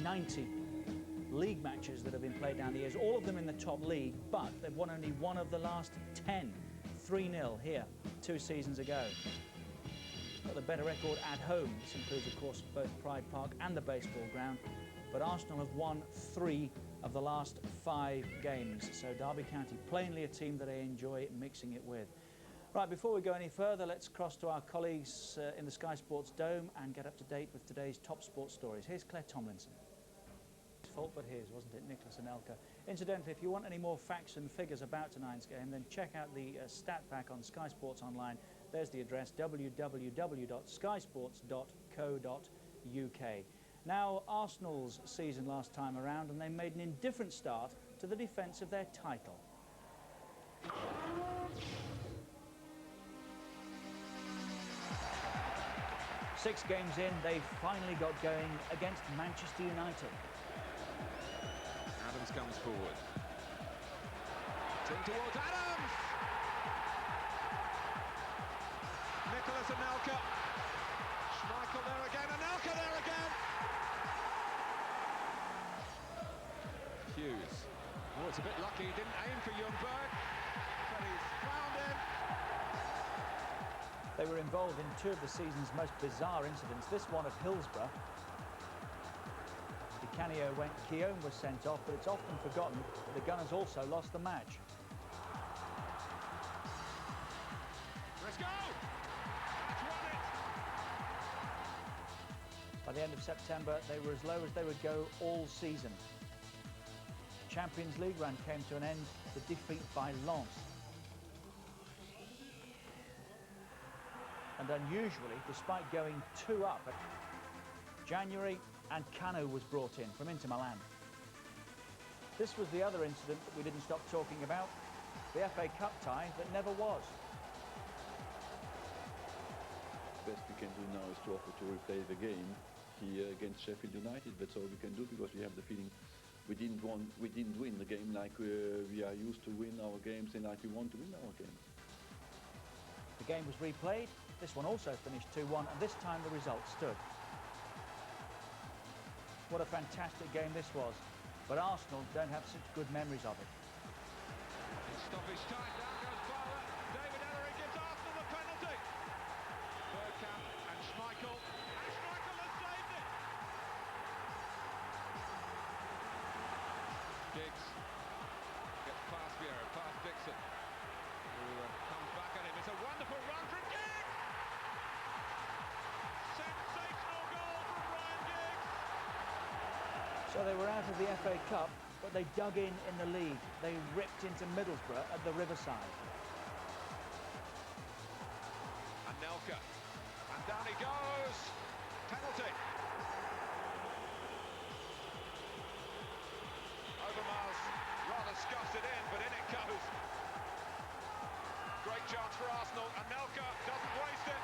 90 league matches that have been played down the years, all of them in the top league, but they've won only one of the last 10, 3-0 here 2 seasons ago. Got the better record at home. This includes, of course, both Pride Park and the baseball ground, but Arsenal have won 3 of the last 5 games, so Derby County plainly a team that I enjoy mixing it with. Right, before we go any further, let's cross to our colleagues in the Sky Sports Dome and get up to date with today's top sports stories. Here's Claire Tomlinson. His fault but his, wasn't it, Nicholas Anelka? Incidentally, if you want any more facts and figures about tonight's game, then check out the stat pack on Sky Sports Online. There's the address, www.skysports.co.uk. Now, Arsenal's season last time around, and they made an indifferent start to the defence of their title. 6 games in, they finally got going against Manchester United. Adams comes forward. Turn towards Adams! Nicholas Anelka. Schmeichel there again, Anelka there again! Hughes. Oh, it's a bit lucky, he didn't aim for Ljungberg, but he's found him. They were involved in 2 of the season's most bizarre incidents, this one at Hillsborough. Di Canio went, Keown was sent off, but it's often forgotten that the Gunners also lost the match. Let's go! That's won it! By the end of September, they were as low as they would go all season. Champions League run came to an end with defeat by Lens. And unusually, despite going 2 up, January, and Kanu was brought in from Inter Milan. This was the other incident that we didn't stop talking about, the FA Cup tie that never was. The best we can do now is to offer to replay the game here against Sheffield United. That's all we can do, because we have the feeling we didn't win the game like we are used to win our games and like we want to win our games. The game was replayed. This one also finished 2-1, and this time the result stood. What a fantastic game this was, but Arsenal don't have such good memories of it. Stoppage time, down goes Barber. David Ellery gives Arsenal the penalty. Bergkamp and Schmeichel has saved it. Giggs gets past Vieira, past Dixon, who comes back at him. It's a wonderful run from Giggs. Sensational goal from Ryan Giggs. So they were out of the FA Cup, but they dug in the league. They ripped into Middlesbrough at the Riverside. Anelka, and down he goes. Penalty. Overmars rather scuffs it in, but in it goes. Great chance for Arsenal. Anelka doesn't waste it.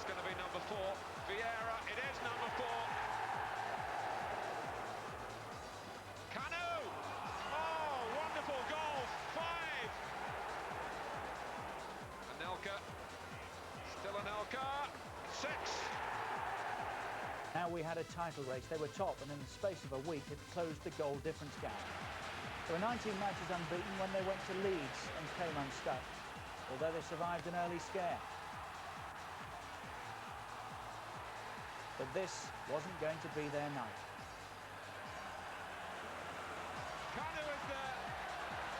Going to be number 4. Vieira, it is number 4. Kanu! Oh, wonderful goal. 5. Anelka. Still Anelka. 6. Now we had a title race. They were top, and in the space of a week it closed the goal difference gap. There were 19 matches unbeaten when they went to Leeds and came unstuck, although they survived an early scare. But this wasn't going to be their night. Kanu is there.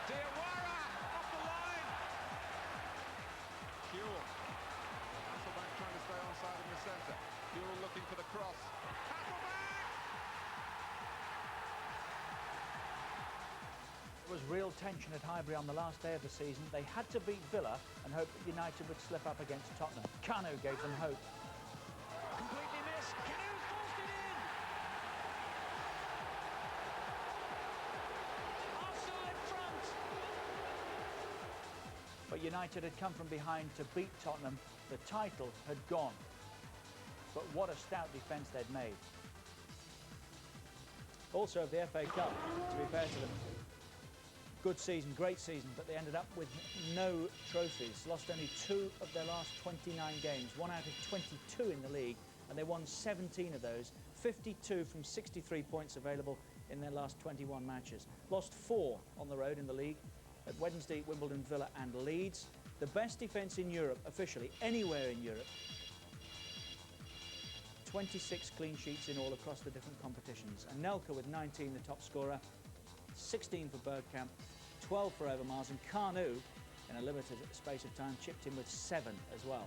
Diawara off the line. Kewell. Hasselbank trying to stay onside in the centre. Kewell looking for the cross. Hasselbank! There was real tension at Highbury on the last day of the season. They had to beat Villa and hope that United would slip up against Tottenham. Kanu gave them hope. Completely missed. Kanu forced it in. Arsenal in front. But United had come from behind to beat Tottenham. The title had gone. But what a stout defence they'd made. Also of the FA Cup, to be fair to them, Good season, great season, but they ended up with no trophies. Lost only 2 of their last 29 games, 1 out of 22 in the league, and they won 17 of those, 52 from 63 points available in their last 21 matches. Lost 4 on the road in the league at Wednesday, Wimbledon, Villa and Leeds. The best defence in Europe, officially, anywhere in Europe. 26 clean sheets in all across the different competitions. Anelka with 19, the top scorer, 16 for Bergkamp, 12 for Overmars, and Carnu, in a limited space of time, chipped in with 7 as well.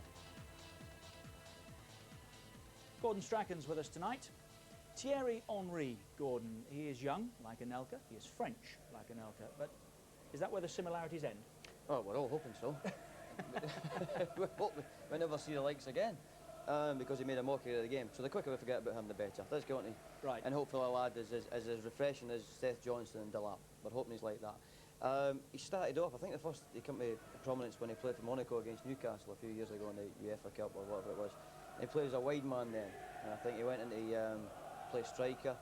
Gordon Strachan's with us tonight. Thierry Henry, Gordon, he is young, like Anelka. He is French, like Anelka. But is that where the similarities end? Oh, we're all hoping so. We'll never see the likes again, because he made a mockery of the game. So the quicker we forget about him, the better. Let's go on to... Right. And hopefully a lad is as refreshing as Seth Johnson and Delap. We're hoping he's like that. He started off, I think the first he came to prominence when he played for Monaco against Newcastle a few years ago in the UEFA Cup or whatever it was. And he played as a wide man then. And I think he went into play striker.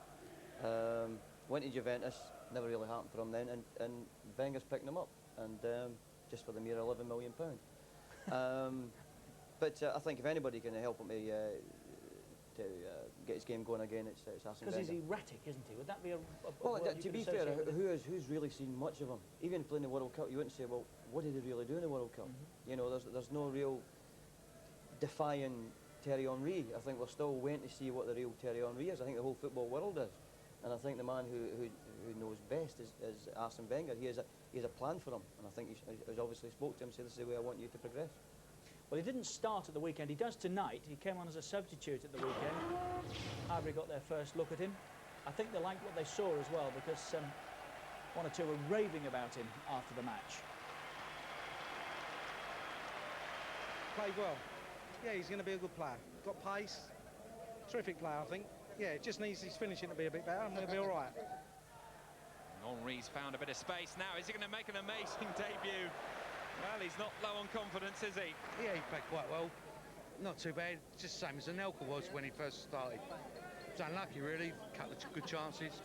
Went to Juventus, never really happened for him then, and Wenger's picking him up, and just for the mere £11 million. But I think if anybody can help him to get his game going again, it's Arsene Wenger. Because he's erratic, isn't he? Would that be a well, word you to could be fair, associate with him? who's really seen much of him? Even playing the World Cup, you wouldn't say, well, what did he really do in the World Cup? You know, there's no real defying Thierry Henry. I think we're still waiting to see what the real Thierry Henry is. I think the whole football world is. And I think the man who knows best is Arsene Wenger. He has a plan for him, and I think he's obviously spoke to him, said, this is the way I want you to progress. Well, he didn't start at the weekend. He does tonight. He came on as a substitute at the weekend. Highbury got their first look at him. I think they liked what they saw as well, because 1 or 2 were raving about him after the match. Played well. Yeah, he's going to be a good player. Got pace. Terrific player, I think. Yeah, it just needs his finishing to be a bit better, and we'll be all right. Henry's found a bit of space now. Is he going to make an amazing debut? Well, he's not low on confidence, is he? Yeah, he played quite well. Not too bad. Just the same as Anelka was when he first started. He was unlucky, really. Couple of good chances.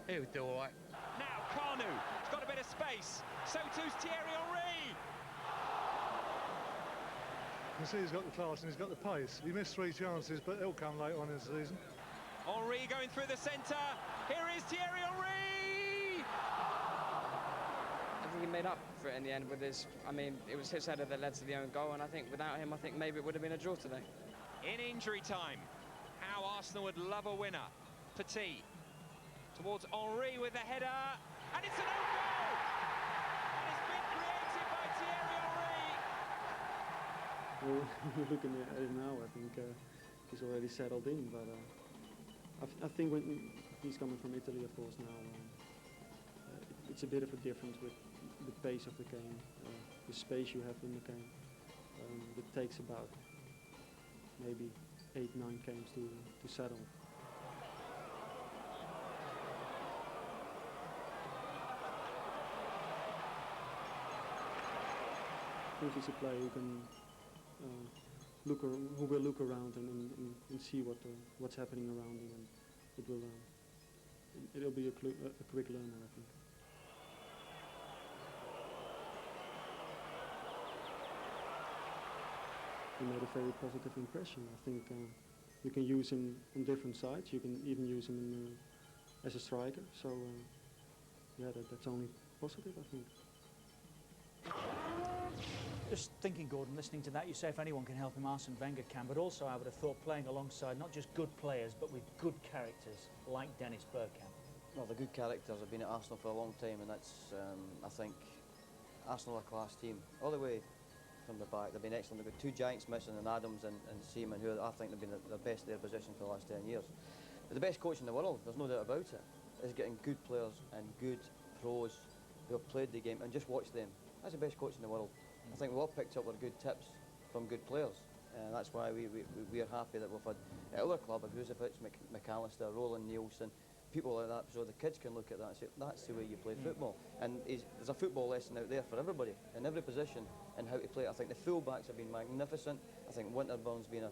He would do all right. Now Carnu, he's got a bit of space. So too's Thierry Henry. You see he's got the class and he's got the pace. He missed 3 chances, but they'll come later on in the season. Henry going through the centre. Here is Thierry Henry. I think he made up for it in the end with his... I mean, it was his header that led to the own goal, and I think without him, I think maybe it would have been a draw today. In injury time, how Arsenal would love a winner. Petit towards Henry with the header, and it's an own goal! And it's been created by Thierry Henry. Well, looking at it now, I think he's already settled in, but I think when he's coming from Italy, of course, now, it's a bit of a difference with the pace of the game, the space you have in the game. It takes about maybe 8-9 games to settle. I think he's a player who can who will look around and see what's happening around him, and it'll be a quick learner, I think. He made a very positive impression. I think you can use him on different sides. You can even use him as a striker. So yeah, that's only positive, I think. Just thinking, Gordon, listening to that, you say if anyone can help him, Arsene Wenger can, but also I would have thought playing alongside not just good players, but with good characters like Dennis Bergkamp. Well, the good characters have been at Arsenal for a long time, and that's, I think, Arsenal are a class team. All the way from the back, they've been excellent. They've got 2 giants missing, in Adams and Seaman, who I think have been the best of their position for the last 10 years. But the best coach in the world, there's no doubt about it, is getting good players and good pros who have played the game, and just watch them. That's the best coach in the world. I think we've all picked up our good tips from good players, and that's why we are happy that we've had at our club, Resurgence, McAllister, Roland Nielsen, people like that, so the kids can look at that and say, that's the way you play football. And there's a football lesson out there for everybody, in every position, and how to play it. I think the full-backs have been magnificent. I think Winterburn's been a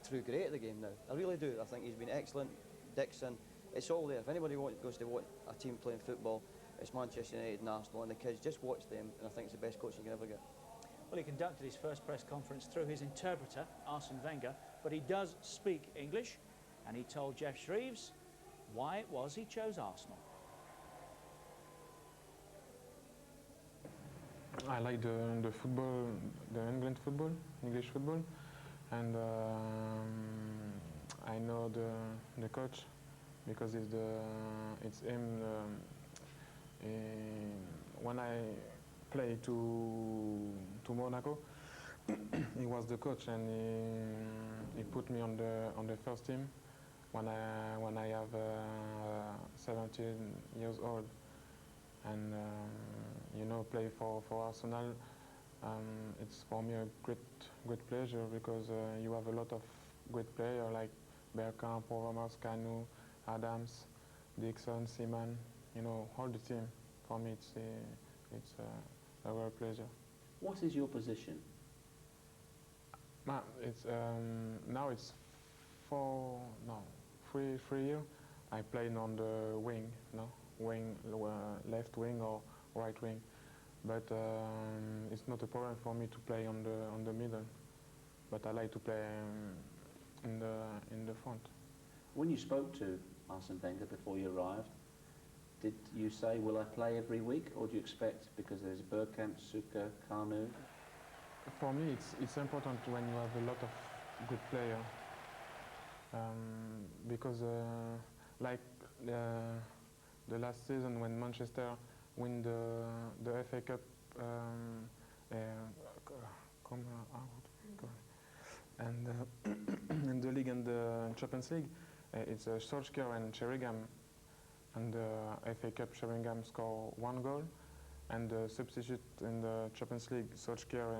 true great at the game now. I really do. I think he's been excellent. Dixon, it's all there. If anybody goes to watch a team playing football, it's Manchester United and Arsenal, and the kids just watch them, and I think it's the best coach you can ever get. Well, he conducted his first press conference through his interpreter, Arsene Wenger, but he does speak English, and he told Jeff Shreves why it was he chose Arsenal. I like the football, the England football, English football, and I know the coach because it's him. When I played to Monaco, he was the coach, and he put me on the first team when I have 17 years old, and you know, play for Arsenal. It's for me a great pleasure because you have a lot of great players like Bergkamp, Ramos, Kanu, Adams, Dixon, Seaman. You know, all the team. For me, it's a real pleasure. What is your position? It's now it's 3 years. I played on the wing, left wing or right wing, but it's not a problem for me to play on the middle. But I like to play in the front. When you spoke to Arsene Wenger before you arrived, did you say, will I play every week, or do you expect, because there's Bergkamp, Suka, Kanu? For me, it's important when you have a lot of good players, because like the last season when Manchester win the FA Cup, and in the league and the Champions League, it's Solskjaer and Sheringham. And the FA Cup, Sheringham score 1 goal, and the substitute in the Champions League, Solskjaer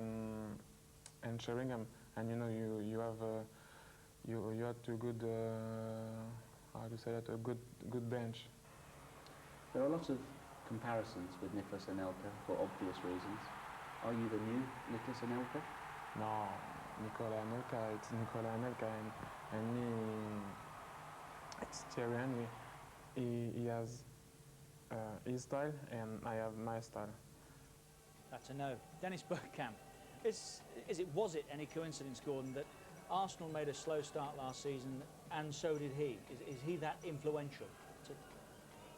and Sheringham. And you know, you had a good how to say that, a good bench. There are lots of comparisons with Nicolas Anelka for obvious reasons. Are you the new Nicolas Anelka? No, Nicolas Anelka, it's Nicolas Anelka, and me, it's Thierry Henry. He has his style, and I have my style. That's a no. Dennis Bergkamp. Was it any coincidence, Gordon, that Arsenal made a slow start last season, and so did he? Is he that influential?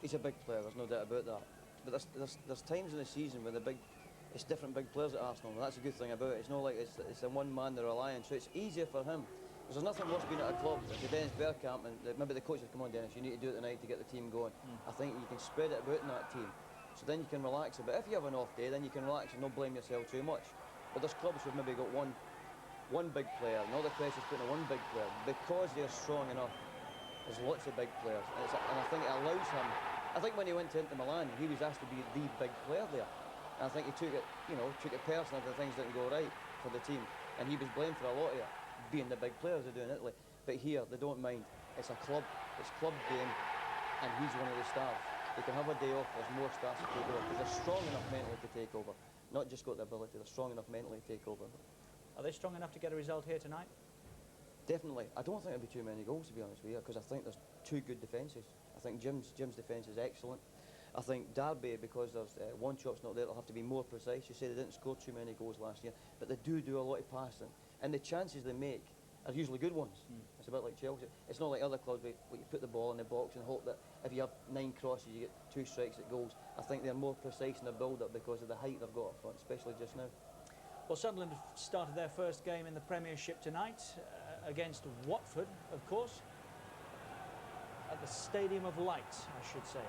He's a big player, there's no doubt about that. But there's times in the season when it's different big players at Arsenal, and that's a good thing about it. It's not like it's the one man they're relying on, so it's easier for him. There's nothing worse being at a club. If Dennis Bergkamp, and maybe the coach says, come on Dennis, you need to do it tonight to get the team going. I think you can spread it about in that team, so then you can relax a bit. If you have an off day, then you can relax and not blame yourself too much. But there's clubs who've maybe got one big player, and all the pressure's put on one big player. Because they're strong enough, there's lots of big players, and I think it allows him. I think when he went to Inter Milan, he was asked to be the big player there. And I think he took it personally if the things didn't go right for the team, and he was blamed for a lot of it, being the big players they do in Italy. But here, they don't mind. It's a club, it's club game, and he's one of the stars. They can have a day off, there's more stars to take over, because they're strong enough mentally to take over. Not just got the ability, they're strong enough mentally to take over. Are they strong enough to get a result here tonight? Definitely. I don't think there'll be too many goals, to be honest with you, because I think there's 2 good defences. I think Jim's defence is excellent. I think Derby, because there's one chop's not there, they'll have to be more precise. You say they didn't score too many goals last year, but they do a lot of passing. And the chances they make are usually good ones. It's a bit like Chelsea. It's not like other clubs where you put the ball in the box and hope that if you have 9 crosses, you get 2 strikes at goals. I think they're more precise in their build-up because of the height they've got up front, especially just now. Well, Sunderland have started their first game in the Premiership tonight against Watford, of course, at the Stadium of Light, I should say.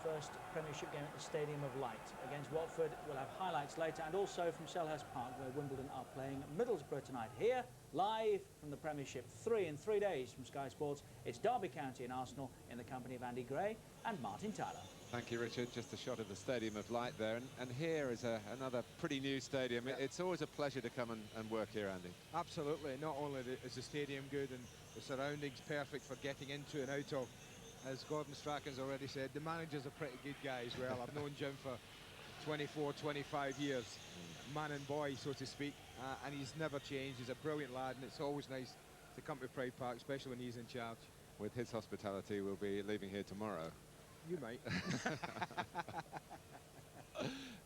First Premiership game at the Stadium of Light against Watford. We'll have highlights later, and also from Selhurst Park, where Wimbledon are playing Middlesbrough tonight. Here, live from the Premiership, 3 in 3 days from Sky Sports. It's Derby County and Arsenal in the company of Andy Gray and Martin Tyler. Thank you, Richard. Just a shot of the Stadium of Light there. And here is another pretty new stadium. Yeah. It's always a pleasure to come and work here, Andy. Absolutely. Not only is the stadium good and the surroundings perfect for getting into and out of, as Gordon Strachan's already said, the manager's a pretty good guy as well. I've known Jim for 24, 25 years, man and boy, so to speak, and he's never changed. He's a brilliant lad, and it's always nice to come to Pride Park, especially when he's in charge. With his hospitality, we'll be leaving here tomorrow. You might.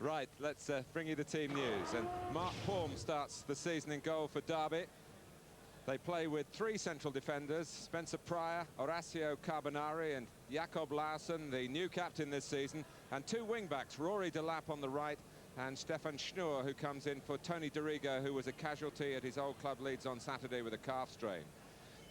Right, let's bring you the team news. And Mark Palm starts the season in goal for Derby. They play with 3 central defenders: Spencer Pryor, Horacio Carbonari and Jakob Larsson, the new captain this season, and 2 wing-backs, Rory Delap on the right and Stefan Schnur, who comes in for Tony Dorigo, who was a casualty at his old club Leeds on Saturday with a calf strain.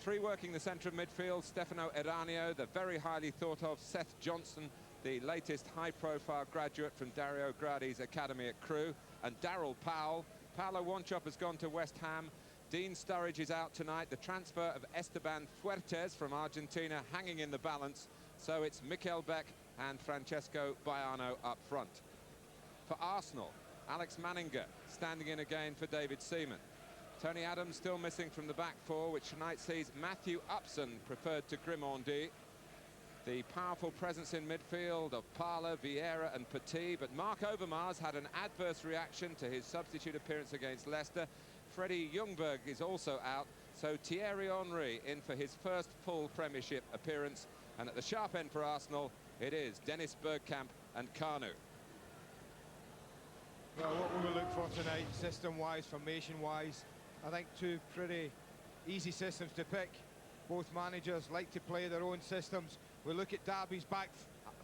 3 working the centre of midfield: Stefano Eranio, the very highly thought of Seth Johnson, the latest high-profile graduate from Dario Gradi's academy at Crewe, and Daryl Powell. Paolo Wanchop has gone to West Ham. Dean Sturridge is out tonight. The transfer of Esteban Fuertes from Argentina hanging in the balance. So it's Mikel Beck and Francesco Baiano up front. For Arsenal, Alex Manninger standing in again for David Seaman. Tony Adams still missing from the back 4, which tonight sees Matthew Upson preferred to Grimandi. The powerful presence in midfield of Parla, Vieira and Petit, but Mark Overmars had an adverse reaction to his substitute appearance against Leicester. Freddie Ljungberg is also out, so Thierry Henry in for his first full Premiership appearance. And at the sharp end for Arsenal, it is Dennis Bergkamp and Kanu. Well, what we will look for tonight, system-wise, formation-wise, I think 2 pretty easy systems to pick. Both managers like to play their own systems. We look at Derby's back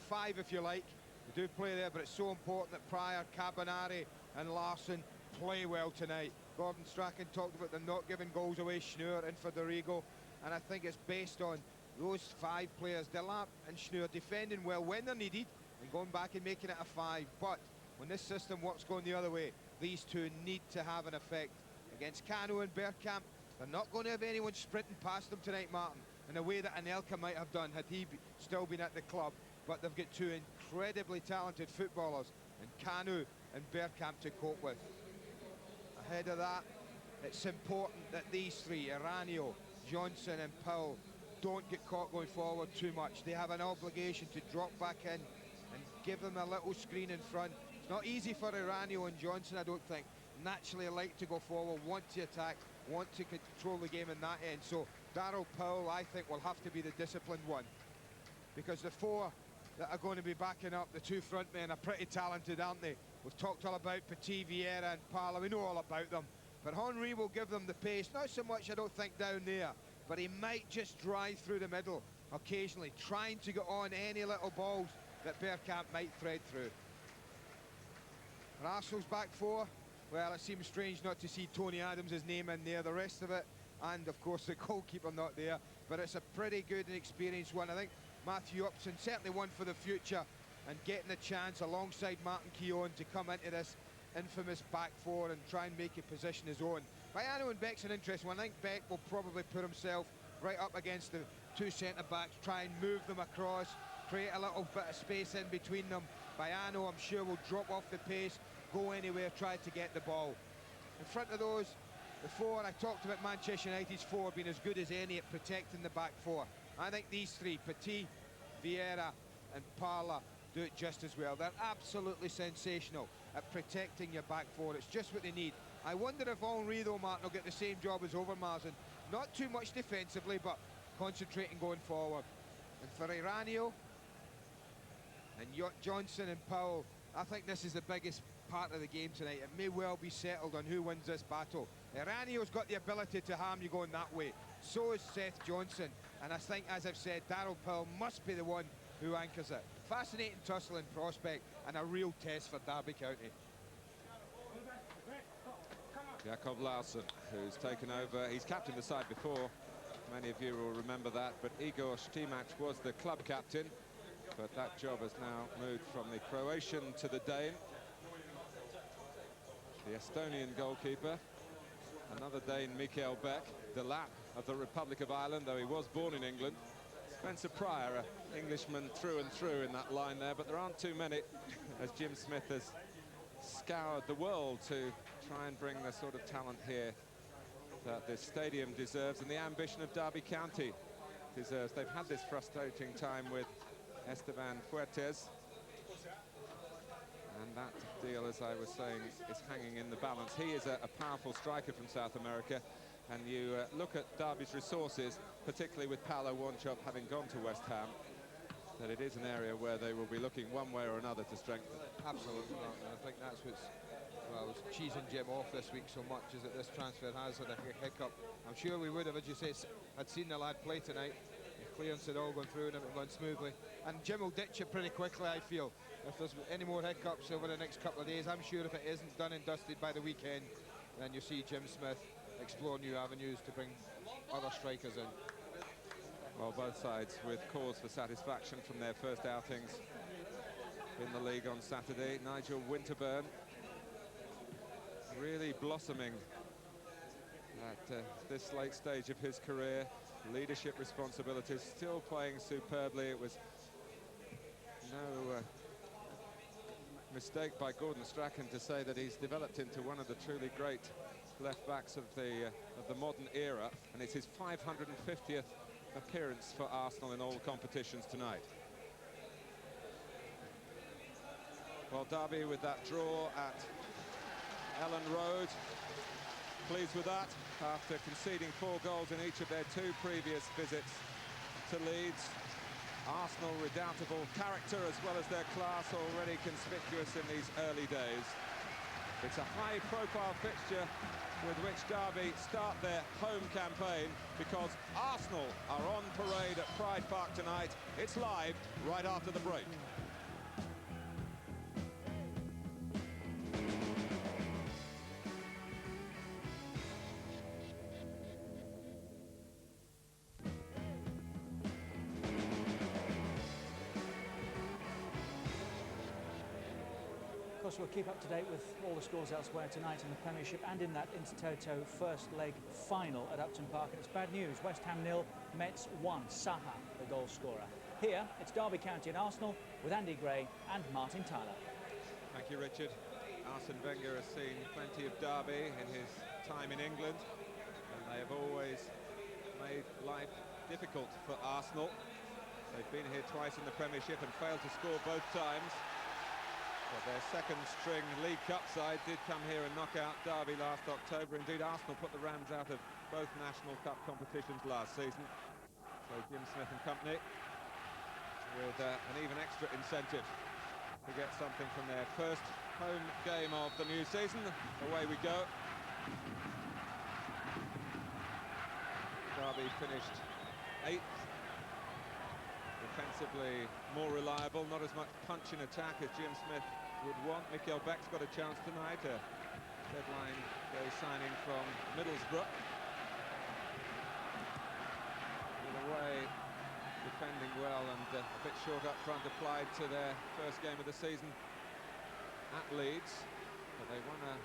5, if you like. We do play there, but it's so important that Pryor, Carbonari and Larsson play well tonight. Gordon Strachan talked about them not giving goals away. Schnur in for Dorigo, and I think it's based on those 5 players, Delap and Schnur, defending well when they're needed and going back and making it a 5. But when this system works going the other way, these 2 need to have an effect. Against Kanu and Bergkamp, they're not going to have anyone sprinting past them tonight, Martin, in a way that Anelka might have done had he still been at the club. But they've got 2 incredibly talented footballers, and Kanu and Bergkamp to cope with. Ahead of that, it's important that these 3, Eranio, Johnson and Powell, don't get caught going forward too much. They have an obligation to drop back in and give them a little screen in front. It's not easy for Eranio and Johnson, I don't think. Naturally like to go forward, want to attack, want to control the game in that end. So Daryl Powell, I think, will have to be the disciplined one, because the 4 that are going to be backing up the 2 front men are pretty talented, aren't they? We've talked all about Petit, Vieira and Parla. We know all about them. But Henry will give them the pace. Not so much, I don't think, down there, but he might just drive through the middle occasionally, trying to get on any little balls that Bergkamp might thread through. For Arsenal's back 4, well, it seems strange not to see Tony Adams' name in there. The rest of it, and of course the goalkeeper not there, but it's a pretty good and experienced one. I think Matthew Upson certainly one for the future, and getting a chance alongside Martin Keown to come into this infamous back 4 and try and make a position his own. Baiano and Beck's an interesting one. I think Beck will probably put himself right up against the 2 centre-backs, try and move them across, create a little bit of space in between them. Baiano, I'm sure, will drop off the pace, go anywhere, try to get the ball. In front of those, the 4, I talked about Manchester United's 4 being as good as any at protecting the back 4. I think these 3, Petit, Vieira and Parla, do it just as well. They're absolutely sensational at protecting your back 4. It's just what they need. I wonder if Henry, though, Martin, will get the same job as Overmars, and not too much defensively, but concentrating going forward. And for Eranio and Johnson and Powell, I think this is the biggest part of the game tonight. It may well be settled on who wins this battle. Eranio's got the ability to harm you going that way. So is Seth Johnson. And I think, as I've said, Daryl Powell must be the one who anchors it. Fascinating tussle in prospect and a real test for Derby County. Jakob Larsson, who's taken over. He's captained the side before. Many of you will remember that, but Igor Stimac was the club captain. But that job has now moved from the Croatian to the Dane. The Estonian goalkeeper, another Dane, Mikel Beck, the lap of the Republic of Ireland, though he was born in England. Spencer Pryor, an Englishman through and through in that line there, but there aren't too many, as Jim Smith has scoured the world to try and bring the sort of talent here that this stadium deserves and the ambition of Derby County deserves. They've had this frustrating time with Esteban Fuertes, and that deal, as I was saying, is hanging in the balance. He is a powerful striker from South America, and you look at Derby's resources, particularly with Paolo Wanchop having gone to West Ham. that it is an area where they will be looking one way or another to strengthen. Absolutely not, and I think that's what's, well, was cheesing Jim off this week so much, is that this transfer has had a hiccup. I'm sure we would have, as you say, had seen the lad play tonight. The clearance had all gone through and it went smoothly. And Jim will ditch it pretty quickly, I feel. If there's any more hiccups over the next couple of days, I'm sure if it isn't done and dusted by the weekend, then you see Jim Smith explore new avenues to bring other strikers in. Well, both sides with cause for satisfaction from their first outings in the league on Saturday. Nigel Winterburn really blossoming at this late stage of his career. Leadership responsibilities, still playing superbly. It was no mistake by Gordon Strachan to say that he's developed into one of the truly great left backs of the modern era, and it's his 550th appearance for Arsenal in all competitions tonight. Well, Derby with that draw at Ellen Road, pleased with that after conceding 4 goals in each of their 2 previous visits to Leeds. Arsenal, redoubtable character as well as their class, already conspicuous in these early days. It's a high-profile fixture with which Derby start their home campaign, because Arsenal are on parade at Pride Park tonight. It's live right after the break. Of course, we'll keep up to date with all the scores elsewhere tonight in the Premiership and in that Intertoto first leg final at Upton Park. And it's bad news. West Ham 0, Mets 1. Saha, the goal scorer. Here, it's Derby County and Arsenal with Andy Gray and Martin Tyler. Thank you, Richard. Arsene Wenger has seen plenty of Derby in his time in England, and they have always made life difficult for Arsenal. They've been here twice in the Premiership and failed to score both times. But their second-string League Cup side did come here and knock out Derby last October. Indeed, Arsenal put the Rams out of both National Cup competitions last season. So Jim Smith and company with an even extra incentive to get something from their first home game of the new season. Away we go. Derby finished 8th. Defensively more reliable, not as much punch in attack as Jim Smith would want. Mikkel Beck's got a chance tonight. A deadline day signing from Middlesbrough. In a way, defending well and a bit short up front, applied to their first game of the season at Leeds. But they won a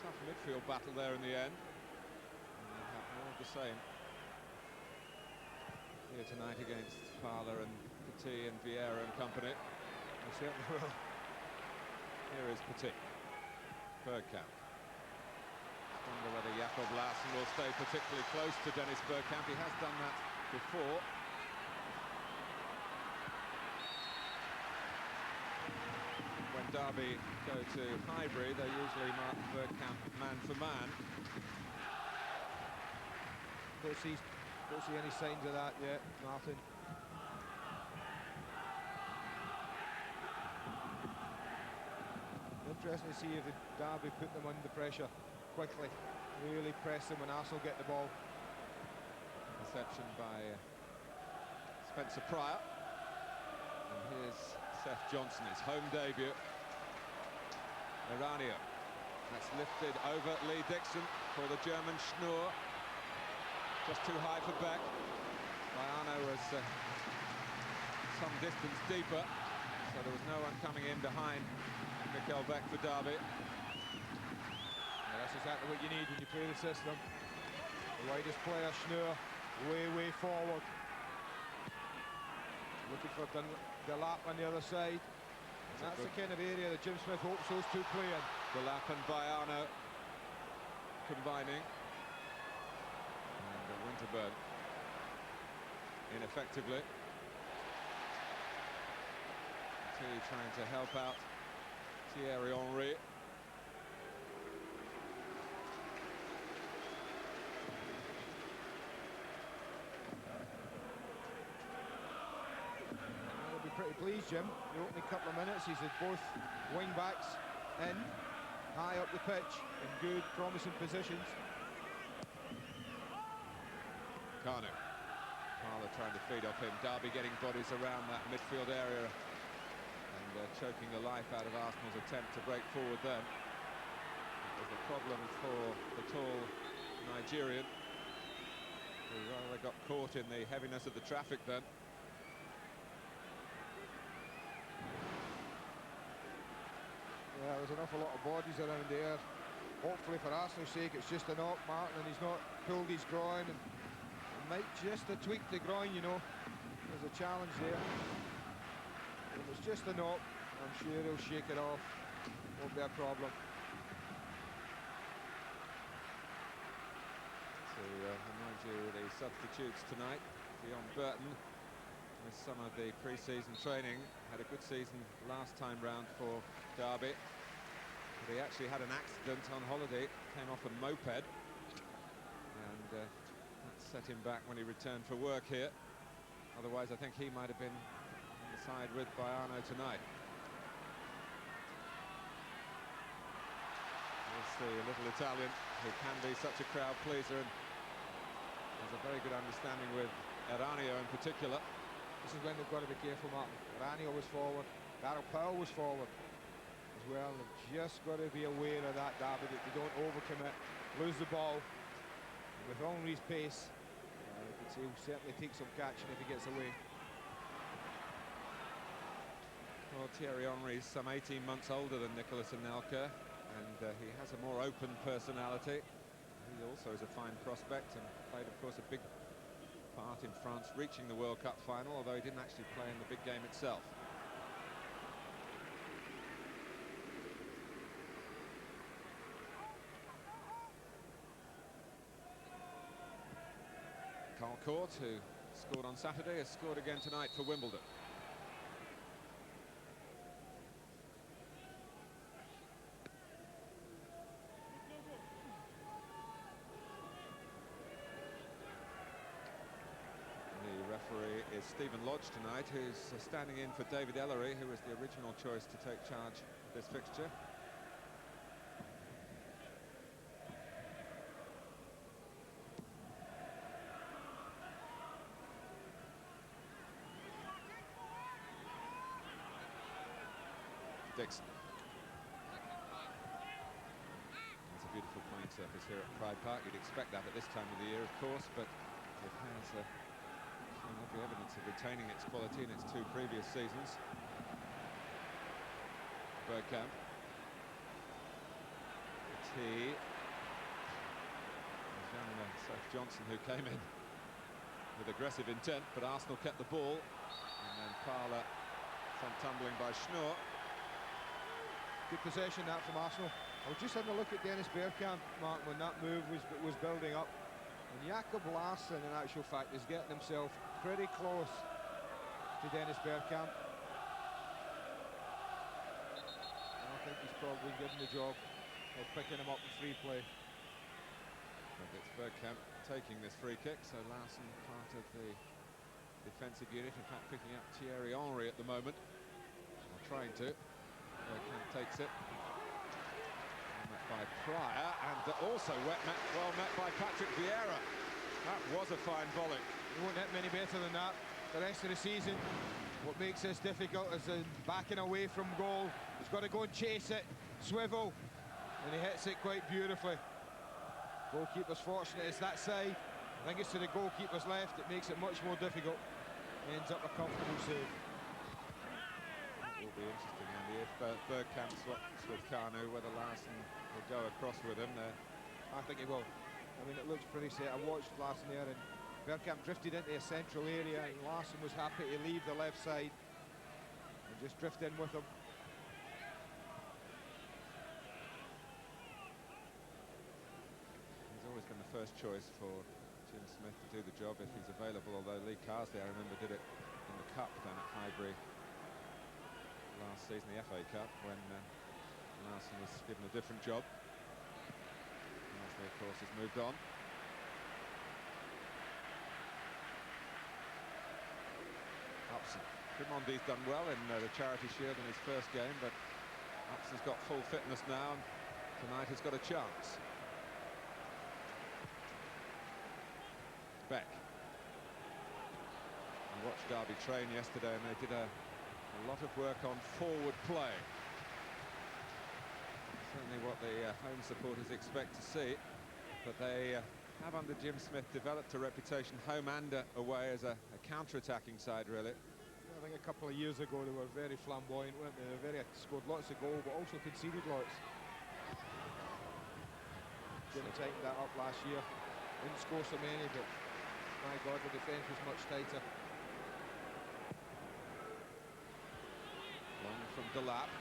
tough midfield battle there in the end. And they have more of the same here tonight against Fowler and Petit and Vieira and company. They certainly will. Here is Petit. Bergkamp. Wonder whether Jakob Larsson will stay particularly close to Dennis Bergkamp. He has done that before. When Derby go to Highbury, they usually mark Bergkamp man for man. Don't see any signs of that yet, Martin. Interesting to see if the Derby put them under pressure quickly, really press them when Arsenal get the ball. Reception by Spencer Pryor. And here's Seth Johnson, his home debut. Eranio. That's lifted over Lee Dixon for the German Schnur. Just too high for Beck. Baiano was some distance deeper, so there was no one coming in behind Mikkel Beck for Derby. Yeah, that's exactly what you need when you play the system. The widest player, Schnur, way forward. Looking for Delap on the other side. And that's the kind of area that Jim Smith hopes those two play in. Delap and Baiano combining. And Winterburn ineffectively. Trying to help out Thierry Henry. That'll be pleased, Jim. The opening couple of minutes, he's had both wing-backs in, high up the pitch, in good, promising positions. Kanu. Parler trying to feed off him. Derby getting bodies around that midfield area and choking the life out of Arsenal's attempt to break forward then. It was a problem for the tall Nigerian, who rather got caught in the heaviness of the traffic then. Yeah, there's an awful lot of bodies around there. Hopefully for Arsenal's sake it's just a knock, Martin, and he's not pulled his groin, and it might just have tweaked the groin, you know. There's a challenge there. If it's just a knock, I'm sure he'll shake it off. Won't be a problem. So remind you of the substitutes tonight. Dion Burton, with some of the pre-season training, had a good season last time round for Derby. But he actually had an accident on holiday, came off a moped, and that set him back when he returned for work here. Otherwise, I think he might have been on the side with Baiano tonight. We'll see a little Italian who can be such a crowd pleaser and has a very good understanding with Eranio in particular. This is when they've got to be careful, Martin. Eranio was forward, Darryl Powell was forward as well. They've just got to be aware of that, Derby, that they don't overcommit, lose the ball. And with Henry's pace, you could say he'll certainly take some catching if he gets away. Well, Thierry Henry's some 18 months older than Nicolas Anelka, and he has a more open personality. He also is a fine prospect and played, of course, a big part in France reaching the World Cup final, although he didn't actually play in the big game itself. Carl, who scored on Saturday, has scored again tonight for Wimbledon. Is Stephen Lodge tonight, who's standing in for David Ellery, who was the original choice to take charge of this fixture. Dixon. It's a beautiful playing surface here at Pride Park. You'd expect that at this time of the year, of course, but it has every evidence of retaining its quality in its two previous seasons. Bergkamp. T. Young Seth Johnson, who came in with aggressive intent, but Arsenal kept the ball. And then Parler sent tumbling by Schnoor. Good possession that from Arsenal. I was just having a look at Dennis Bergkamp, Mark, when that move was building up. And Jakob Larsson, in actual fact, is getting himself pretty close to Dennis Bergkamp. I think he's probably given the job of picking him up in free play. But it's Bergkamp taking this free kick, so Larsson part of the defensive unit, in fact picking up Thierry Henry at the moment, or trying to. Bergkamp takes it. Met by Pryor, and also well met by Patrick Vieira. That was a fine volley. You won't hit many better than that the rest of the season. What makes this difficult is backing away from goal. He's got to go and chase it, swivel, and he hits it quite beautifully. Goalkeeper's fortunate it's that side. I think it's to the goalkeeper's left. It makes it much more difficult. Ends up a comfortable save. It will be interesting, Andy, if Bergkamp swaps with Kanu, whether Larsson will go across with him there. I think he will. I mean, it looks pretty set. I watched Larsson there, and Bergkamp drifted into a central area, and Larsson was happy to leave the left side and just drift in with him. He's always been the first choice for Jim Smith to do the job if he's available, although Lee Carsley, I remember, did it in the Cup down at Highbury last season, the FA Cup, when Larsson was given a different job. Carsley, of course, has moved on. Upson Grimondi's done well in the Charity Shield in his first game, but Ox has got full fitness now, and tonight has got a chance. Beck. I watched Derby train yesterday, and they did a lot of work on forward play. Certainly what the home supporters expect to see, but they have, under Jim Smith, developed a reputation home and away as a counter-attacking side, really. I think a couple of years ago they were very flamboyant, weren't they? They scored lots of goals, but also conceded lots. Jim tightened that up last year. Didn't score so many, but my God, the defence was much tighter. Long from Delap.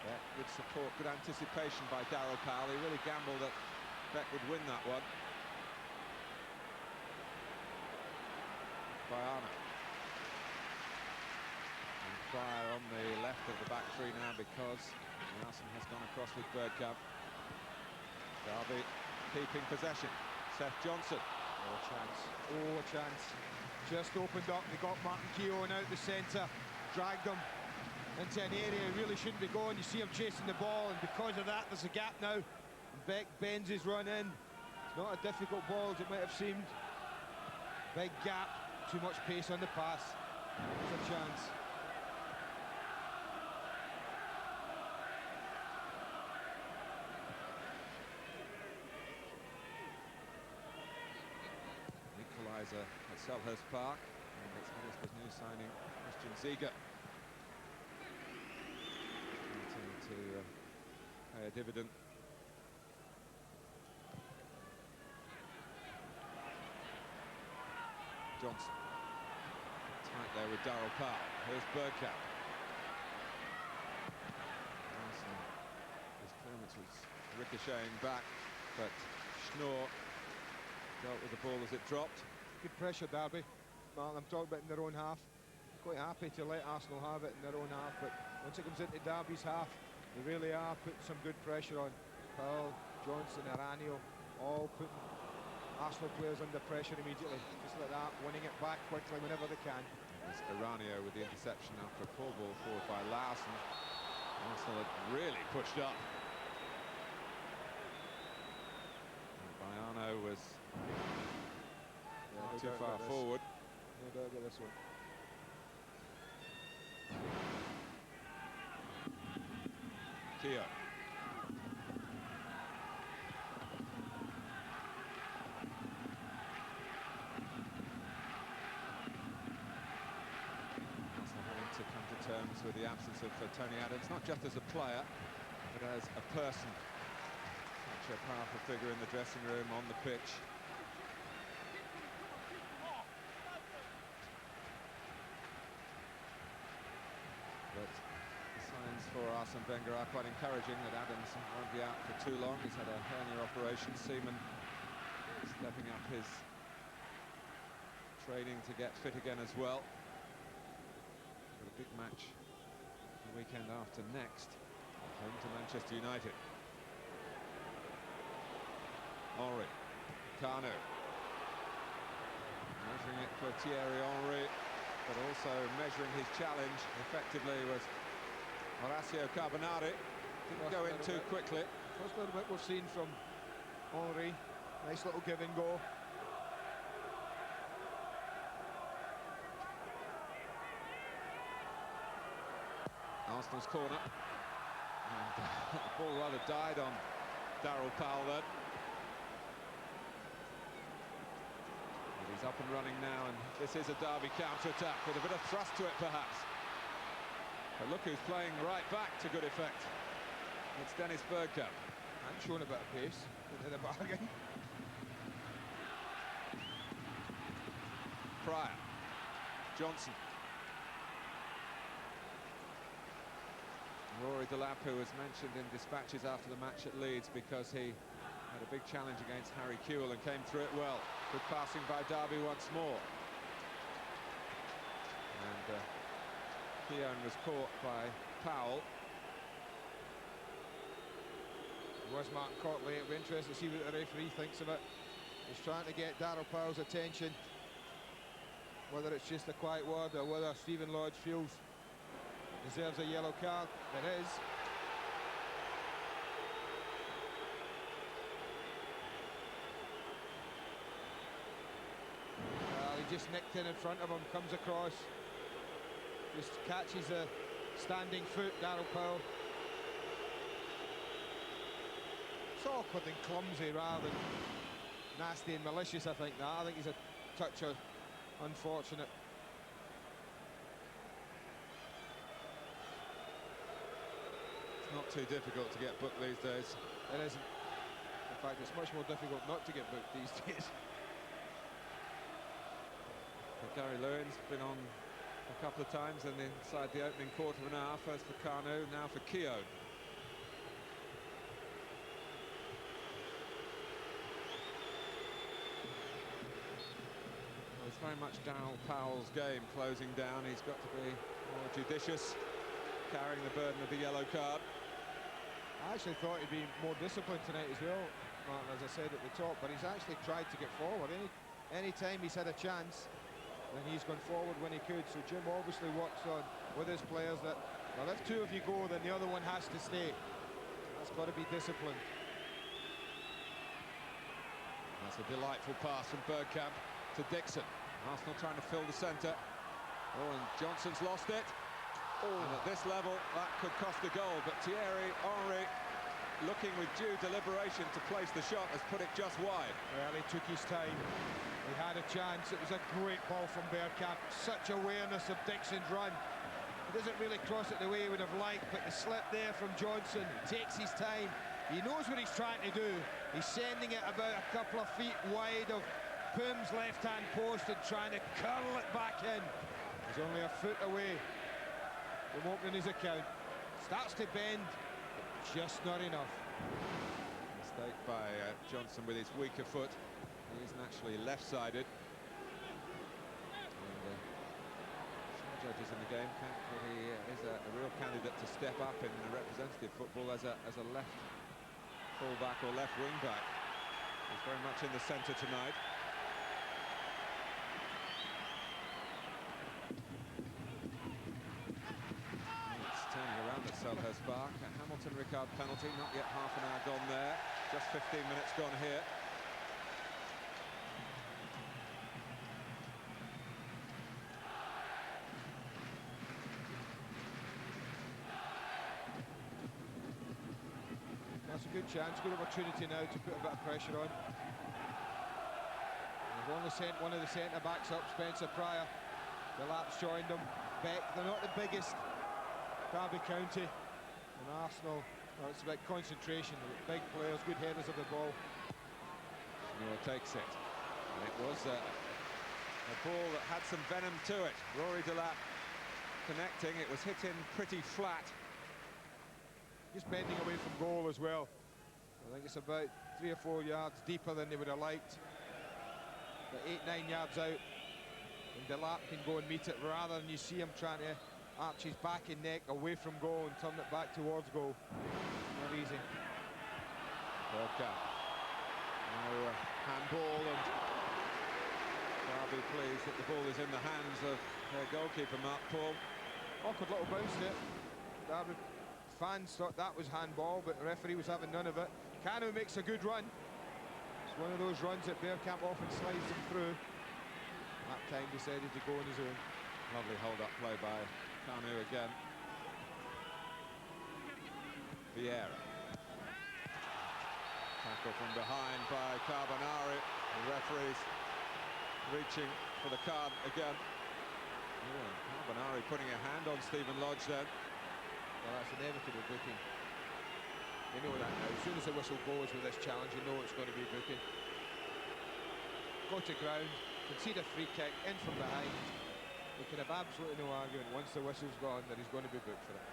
Beck, good support, good anticipation by Darryl Powell. He really gambled that Beck would win that one. Bayana. And Pryor on the left of the back three now, because Nelson has gone across with Bergkamp. Derby keeping possession. Seth Johnson. Oh, a chance. Oh, a chance. Just opened up. They got Martin Keown out the centre. Dragged him into an area he really shouldn't be going. You see him chasing the ball, and because of that, there's a gap now. And Beck bends his run in. It's not a difficult ball as it might have seemed. Big gap. Too much pace on the pass. There's a chance. Equalizer at Selhurst Park, and it's Middlesbrough's new signing, Christian Ziege. Starting to pay a dividend. Johnson. Tight there with Darryl Powell. Here's Bergkamp. His clearance was ricocheting back, but Schnorr dealt with the ball as it dropped. Good pressure, Derby. Martin, I'm talking about in their own half. Quite happy to let Arsenal have it in their own half, but once it comes into Derby's half, they really are putting some good pressure on. Powell, Johnson, Aranio, all putting Arsenal players under pressure immediately. Just like that, winning it back quickly whenever they can. It's Aranio with the interception after a poor ball forward by Larson. Arsenal had really pushed up. And Bayano was not too far forward. No doubt about this one. Keown. To come to terms with the absence of Tony Adams, not just as a player, but as a person. Such a powerful figure in the dressing room, on the pitch. But the signs for Arsene Wenger are quite encouraging, that Adams won't be out for too long. He's had a hernia operation. Seaman stepping up his training to get fit again as well. A big match the weekend after next, home to Manchester United. Henry, Carno, measuring it for Thierry Henry, but also measuring his challenge effectively was Horacio Carbonari. Didn't go in too quickly. First little bit we've seen from Henry. Nice little give and go. Arsenal's corner, and the ball rather died on Darryl Powell then. But he's up and running now, and this is a Derby counter-attack with a bit of thrust to it perhaps. But look who's playing right back to good effect. It's Dennis Bergkamp. And showing a bit of pace into the bargain. Pryor, Johnson. Rory Delap, who was mentioned in dispatches after the match at Leeds because he had a big challenge against Harry Kewell and came through it well. Good passing by Derby once more. And Keown was caught by Powell. Was Martin caught late? It'll be interesting to see what the referee thinks of it. He's trying to get Darryl Powell's attention whether it's just a quiet word or whether Stephen Lodge feels deserves a yellow card. It is. Well, he just nicked in front of him, comes across, just catches a standing foot, Darryl Powell. It's awkward and clumsy rather than nasty and malicious, I think. I think he's a touch of unfortunate. It's not too difficult to get booked these days. It isn't. In fact, it's much more difficult not to get booked these days. But Gary Lewin's been on a couple of times and inside the opening quarter of an hour, first for Kanu, now for Keown. Well, it's very much Darryl Powell's game closing down. He's got to be more judicious, carrying the burden of the yellow card. I actually thought he'd be more disciplined tonight as well, Martin, as I said at the top, but he's actually tried to get forward. Any time he's had a chance, then he's gone forward when he could. So Jim obviously works on with his players that, well, if two of you go, then the other one has to stay. That's got to be disciplined. That's a delightful pass from Bergkamp to Dixon. Arsenal trying to fill the centre. Oh, and Johnson's lost it. And at this level, that could cost a goal, but Thierry Henry, looking with due deliberation to place the shot, has put it just wide. Well, he took his time. He had a chance. It was a great ball from Bergkamp. Such awareness of Dixon's run. He doesn't really cross it the way he would have liked, but the slip there from Johnson takes his time. He knows what he's trying to do. He's sending it about a couple of feet wide of Pum's left-hand post and trying to curl it back in. He's only a foot away from opening his account. Starts to bend, just not enough. Mistake by Johnson with his weaker foot. He is naturally left-sided. And some judges in the game count that he is a real candidate to step up in representative football as a left full-back or left wing-back. He's very much in the centre tonight. Selhurst Park. A Hamilton Ricard penalty, not yet half an hour gone there. Just 15 minutes gone here. That's a good chance, good opportunity now to put a bit of pressure on. They've only sent one of the centre-backs up, Spencer Pryor. The laps joined them. Beck, they're not the biggest. Derby County and Arsenal, well, it's about concentration. Big players, good headers of the ball. Noah takes it. And it was a ball that had some venom to it. Rory Delap connecting. It was hit in pretty flat. Just bending away from goal as well. I think it's about 3 or 4 yards deeper than they would have liked. But 8-9 yards out. And Delap can go and meet it rather than you see him trying to arch his back and neck away from goal and turn it back towards goal. Not easy. Bergkamp. No handball, and Derby pleased that the ball is in the hands of their goalkeeper, Mark Paul. Awkward little bounce there. Derby fans thought that was handball, but the referee was having none of it. Kanu makes a good run. It's one of those runs that Bergkamp often slides them through. That time decided to go on his own. Lovely hold-up play by Kanu again. Vieira. Tackle from behind by Carbonari. The referee's reaching for the card again. Oh, Carbonari putting a hand on Stephen Lodge then. Well, that's inevitable booking. You know that now. As soon as the whistle goes with this challenge, you know it's going to be booking. Go to ground, concede a free kick, in from behind. We can have absolutely no argument once the whistle's gone that he's going to be booked for it.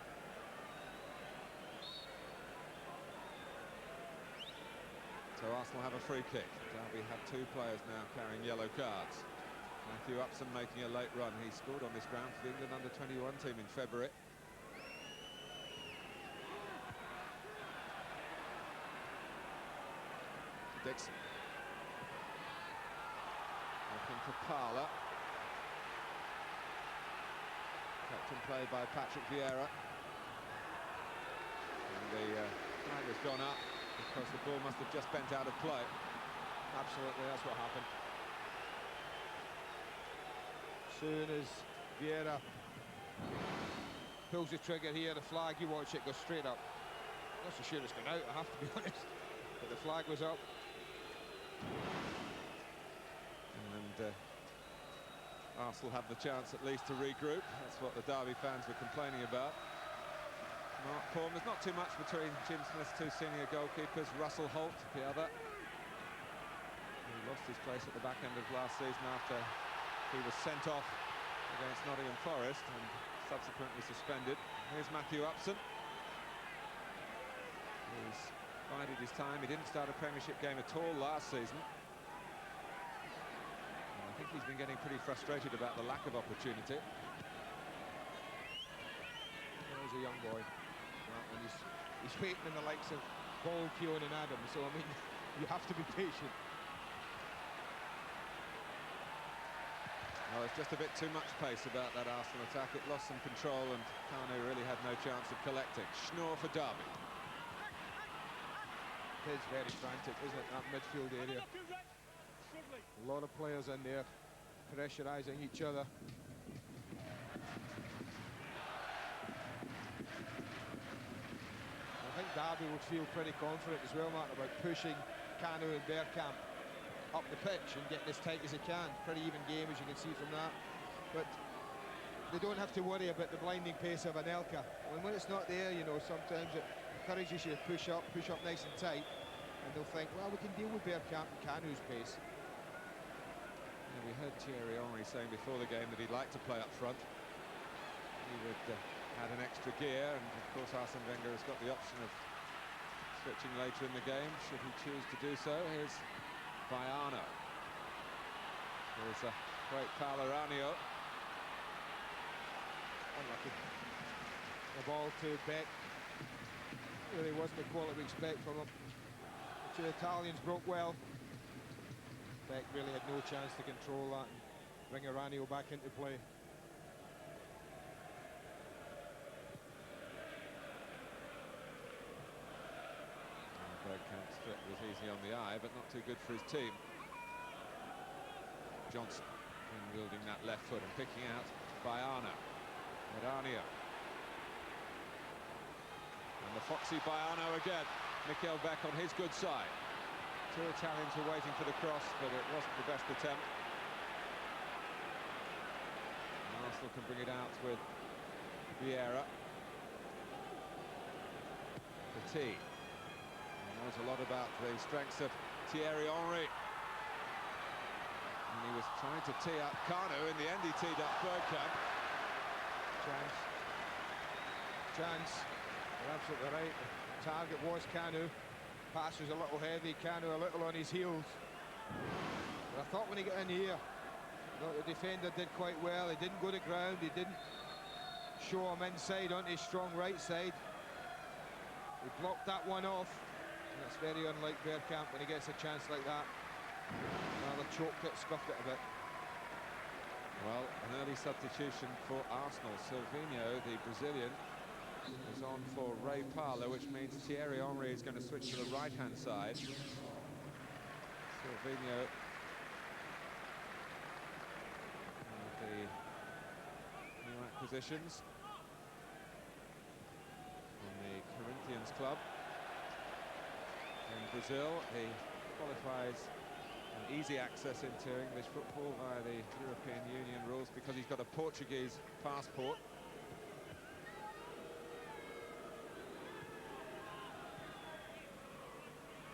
So Arsenal have a free kick. Derby have 2 players now carrying yellow cards. Matthew Upson making a late run. He scored on this ground for the England under-21 team in February. Dixon. Looking for Parler. Kept in play by Patrick Vieira. And the flag has gone up because the ball must have just bent out of play. Absolutely, that's what happened. Soon as Vieira pulls the trigger here, the flag, you watch it go straight up. I'm not so sure it's gone out, I have to be honest. But the flag was up. And Arsenal have the chance at least to regroup. That's what the Derby fans were complaining about. Mark Paul, there's not too much between Jim Smith's two senior goalkeepers. Russell Holt, the other. He lost his place at the back end of last season after he was sent off against Nottingham Forest and subsequently suspended. Here's Matthew Upson. He's bided his time. He didn't start a Premiership game at all last season. And I think he's been getting pretty frustrated about the lack of opportunity. There's a young boy. And he's waiting in the likes of Paul, Keown and Adams, so I mean, you have to be patient. Well, it's just a bit too much pace about that Arsenal attack. It lost some control and Kanu really had no chance of collecting. Schnorr for Derby. It is very frantic, isn't it, that midfield area? A lot of players in there pressurising each other. I think Derby would feel pretty confident as well, Mark, about pushing Kanu and Bergkamp up the pitch and getting as tight as they can. Pretty even game, as you can see from that. But they don't have to worry about the blinding pace of Anelka. When it's not there, you know, sometimes it encourages you to push up nice and tight, and they'll think, well, we can deal with Bergkamp and Kanu's pace. Yeah, we heard Thierry Henry saying before the game that he'd like to play up front. He would add an extra gear, and of course Arsene Wenger has got the option of switching later in the game, should he choose to do so. Here's Baiano. There's a great Palaranio. Unlucky. The ball to Beck. Really wasn't the quality we expect from him. The two Italians broke well. Beck really had no chance to control that and bring Aranio back into play. Bergkamp's foot was easy on the eye, but not too good for his team. Johnson wielding that left foot and picking out Baiano. Aranio. And the foxy Baiano again. Mikel Beck on his good side. Two Italians were waiting for the cross, but it wasn't the best attempt. And Arsenal can bring it out with Vieira. Petit. Knows a lot about the strengths of Thierry Henry. And he was trying to tee up Kanu. In the end, he teed up Bergkamp. Chance. You're absolutely right. The target was Kanu. Pass was a little heavy. Kanu a little on his heels. But I thought when he got in here, the defender did quite well. He didn't go to ground. He didn't show him inside onto his strong right side. He blocked that one off. And it's very unlike Bergkamp when he gets a chance like that. Rather choked it, scuffed it a bit. Well, an early substitution for Arsenal. Silvinho, the Brazilian, is on for Ray Parlour, which means Thierry Henry is going to switch to the right-hand side. Silvinho, one of the new acquisitions from the Corinthians club in Brazil. He qualifies an easy access into English football via the European Union rules because he's got a Portuguese passport.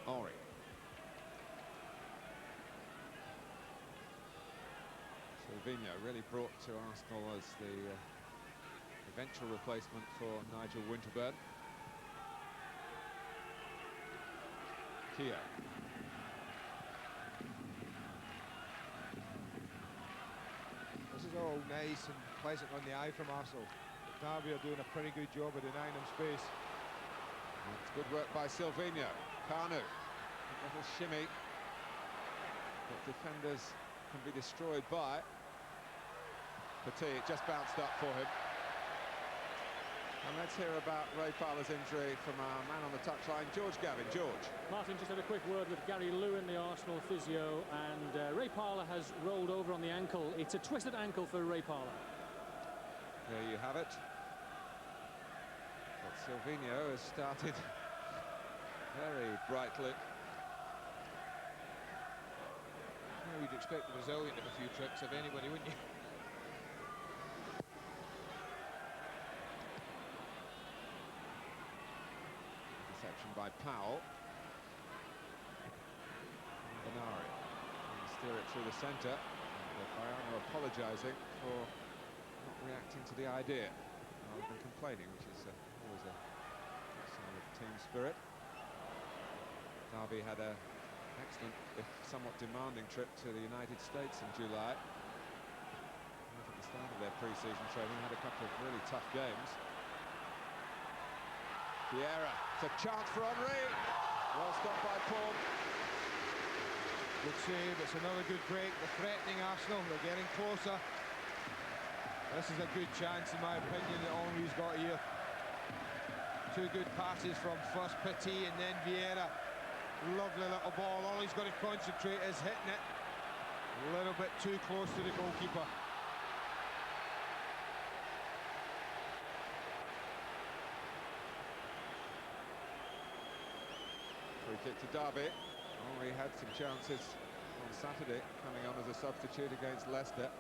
Henry. Silvinho really brought to Arsenal as the eventual replacement for Nigel Winterburn. Kia. This is all nice and pleasant on the eye from Arsenal. But Derby are doing a pretty good job of denying them space. It's good work by Silvinho. Kanu, a little shimmy that defenders can be destroyed by. Petit, it just bounced up for him. And let's hear about Ray Parlour's injury from our man on the touchline, George Gavin. George. Martin just had a quick word with Gary Lewin, the Arsenal physio, and Ray Parlour has rolled over on the ankle. It's a twisted ankle for Ray Parlour. There you have it. But Silvinho has started very brightly. Well, you'd expect the Brazilian to have a few tricks of anybody, wouldn't you? Deception by Powell. Benari. Steer it through the centre. Bayano apologising for not reacting to the idea rather than complaining, which is always a sign of team spirit. Derby had an excellent, if somewhat demanding, trip to the United States in July. At the start of their pre-season training, had a couple of really tough games. Vieira, it's a chance for Henry. Well stopped by Paul. Good save, it's another good break. They're threatening Arsenal, they're getting closer. This is a good chance, in my opinion, that Henry's got here. Two good passes from first Petit and then Vieira. Lovely little ball. All he's got to concentrate is hitting it a little bit too close to the goalkeeper. Free kick to Derby. Henry had some chances on Saturday, coming on as a substitute against Leicester.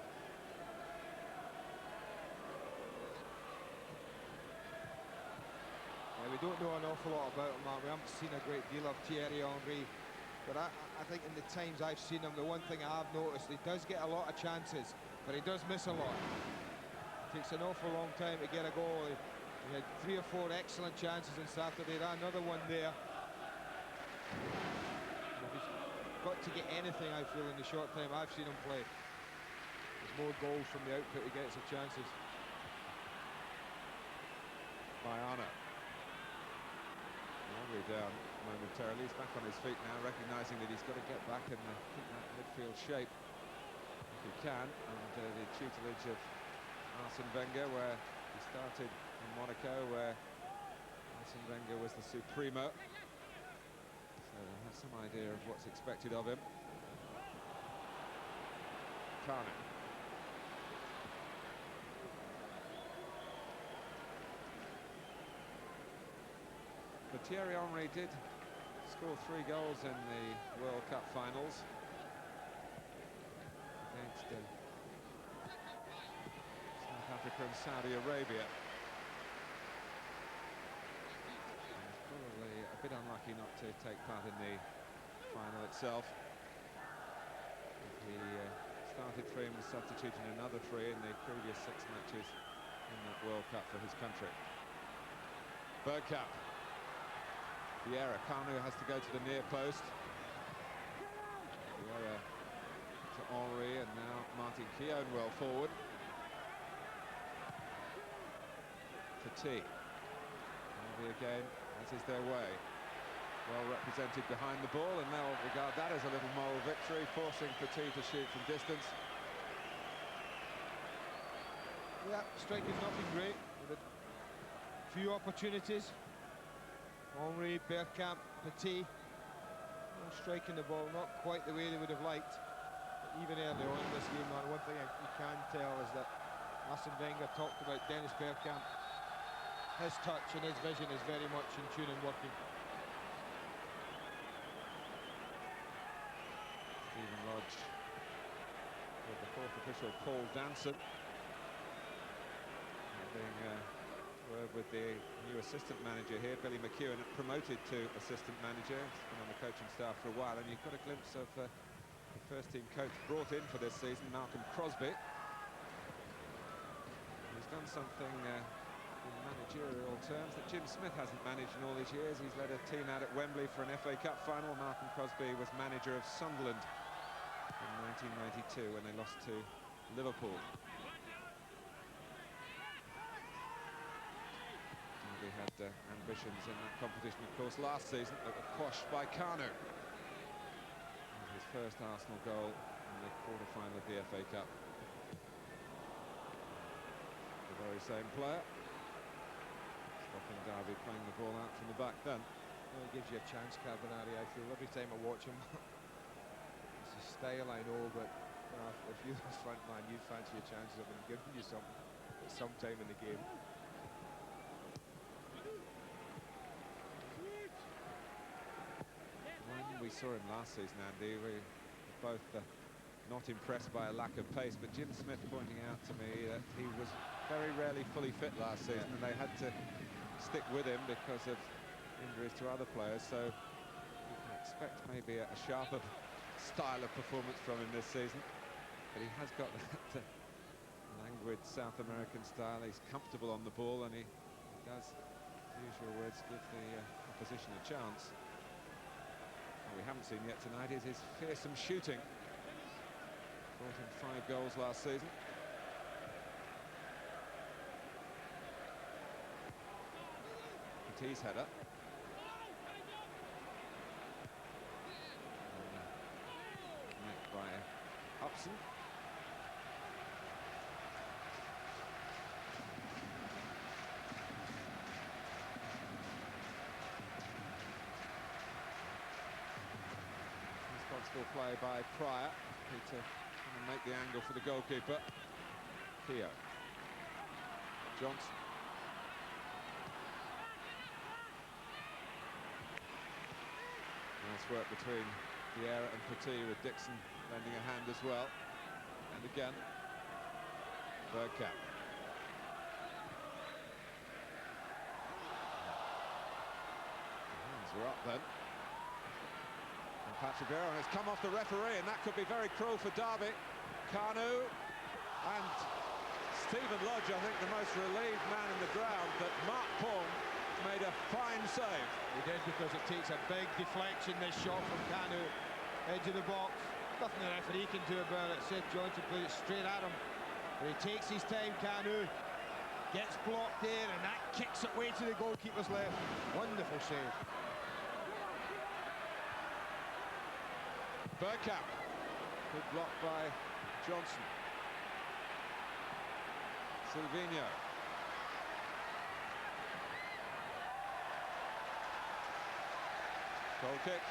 We don't know an awful lot about him, Mark. We haven't seen a great deal of Thierry Henry, but I think in the times I've seen him, the one thing I have noticed, he does get a lot of chances, but he does miss a lot. It takes an awful long time to get a goal. He had 3 or 4 excellent chances on Saturday, another one there. If he's got to get anything, I feel, in the short time I've seen him play, there's more goals from the output he gets of chances. Bayano. Henry down momentarily. He's back on his feet now, recognising that he's got to get back in that midfield shape if he can. And the tutelage of Arsene Wenger, where he started in Monaco, where Arsene Wenger was the supremo. So they have some idea of what's expected of him. Kane. But Thierry Henry did score 3 goals in the World Cup finals against South Africa and Saudi Arabia. He's probably a bit unlucky not to take part in the final itself. He started 3 and was substituted in another 3 in the previous 6 matches in that World Cup for his country. Bergkamp. Vieira. Kanu has to go to the near post. Vieira to Henry, and now Martin Keown well forward. Petit. Henry again, as is their way. Well represented behind the ball, and they'll regard that as a little moral victory, forcing Petit to shoot from distance. Yeah, striking's not been great. With a few opportunities. Henry, Bergkamp, Petit, striking the ball not quite the way they would have liked. But even early on in this game, one thing you can tell is that Arsene Wenger talked about Dennis Bergkamp. His touch and his vision is very much in tune and working. Stephen Lodge with the 4th official, Paul Danson. Having word with the new assistant manager here, Billy McEwen, promoted to assistant manager. He's been on the coaching staff for a while, and you've got a glimpse of the first team coach brought in for this season, Malcolm Crosby. He's done something in managerial terms that Jim Smith hasn't managed in all these years. He's led a team out at Wembley for an FA Cup final. Malcolm Crosby was manager of Sunderland in 1992 when they lost to Liverpool. He had ambitions in that competition, of course, last season, but were quashed by Kanu. And his first Arsenal goal in the quarter-final of the FA Cup. The very same player. stopping Derby playing the ball out from the back then. Well, it gives you a chance, Carbonari, I feel, every time I watch him. It's his style, I know, but if you're the front man, you fancy your chances of him giving you something at some time in the game. When we saw him last season, Andy, we were both not impressed by a lack of pace, but Jim Smith pointing out to me that he was very rarely fully fit last season, and they had to stick with him because of injuries to other players, so you can expect maybe a sharper style of performance from him this season, but he has got that languid South American style. He's comfortable on the ball, and he does, the usual words, give the opposition a chance. What we haven't seen yet tonight is his fearsome shooting. Brought him 5 goals last season. Petit's header. Met by Upson. Responsible play by Pryor. Peter and make the angle for the goalkeeper. Theo. Johnson. Nice work between Thierry and Petit, with Dixon lending a hand as well. And again, Bergkamp. Hands are up then. And Patrick Vieira has come off the referee, and that could be very cruel for Derby. Kanu and Stephen Lodge, I think the most relieved man in the ground, that Mark Paul made a fine save. He did, because it takes a big deflection, this shot from Kanu, edge of the box. Nothing the referee can do about it. Seth Johnson plays it straight at him, but he takes his time. Kanu gets blocked there, and that kicks it way to the goalkeeper's left. Wonderful save. Bergkamp. Good block by Johnson. Silvino. Goal kick.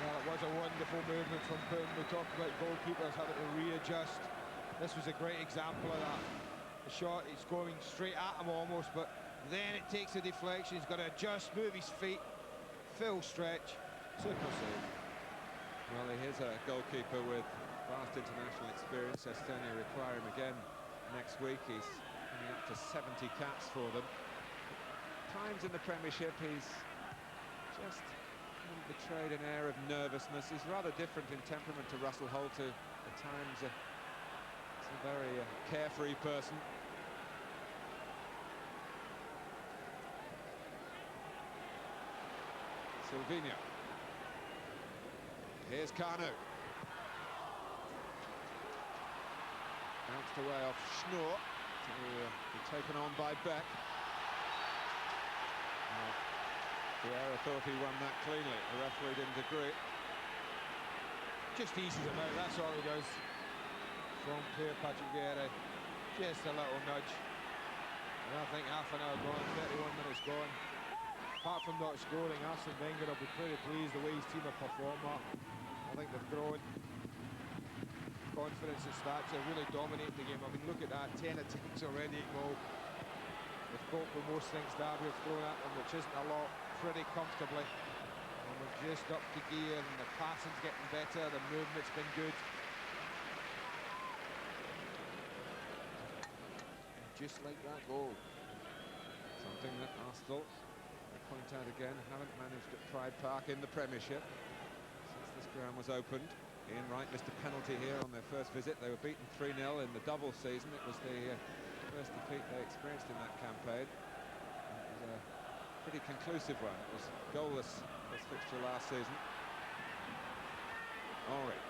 Well, it was a wonderful movement from Boone. We talked about goalkeepers having to readjust. This was a great example of that. The shot, it's going straight at him almost, but then it takes a deflection. He's got to adjust, move his feet, full stretch. Super save. Well, here's a goalkeeper with vast international experience. Estonia require him again next week. He's coming up to 70 caps for them. Times in the Premiership, he's just betrayed an air of nervousness. He's rather different in temperament to Russell Holt, who at times is a very carefree person. Silvino. Here's Kanu. Bounced away off Schnoor to be taken on by Beck. Vieira thought he won that cleanly. The referee didn't agree. Just eases him out, that's all he does. Strong player, Patrick Vieira. Just a little nudge. And I think half an hour gone, 31 minutes gone. Apart from not scoring, Arsene Wenger will be pretty pleased the way his team have performed. I think they've grown confidence and stature, really dominating the game. I mean, look at that, 10 attempts already at goal. They've coped with most things Derby have thrown at them, which isn't a lot, pretty comfortably. And we're just up to gear, and the passing's getting better, the movement's been good. And just like that goal. Something that Arsenal, I point out again, haven't managed at Pride Park in the Premiership since this ground was opened. Ian Wright missed a penalty here on their first visit. They were beaten 3-0 in the double season. It was the first defeat they experienced in that campaign. It was a pretty conclusive one. It was goalless this fixture last season. Henry.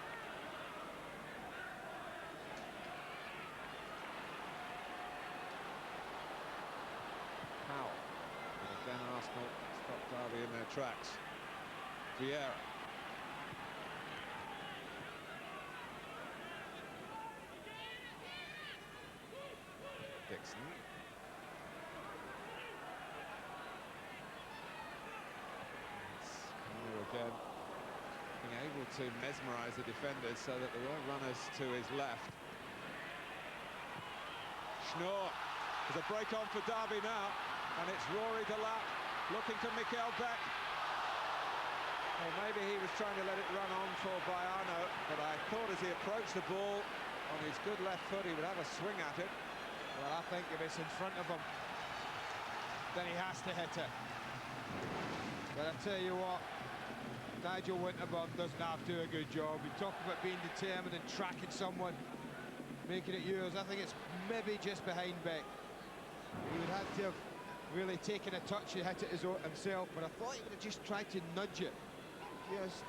Powell. And again Arsenal stopped Derby in their tracks. Vieira. Dixon. able to mesmerise the defenders so that there were runners to his left. Schnoor. There's a break on for Derby now, and it's Rory Delap looking to Mikkel Beck. Well, maybe he was trying to let it run on for Baiano, but I thought as he approached the ball on his good left foot, he would have a swing at it. Well, I think if it's in front of him, then he has to hit it. But I tell you what, Nigel Winterburn doesn't have to do a good job. You talk about being determined and tracking someone, making it yours. I think it's maybe just behind Beck. He would have to have really taken a touch and hit it himself, but I thought he would have just tried to nudge it just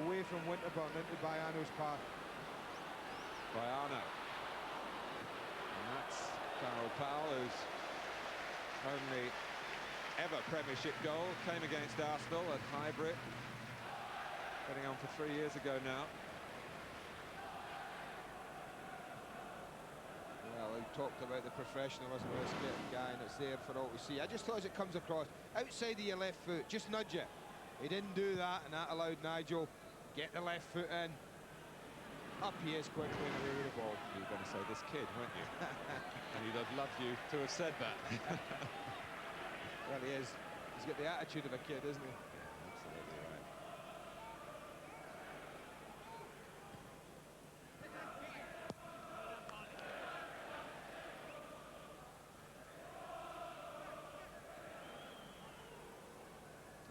away from Winterburn into Baiano's path. Baiano. And that's Carol Powell, whose only ever Premiership goal came against Arsenal at Highbury, getting on for 3 years ago now. Well, he talked about the professionalism of this guy, and it's there for all to see. I just thought as it comes across, outside of your left foot, just nudge it. He didn't do that, and that allowed Nigel get the left foot in. Up he is quickly and away with the ball. You were going to say this kid, weren't you? And he'd have loved you to have said that. Well, he is. He's got the attitude of a kid, isn't he? Absolutely right.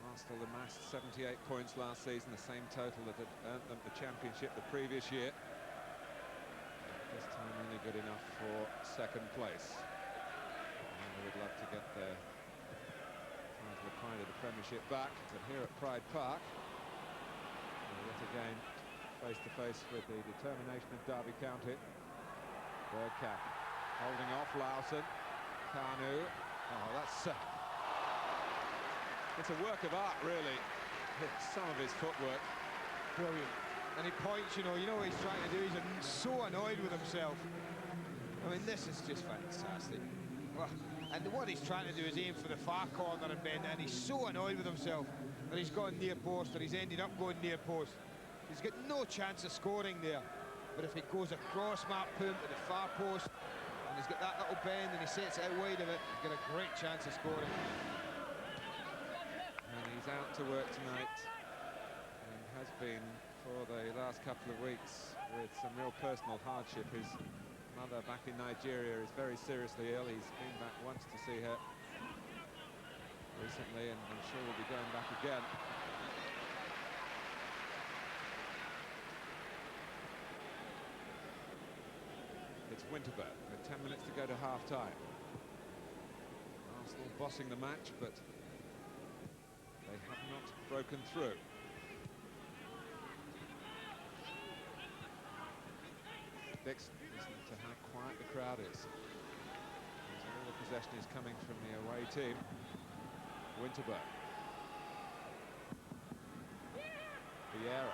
Arsenal amassed 78 points last season, the same total that had earned them the championship the previous year. This time only good enough for second place. And they would love to get their title of pride of the Premiership back, but here at Pride Park, yet again face to face with the determination of Derby County. Bergkamp holding off Lawson. Kanu. Oh, that's it's a work of art, really. Some of his footwork. Brilliant. And he points, you know what he's trying to do. He's so annoyed with himself. I mean, this is just fantastic. And what he's trying to do is aim for the far corner and bend it, and he's so annoyed with himself that he's gone near post, or he's ended up going near post. He's got no chance of scoring there. But if it goes across Mark Poom to the far post, and he's got that little bend and he sets it out wide of it, he's got a great chance of scoring. And he's out to work tonight, and has been for the last couple of weeks with some real personal hardship. His mother back in Nigeria is very seriously ill. He's been back once to see her recently, and I'm sure we'll be going back again. It's Winterburn with 10 minutes to go to half-time. Arsenal bossing the match, but they have not broken through. Dixon, listen to how quiet the crowd is. As all the possession is coming from the away team. Winterburn. Vieira.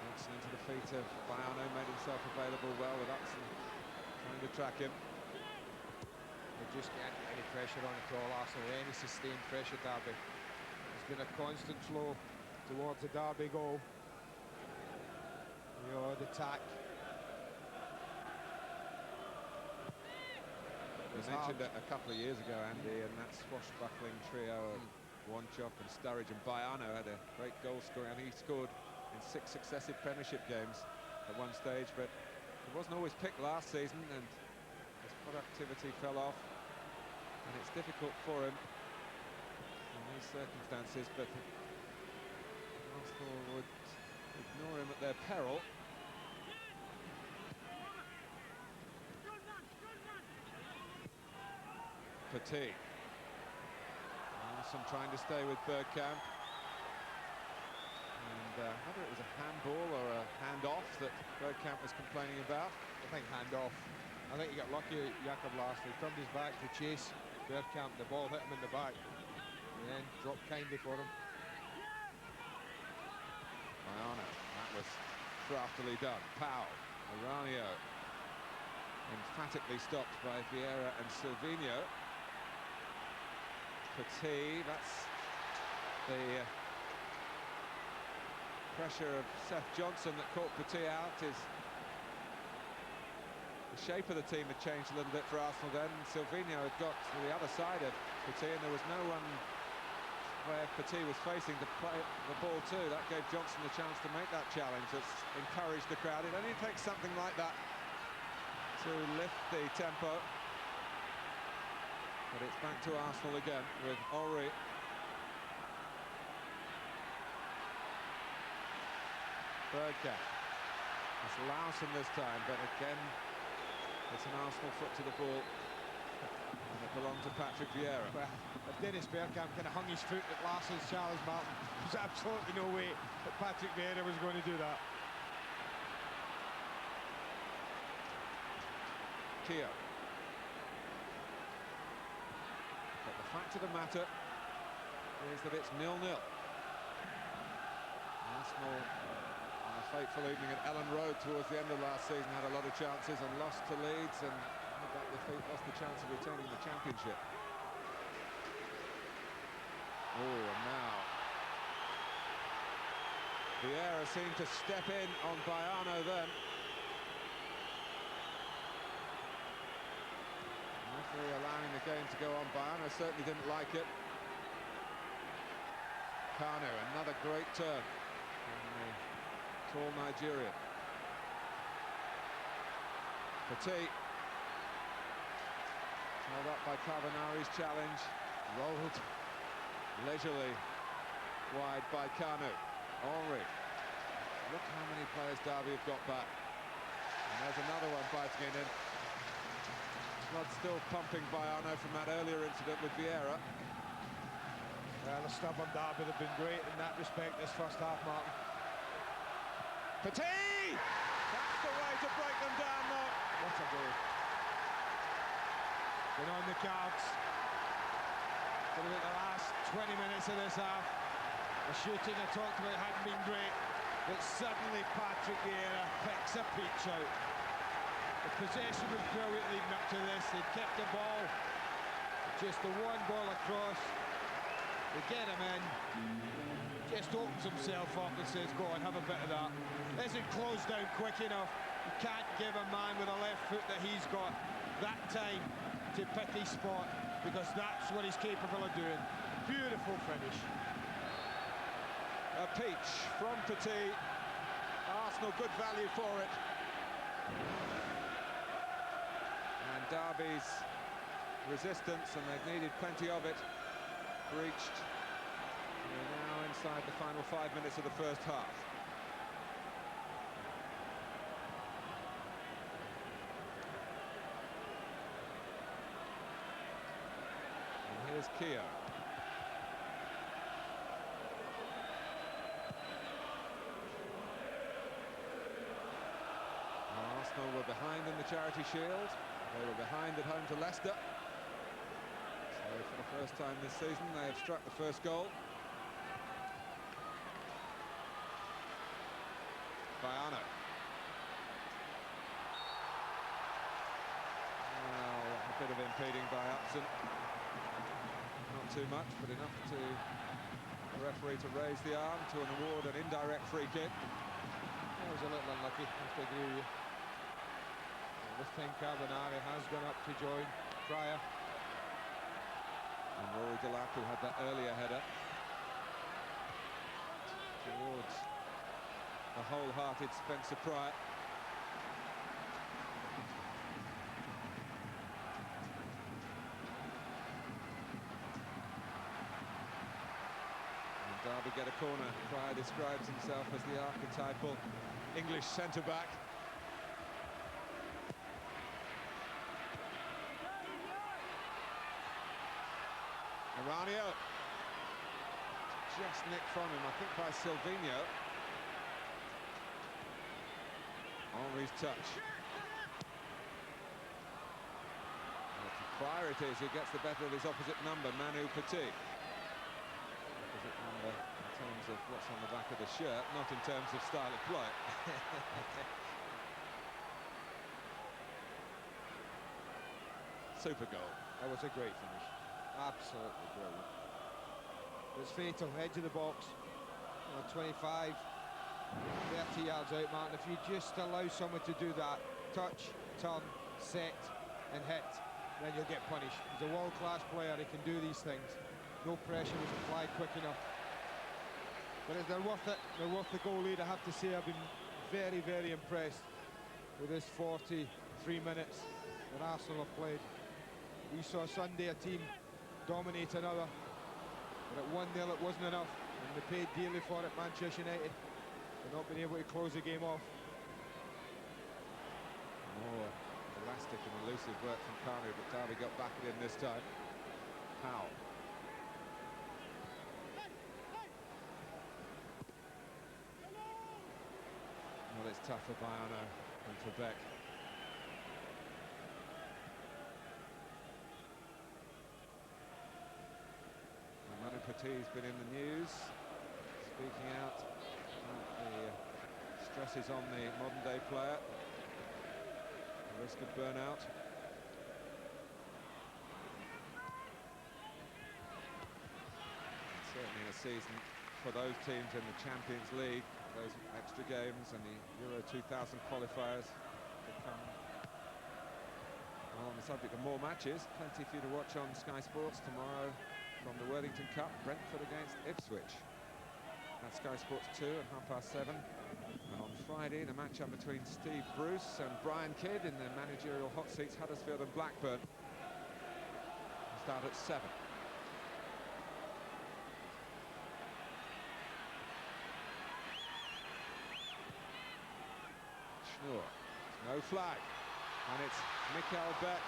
Dixon into the feet of Baiano, made himself available well with Upson trying to track him. They just can't get any pressure on at all, Arsenal, any sustained pressure, Derby. There's been a constant flow towards the Derby goal. The odd attack. We mentioned it a couple of years ago, Andy, and that swashbuckling trio of Wanchop and Sturridge and Baiano had a great goal scoring. I think he scored in 6 successive Premiership games at one stage, but he wasn't always picked last season, and his productivity fell off, and it's difficult for him in these circumstances, but Arsenal would ignore him at their peril. Petit. Wilson trying to stay with Bergkamp. And whether it was a handball or a hand-off that Bergkamp was complaining about. I think hand-off. I think he got lucky, Jakob Larsson. He turned his back to chase Bergkamp. The ball hit him in the back. And then dropped kindly for him. Baiano, that was craftily done. Powell, Aranio, emphatically stopped by Vieira and Silvinho. Petit, that's the pressure of Seth Johnson that caught Petit out. The shape of the team had changed a little bit for Arsenal then. Silvinho had got to the other side of Petit, and there was no one where Petit was facing to play the ball to. That gave Johnson the chance to make that challenge. That's encouraged the crowd. It only takes something like that to lift the tempo. But it's back to Arsenal again with Henry. Bergkamp. It's Lawson this time, but again, it's an Arsenal foot to the ball. And it belonged to Patrick Vieira. Well, if Dennis Bergkamp kind of hung his foot at Larson's challenge, Martin, there's absolutely no way that Patrick Vieira was going to do that. Keogh. But the fact of the matter is that it's 0-0. Arsenal, on a fateful evening at Ellen Road towards the end of last season, had a lot of chances and lost to Leeds, and with that defeat lost the chance of retaining the championship. Oh, and now Vieira seemed to step in on Baiano then. Referee allowing the game to go on. Baiano certainly didn't like it. Kanu, another great turn from the tall Nigerian. Petit, held up by Carbonari's challenge, rolled leisurely wide by Kanu. Henry, look how many players Derby have got back. And there's another one biting it in. Blood still pumping Baiano from that earlier incident with Vieira. Well, the stubborn Derby have been great in that respect this first half, Martin. Petit! That's the way to break them down, though. What a goal. Been on the cards. For about the last 20 minutes of this half. The shooting I talked about hadn't been great, but suddenly Patrick Vieira picks a peach out. The possession was brilliant leading up to this. They kept the ball, just the one ball across. They get him in, just opens himself up and says, go on, have a bit of that. Isn't closed down quick enough. You can't give a man with a left foot that he's got that time to pick his spot, because that's what he's capable of doing. Beautiful finish. A peach from Petit. Arsenal good value for it. And Derby's resistance, and they've needed plenty of it, breached. We're now inside the final 5 minutes of the first half. And here's Keogh. Arsenal were behind in the Charity Shield. They were behind at home to Leicester. So for the first time this season, they have struck the first goal. Baiano. Well, a bit of impeding by Upson. Not too much, but enough to the referee to raise the arm to award an indirect free kick. That was a little unlucky, I have to agree with you. This time Carbonari has gone up to join Pryor. And Rory Delap, who had that earlier header, towards the wholehearted Spencer Pryor. And Derby get a corner. Pryor describes himself as the archetypal English centre-back. Aranio, just nicked from him, I think by Silvinho. Henry's touch. Pryor it is who gets the better of his opposite number, Manu Petit. Opposite number in terms of what's on the back of the shirt, not in terms of style of play. Super goal. That was a great finish. Absolutely brilliant. It's fatal, edge of the box, 25, 30 yards out, Martin. If you just allow someone to do that, touch, turn, set, and hit, then you'll get punished. He's a world-class player, he can do these things. No pressure was applied quick enough. But they're worth it, they're worth the goal lead. I have to say, I've been very, very impressed with this 43 minutes that Arsenal have played. We saw Sunday a team dominate another, but at 1-0 it wasn't enough, and they paid dearly for it, Manchester United, for not being able to close the game off. More elastic and elusive work from Kanu, but Derby got back it in this time. How? Well, it's tough for Bayano and for Beck. Manu Petit's been in the news, speaking out about the stresses on the modern-day player, the risk of burnout. And certainly in a season for those teams in the Champions League, those extra games and the Euro 2000 qualifiers to come. Well, on the subject of more matches, plenty for you to watch on Sky Sports tomorrow from the Worthington Cup, Brentford against Ipswich. That's Sky Sports 2 at 7:30. And on Friday, the matchup between Steve Bruce and Brian Kidd in the managerial hot seats, Huddersfield and Blackburn. We'll start at 7. Schnur, no flag, and it's Mikael Beck.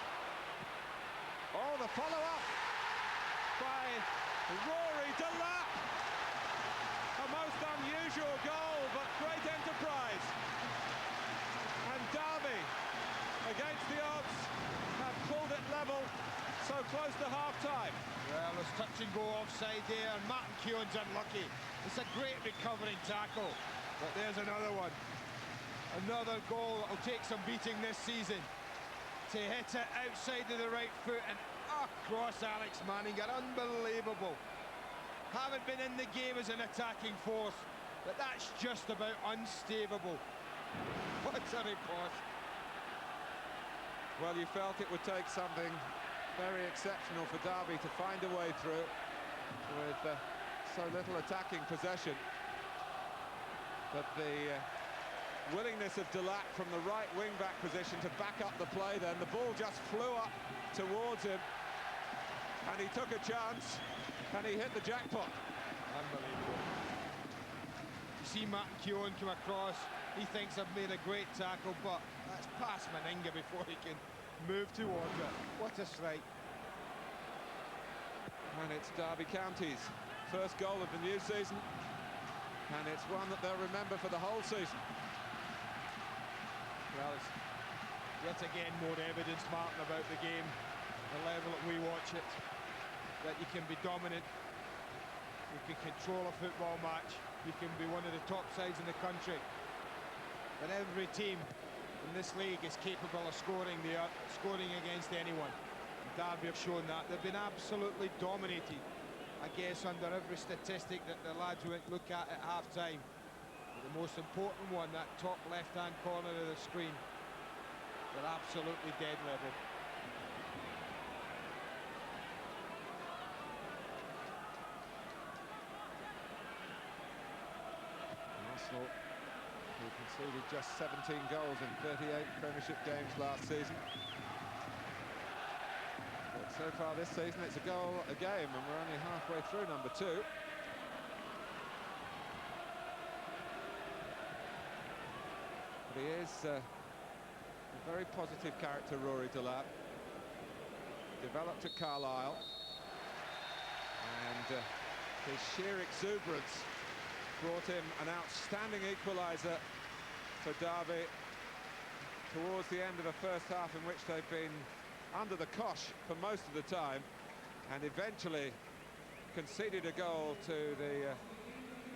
Oh, the follow-up by Rory Delap. A most unusual goal, but great enterprise. And Derby, against the odds, have pulled it level so close to half-time. Well, there's touch and go offside there, and Martin Keown's unlucky. It's a great recovering tackle, but there's another one. Another goal that will take some beating this season. To hit it outside of the right foot and across Alex Manninger, unbelievable. Haven't been in the game as an attacking force, but that's just about unstable. What a riposte. Well, you felt it would take something very exceptional for Derby to find a way through with so little attacking possession. But the willingness of Delap from the right wing-back position to back up the play, then the ball just flew up towards him, and he took a chance, and he hit the jackpot. Unbelievable. You see Martin Keown come across, he thinks I've made a great tackle, but that's past Manninger before he can move towards it. What a strike. And it's Derby County's first goal of the new season, and it's one that they'll remember for the whole season. Well, it's yet again more evidence, Martin, about the game, the level that we watch it, that you can be dominant, you can control a football match, you can be one of the top sides in the country, but every team in this league is capable of scoring against anyone. And Derby have shown that. They've been absolutely dominated, I guess, under every statistic that the lads will look at half-time. The most important one, that top left-hand corner of the screen, they're absolutely dead level. Arsenal, who conceded just 17 goals in 38 Premiership games last season. But so far this season, it's a goal a game, and we're only halfway through number 2. But he is a very positive character, Rory Delap. Developed at Carlisle, and his sheer exuberance brought him an outstanding equaliser for Derby towards the end of a first half in which they've been under the cosh for most of the time, and eventually conceded a goal to the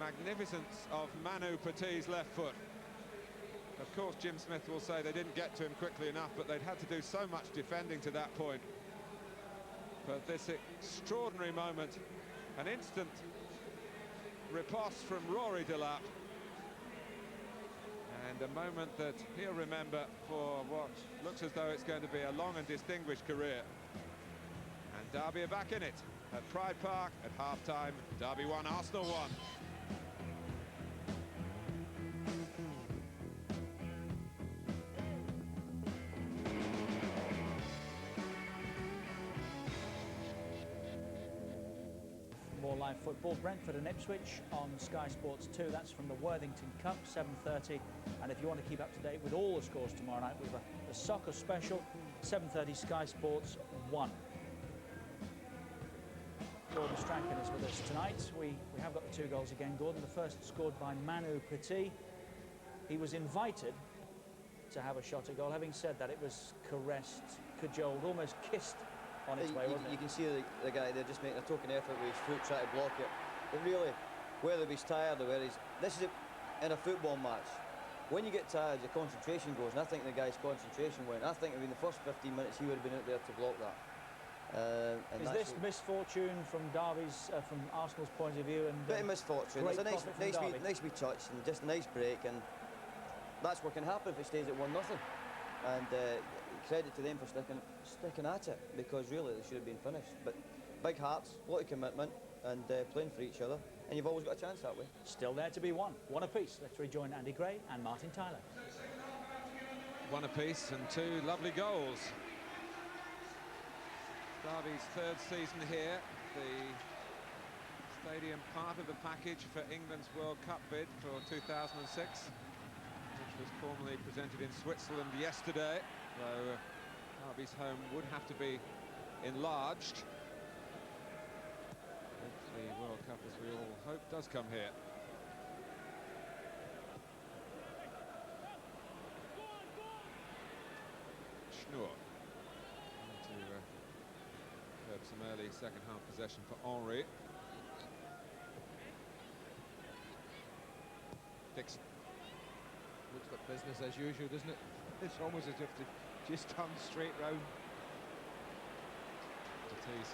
magnificence of Manu Petit's left foot. Of course, Jim Smith will say they didn't get to him quickly enough, but they'd had to do so much defending to that point. But this extraordinary moment, an instant riposte from Rory Delap, and a moment that he'll remember for what looks as though it's going to be a long and distinguished career. And Derby are back in it at Pride Park at half-time. Derby 1, Arsenal 1. More live football. Brentford and Ipswich on Sky Sports 2. That's from the Worthington Cup, 7:30. And if you want to keep up to date with all the scores tomorrow night, we've a soccer special, 7:30 Sky Sports 1. Gordon Strachan is with us tonight. We have got the 2 goals again, Gordon. The first scored by Manu Petit. He was invited to have a shot at goal. Having said that, it was caressed, cajoled, almost kissed on its way, wasn't it? You can see the guy there just making a token effort with his foot trying to block it. But really, whether he's tired or whether he's... This is in a football match. When you get tired, your concentration goes, and I think the guy's concentration went. I think in the first 15 minutes he would have been out there to block that. Is this misfortune from Derby's, from Arsenal's point of view? And bit of misfortune. It's a nice wee touch and just a nice break, and that's what can happen if it stays at 1-0. And credit to them for sticking at it, because really they should have been finished. But big hearts, a lot of commitment, and playing for each other, and you've always got a chance that way. Still there to be won. One apiece. Let's rejoin Andy Gray and Martin Tyler. One apiece and 2 lovely goals. Derby's 3rd season here, the stadium part of the package for England's World Cup bid for 2006, which was formally presented in Switzerland yesterday, though Derby's home would have to be enlarged if the World Cup, as we all hope, does come here. Schnur. Some early second-half possession for Henry. Dixon. Looks like business as usual, doesn't it? It's almost as if they just turned straight round.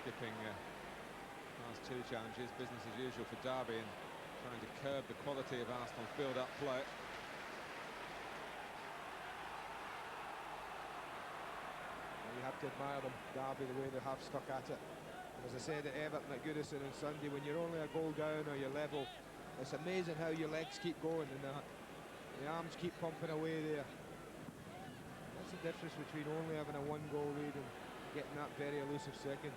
Skipping past 2 challenges, business as usual for Derby, and trying to curb the quality of Arsenal's build-up play. You have to admire them, Derby, the way they have stuck at it. As I said at Everton at Goodison on Sunday, when you're only a goal down or you're level, it's amazing how your legs keep going and the arms keep pumping away there. That's the difference between only having a 1-goal lead and getting that very elusive second.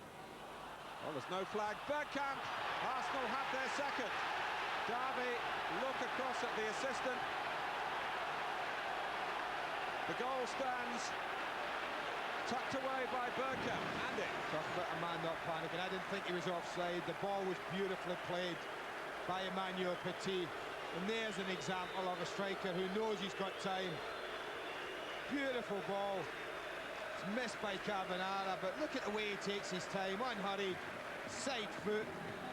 Well, there's no flag. Bergkamp! Arsenal have their second. Derby look across at the assistant. The goal stands. Tucked away by Bergkamp. Andy. Talking about a man not panicking. I didn't think he was offside. The ball was beautifully played by Emmanuel Petit. And there's an example of a striker who knows he's got time. Beautiful ball. It's missed by Carbonara, but look at the way he takes his time, unhurried, side foot.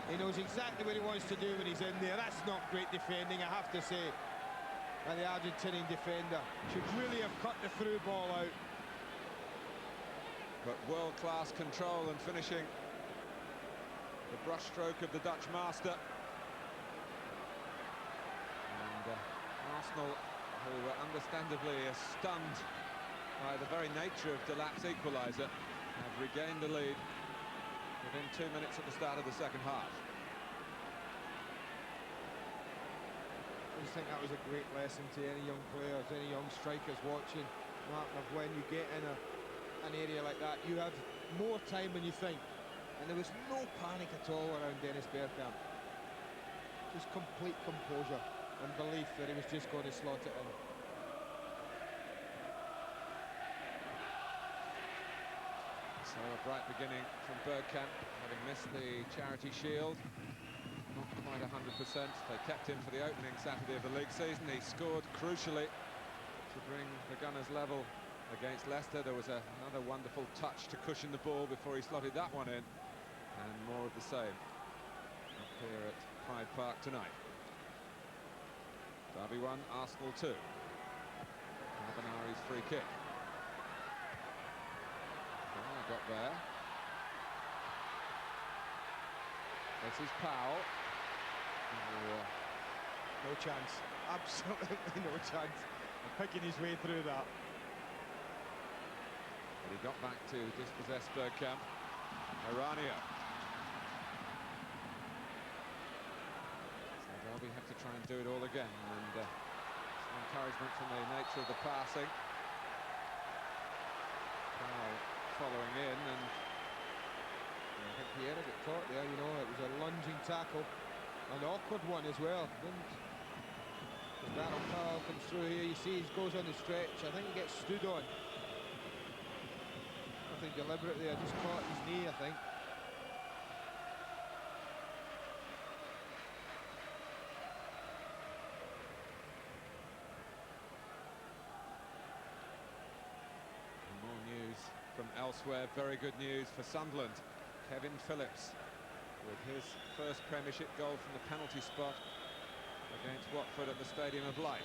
He knows exactly what he wants to do when he's in there. That's not great defending, I have to say, by the Argentinian defender. Should really have cut the through ball out. But world-class control and finishing. The brushstroke of the Dutch master. And Arsenal, who were understandably stunned by the very nature of Delap's equaliser, have regained the lead within 2 minutes at the start of the second half. I just think that was a great lesson to any young players, any young strikers watching, Martin, of when you get in an area like that, you have more time than you think. And there was no panic at all around Dennis Bergkamp. Just complete composure and belief that he was just going to slot it in. So a bright beginning from Bergkamp, having missed the Charity Shield. Not quite 100%. They kept him for the opening Saturday of the league season. He scored crucially to bring the Gunners level against Leicester. There was another wonderful touch to cushion the ball before he slotted that one in. And more of the same up here at Pride Park tonight. Derby 1, Arsenal 2. Carbonari's free kick. Got there. This is Powell. No chance. Absolutely no chance of picking his way through that. But he got back to dispossess Bergkamp. Aranio. So Derby have to try and do it all again, and some encouragement from the nature of the passing. Powell following in, and I think Thierry got caught there, you know, it was a lunging tackle. An awkward one as well. As Darryl Powell comes through here, you see he goes on the stretch. I think he gets stood on. Nothing deliberate there, just caught his knee, I think. And more news from elsewhere. Very good news for Sunderland. Kevin Phillips with his first Premiership goal from the penalty spot against Watford at the Stadium of Light.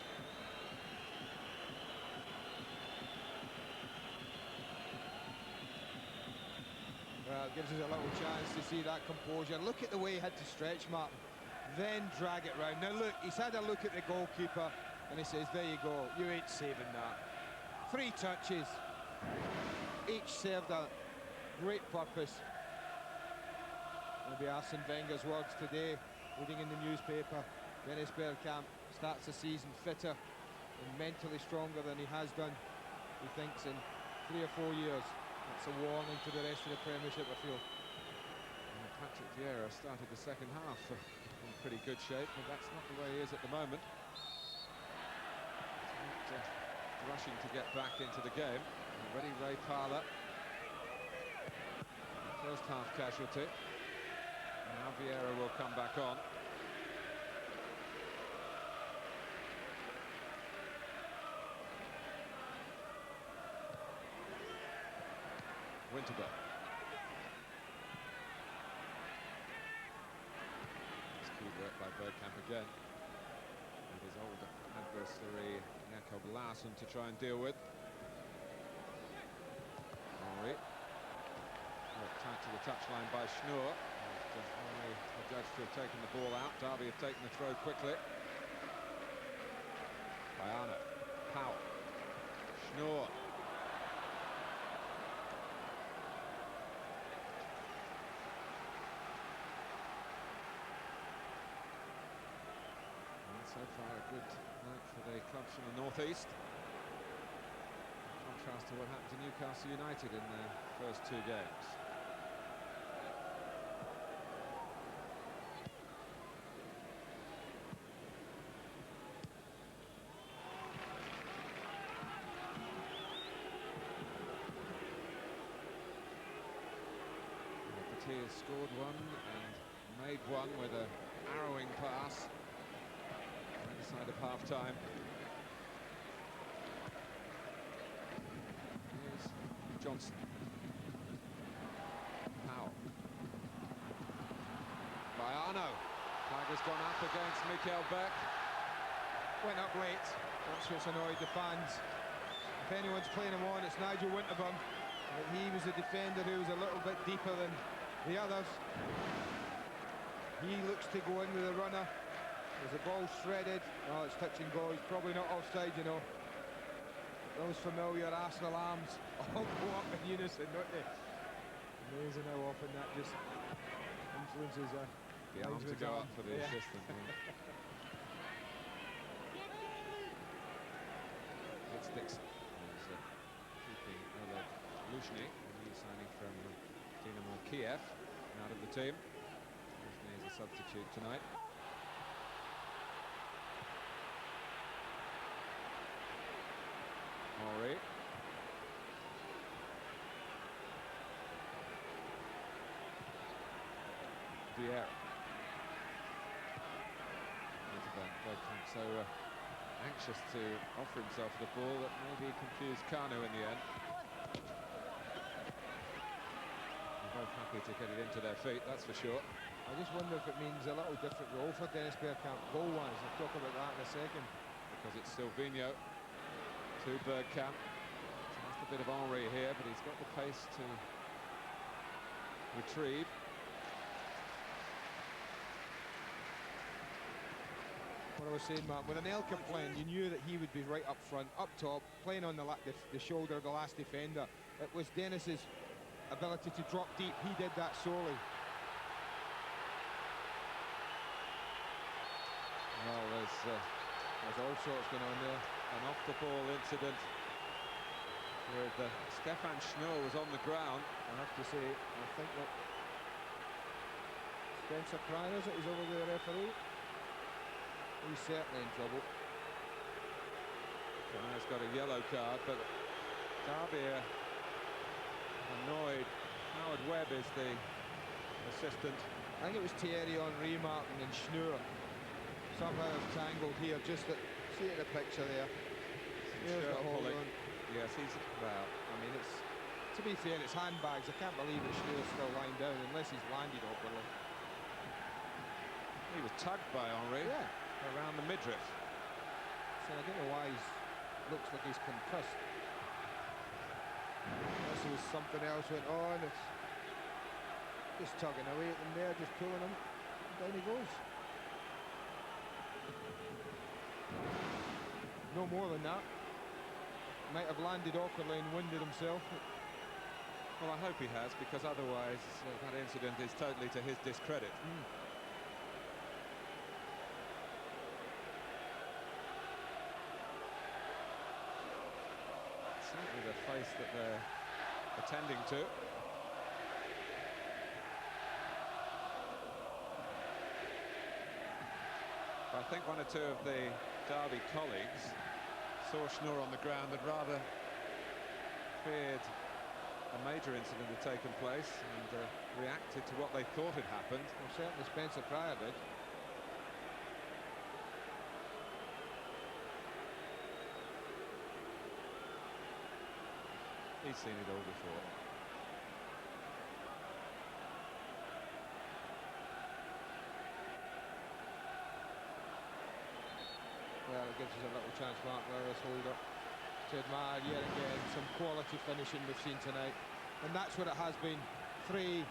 Well, it gives us a little chance to see that composure. Look at the way he had to stretch, Martin, then drag it round. Now look, he's had a look at the goalkeeper and he says, there you go, you ain't saving that. 3 touches, each served a great purpose. Maybe Arsene Wenger's words today, reading in the newspaper. Dennis Bergkamp starts the season fitter and mentally stronger than he has done, he thinks, in 3 or 4 years. That's a warning to the rest of the Premiership, I feel. Patrick Vieira started the second half in pretty good shape, but that's not the way he is at the moment. He's not rushing to get back into the game. Already Ray Parlour, first half casualty. Now Vieira will come back on. Winterberg. It's good work by Bergkamp again. With his old adversary, Jakob Larsson, to try and deal with. Henry. Tight to the touchline by Schnur. Henry judged to have taken the ball out. Derby have taken the throw quickly. Bayano. Powell. Schnur. So far a good night for the clubs from the northeast. In contrast to what happened to Newcastle United in their first 2 games. Petit has scored one and made one with an arrowing pass. Side of half-time. Here's Johnson. Powell. Bayano. Flag has gone up against Mikael Beck. Went up late. That's what's annoyed the fans. If anyone's playing him on, it's Nigel Winterburn. He was a defender who was a little bit deeper than the others. He looks to go in with a runner. There's a ball shredded. Oh, it's touch and go. He's probably not offside, you know. Those familiar Arsenal arms all go up in unison, don't they? Amazing how often that just influences the arm to go up for the assistant. It's Dixon who's keeping Oleg Luzhny, a new signing from Dynamo Kiev, out of the team. Luzhny is a substitute tonight. Henry. Vieira. Bergkamp so anxious to offer himself the ball that maybe confused Kanu in the end. They're both happy to get it into their feet, that's for sure. I just wonder if it means a little different role for Dennis Bergkamp goal-wise. We'll talk about that in a second. Because it's Silvino to Bergkamp. Just a bit of Henry here, but he's got the pace to retrieve. what I was saying, Mark, with Anelka playing, you knew that he would be right up front, up top, playing on the shoulder of the last defender. It was Dennis's ability to drop deep. He did that solely. Well, there's all sorts going on there. An off-the-ball incident with Stefan Schnoor was on the ground. I have to say, I think that Spencer Pryor, is it? He's over the referee. He's certainly in trouble. Pryor's got a yellow card, but Derby are annoyed. Howard Webb is the assistant. I think it was Thierry, Henry, Martin and Schnoor somehow have tangled here. Just at, see at the picture there. Here's the hold on. Yes, he's well. I mean, it's, to be fair, it's handbags. I can't believe that Schnoor's still lying down unless he's landed awkwardly. He was tugged by Henry around the midriff. So I don't know why he looks like he's concussed. Unless there was something else went on. It's just tugging away at them there, just pulling him. Down he goes. No more than that. Might have landed awkwardly and winded himself. Well, I hope he has, because otherwise that incident is totally to his discredit. Certainly the face that they're attending to. I think one or two of the Derby colleagues saw Schnoor on the ground and rather feared a major incident had taken place and reacted to what they thought had happened. Well, certainly Spencer Pryor did. He's seen it all before. Well, it gives us a little chance, Mark, where this hold-up to admire yet again some quality finishing we've seen tonight. And that's what it has been. 3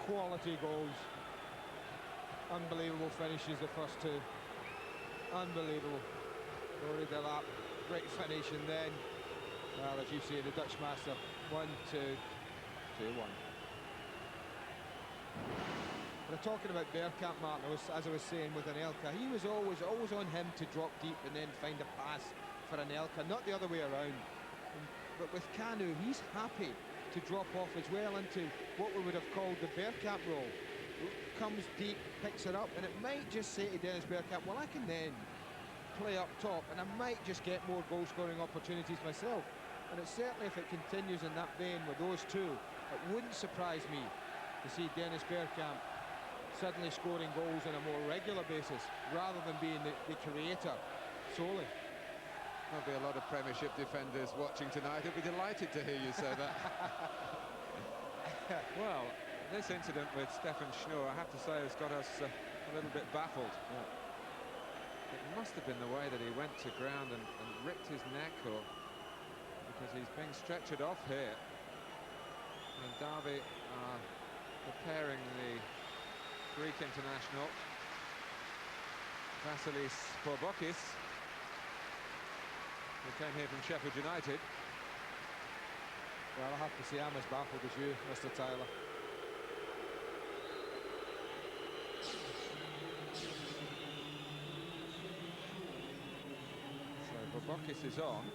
quality goals. Unbelievable finishes, the first 2. Unbelievable. Rory Delap, great finish, and then, well, as you say, the Dutch master, 1-2, 2-1. But talking about Bergkamp, Martin, as I was saying with Anelka, he was always on him to drop deep and then find a pass for Anelka, not the other way around. But with Kanu, he's happy to drop off as well into what we would have called the Bergkamp role. Comes deep, picks it up, and it might just say to Dennis Bergkamp, well, I can then play up top, and I might just get more goal-scoring opportunities myself. And it's certainly, if it continues in that vein with those two, it wouldn't surprise me to see Dennis Bergkamp suddenly scoring goals on a more regular basis, rather than being the creator solely. There'll be a lot of Premiership defenders watching tonight. They'll be delighted to hear you say that. Well, this incident with Stefan Schnoor, I have to say, has got us a little bit baffled. It must have been the way that he went to ground and ripped his neck, or because he's being stretchered off here. And Derby are preparing the Greek international, Vasilis Borbokis, who came here from Sheffield United. Well, I have to say I'm as baffled as you, Mr. Tyler. So Borbokis is on.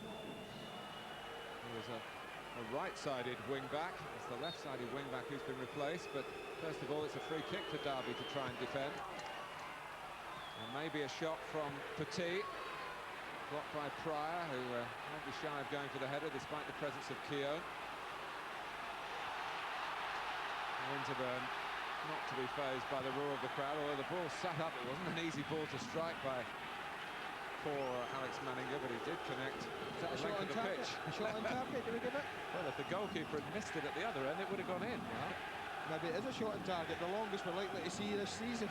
He was a right-sided wing-back. It's the left-sided wing-back who's been replaced, but first of all, it's a free kick for Derby to try and defend. And maybe a shot from Petit. Blocked by Pryor, who won't be shy of going for the header despite the presence of Keown. Winterburn not to be fazed by the roar of the crowd, although the ball sat up. It wasn't an easy ball to strike by poor Alex Manninger, but he did connect Is that a the shot length on of the target? pitch. A shot on target, do we give it? Well, if the goalkeeper had missed it at the other end, it would have gone in. Maybe it is a shot on target, the longest we're likely to see this season.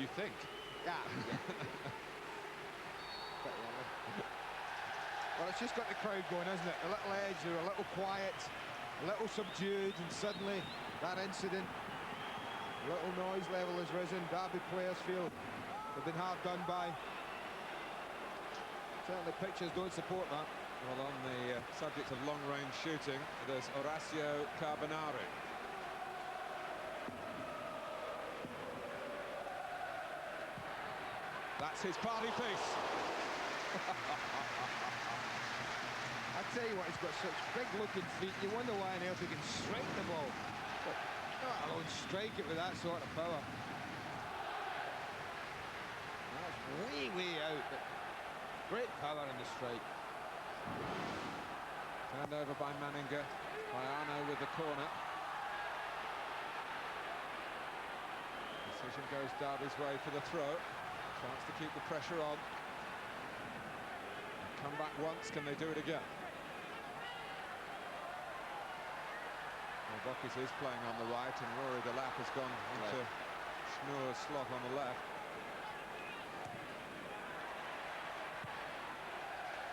You think? Yeah. Well, it's just got the crowd going, isn't it? A little edge, they're a little quiet, a little subdued, and suddenly that incident Little noise level has risen. Derby players feel they've been hard done by. Certainly pictures don't support that. Well, on the subject of long-range shooting, there's Orazio Carbonari. That's his party piece. I tell you what, he's got such big-looking feet. You wonder why on earth he can strike the ball, but not alone strike it with that sort of power. That's way out, but great power in the strike. Turned over by Manninger, by Arno with the corner. Decision goes Derby's way for the throw. Chance to keep the pressure on. Come back once, can they do it again? Well, Bokis is playing on the right, and Rory Delap has gone into Schnoor's slot on the left.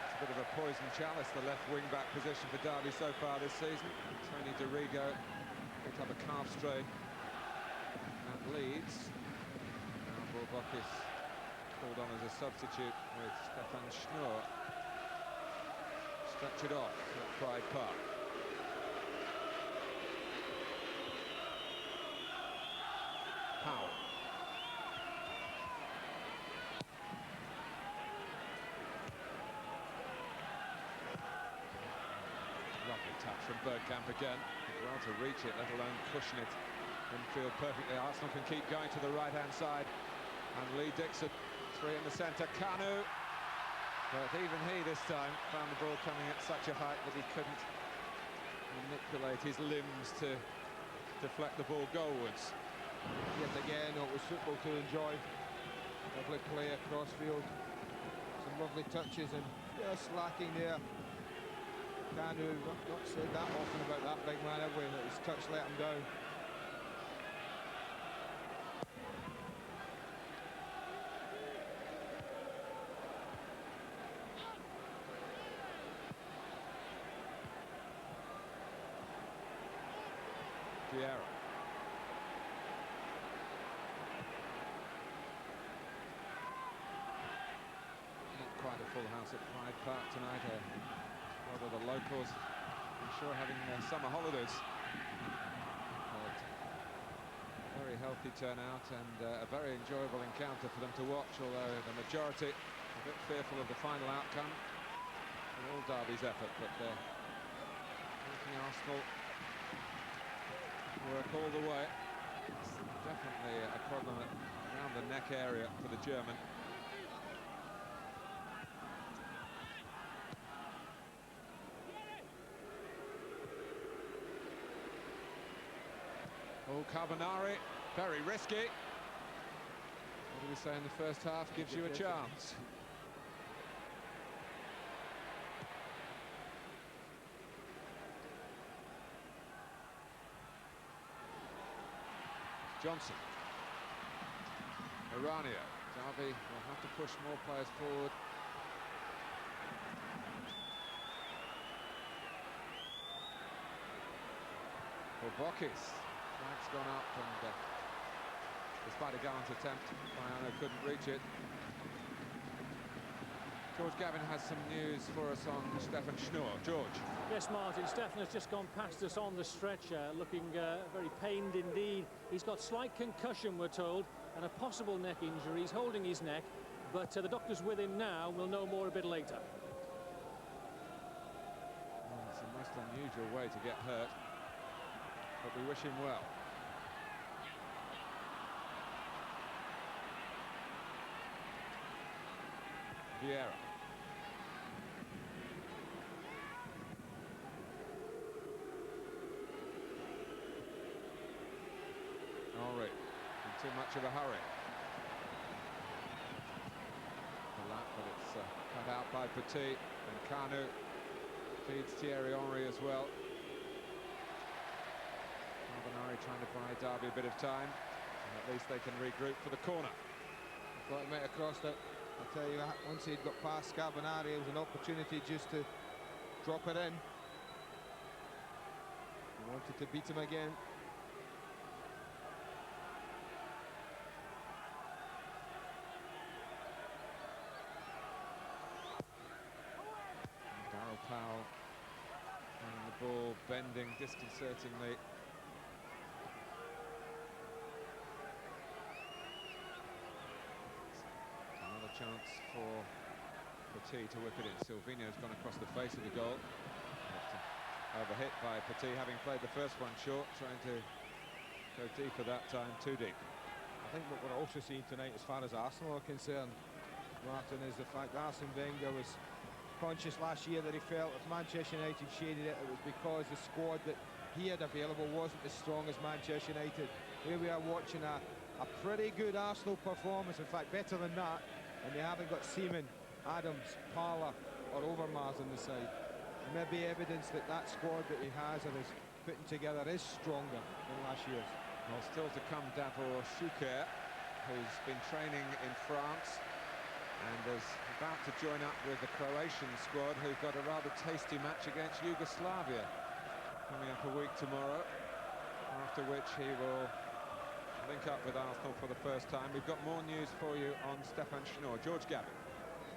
It's a bit of a poison chalice, the left wing-back position for Derby so far this season. Tony DeRigo picked up a calf strain at Leeds. Now Bokis called on as a substitute with Stefan Schnoor. Stretch it off at Pride Park. Powell. Lovely touch from Bergkamp again. Did well to reach it, let alone cushion it infield perfectly. Arsenal can keep going to the right-hand side. And Lee Dixon, three in the centre. Kanu. But even he this time found the ball coming at such a height that he couldn't manipulate his limbs to deflect the ball goalwards. Yet again, it was football to enjoy. Lovely play across field. Some lovely touches and just lacking there. Kanu, not said that often about that big man, have we? That his touch let him down. Thierry. Not quite a full house at Pride Park tonight. Rather the locals, I'm sure, having summer holidays. But very healthy turnout and a very enjoyable encounter for them to watch, although the majority a bit fearful of the final outcome in all Derby's effort, but they're making Arsenal work all the way. It's definitely a problem around the neck area for the German. Oh, Carbonari, very risky. What do we say in the first half? Gives you a chance. Johnson. Oranio. Derby will have to push more players forward. For Bokis. Flag's gone up, and despite a gallant attempt, Arno couldn't reach it. George Gavin has some news for us on Stefan Schnoor. George. Yes, Martin, Stefan has just gone past us on the stretcher, looking very pained indeed. He's got slight concussion, we're told, and a possible neck injury. He's holding his neck, but the doctor's with him now. We'll know more a bit later. Well, it's a most unusual way to get hurt, but we wish him well. Vieira. Henry, in too much of a hurry. The lap, but it's cut out by Petit, and Kanu feeds Thierry Henry as well. Carbonari trying to buy Derby a bit of time, and at least they can regroup for the corner. Thought he might have crossed it. I tell you, once he'd got past Carbonari, it was an opportunity just to drop it in. He wanted to beat him again. bending disconcertingly. Another chance for Petit to whip it in. Silvino's gone across the face of the goal. Overhit by Petit, having played the first one short, trying to go deeper that time, too deep. I think what we're also seeing tonight, as far as Arsenal are concerned, Martin, is the fact that Arsene Wenger was conscious last year that he felt if Manchester United shaded it, it was because the squad that he had available wasn't as strong as Manchester United. Here we are watching a pretty good Arsenal performance, in fact better than that, and they haven't got Seaman, Adams, Parlour or Overmars on the side. Maybe evidence that that squad that he has and is putting together is stronger than last year's. Well, still to come, Davor Šuker, who's been training in France and is about to join up with the Croatian squad, who've got a rather tasty match against Yugoslavia coming up a week tomorrow, after which he will link up with Arsenal for the first time. We've got more news for you on Stefan Schnorr. George Gavin.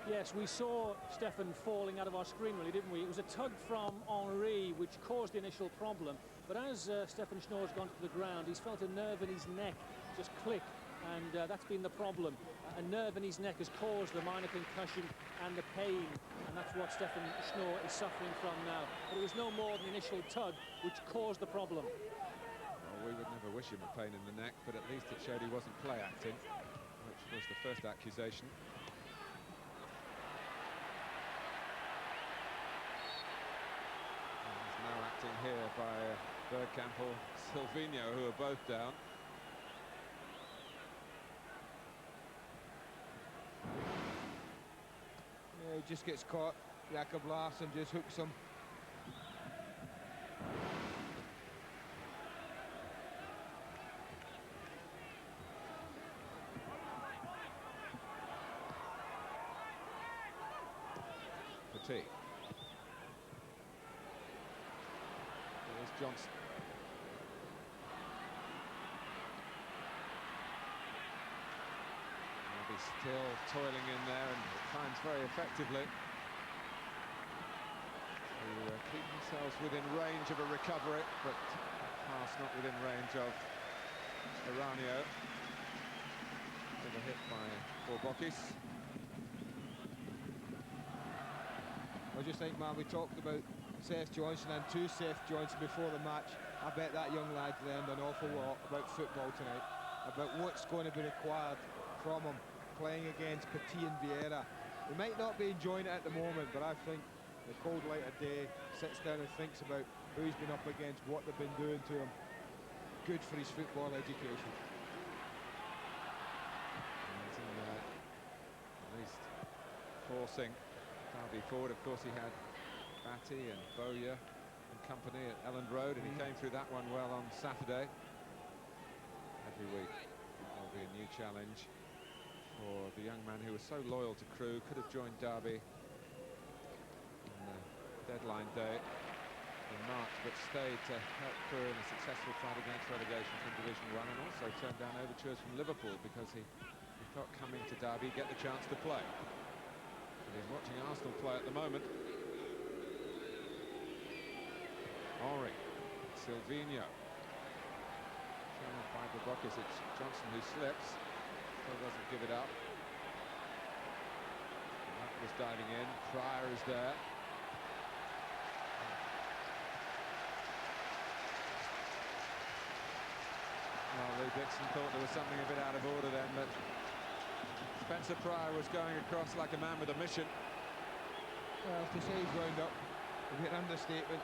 Yes, we saw Stefan falling out of our screen, really, didn't we? It was a tug from Henry which caused the initial problem, but as Stefan Schnorr's gone to the ground, he's felt a nerve in his neck just click, and that's been the problem. A nerve in his neck has caused the minor concussion and the pain, and that's what Stefan Schnorr is suffering from now. But it was no more than the initial tug which caused the problem. Well, we would never wish him a pain in the neck, but at least it showed he wasn't play acting, which was the first accusation. Now acting here by Bergkamp or Silvino, who are both down. Yeah, he just gets caught. Jakob Larsson just hooks him. Petit. Johnson. They'll be still toiling in there, and at times very effectively to keep themselves within range of a recovery, but pass not within range of Aranio. With a hit by Borbokis. I just think, man, we talked about Seth Johnson and two Seth Johnson before the match. I bet that young lad learned an awful lot about football tonight, about what's going to be required from him playing against Petit and Vieira. He might not be enjoying it at the moment, but I think the cold light of day sits down and thinks about who he's been up against, what they've been doing to him. Good for his football education. And, at least forcing Derby forward. Of course, he had Batty and Bowyer and company at Elland Road, and he came through that one well on Saturday. Every week there'll be a new challenge for the young man who was so loyal to Crewe, could have joined Derby on the deadline day in March, but stayed to help Crewe in a successful fight against relegation from Division 1, and also turned down overtures from Liverpool because he thought coming to Derby he'd get the chance to play. And he's watching Arsenal play at the moment. Henry, Silvino, shown off by Borbokis. It's Johnson who slips, still doesn't give it up. That was diving in. Pryor is there. Well, Lee Dixon thought there was something a bit out of order then, but Spencer Pryor was going across like a man with a mission. Well, to say he's wound up, a bit understatement.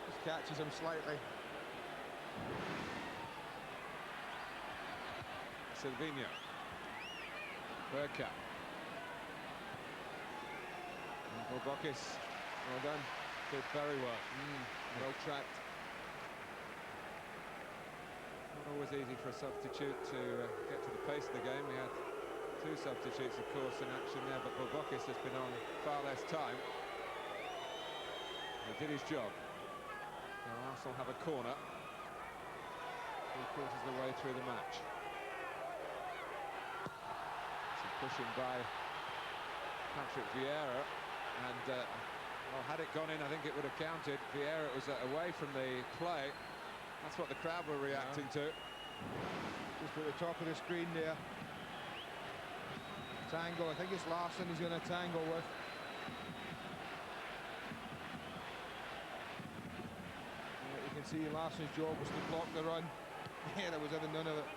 Just catches him slightly. Silvino. Bergkamp. And Borbokis. Well done. Did very well. Well tracked. Not always easy for a substitute to get to the pace of the game. We had two substitutes, of course, in action there, but Borbokis has been on far less time. He did his job. Now Arsenal have a corner. 3/4 of the way through the match. Some pushing by Patrick Vieira, and Well, had it gone in, I think it would have counted. Vieira was away from the play. That's what the crowd were reacting to. Just at the top of the screen there. Tango, I think it's Larsson he's going to tangle with. You can see Larsson's job was to block the run. Yeah, there was ever none of it.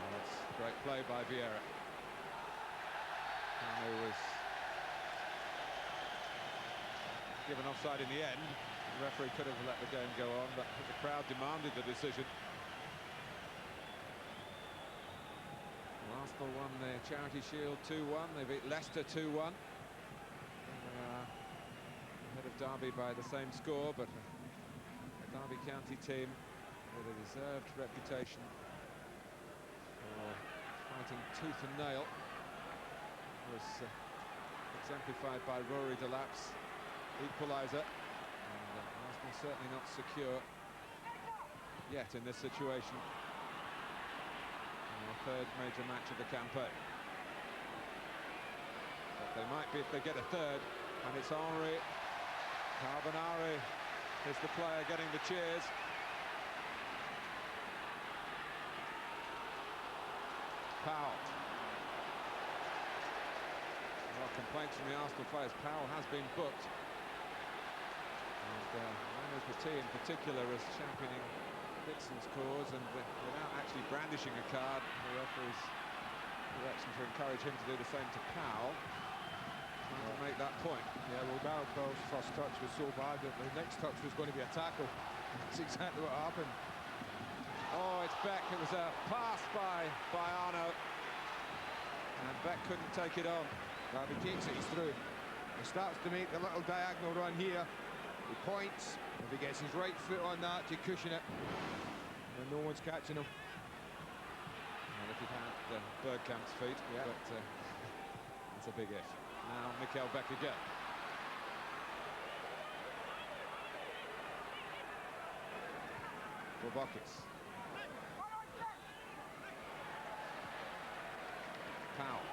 Well, that's great play by Vieira. Kanu was given offside in the end. The referee could have let the game go on, but the crowd demanded the decision. Arsenal won their Charity Shield 2-1. They beat Leicester 2-1. Ahead of Derby by the same score, but a Derby County team with a deserved reputation for fighting tooth and nail was exemplified by Rory Delap's equaliser. And Arsenal certainly not secure yet in this situation. The third major match of the campaign. But they might be if they get a third, and it's Henry. Carbonari is the player getting the cheers. Powell. Well, complaints from the Arsenal players. Powell has been booked. And Manu Petit in particular is championing Dixon's cause, and without actually brandishing a card, the referee's direction to encourage him to do the same to Powell, trying to make that point. Yeah, well, Gareth Bale's first touch was so bad that the next touch was going to be a tackle. That's exactly what happened. Oh, it's Beck. It was a pass by Arno, and Beck couldn't take it on. Well, if he takes it, he's through. He starts to make the little diagonal run here. He points. If he gets his right foot on that to cushion it, and no one's catching him. Well, if he had Bergkamp's feet, yeah. But that's a big if. Now Mikkel Beck again. Bobokis. Powell.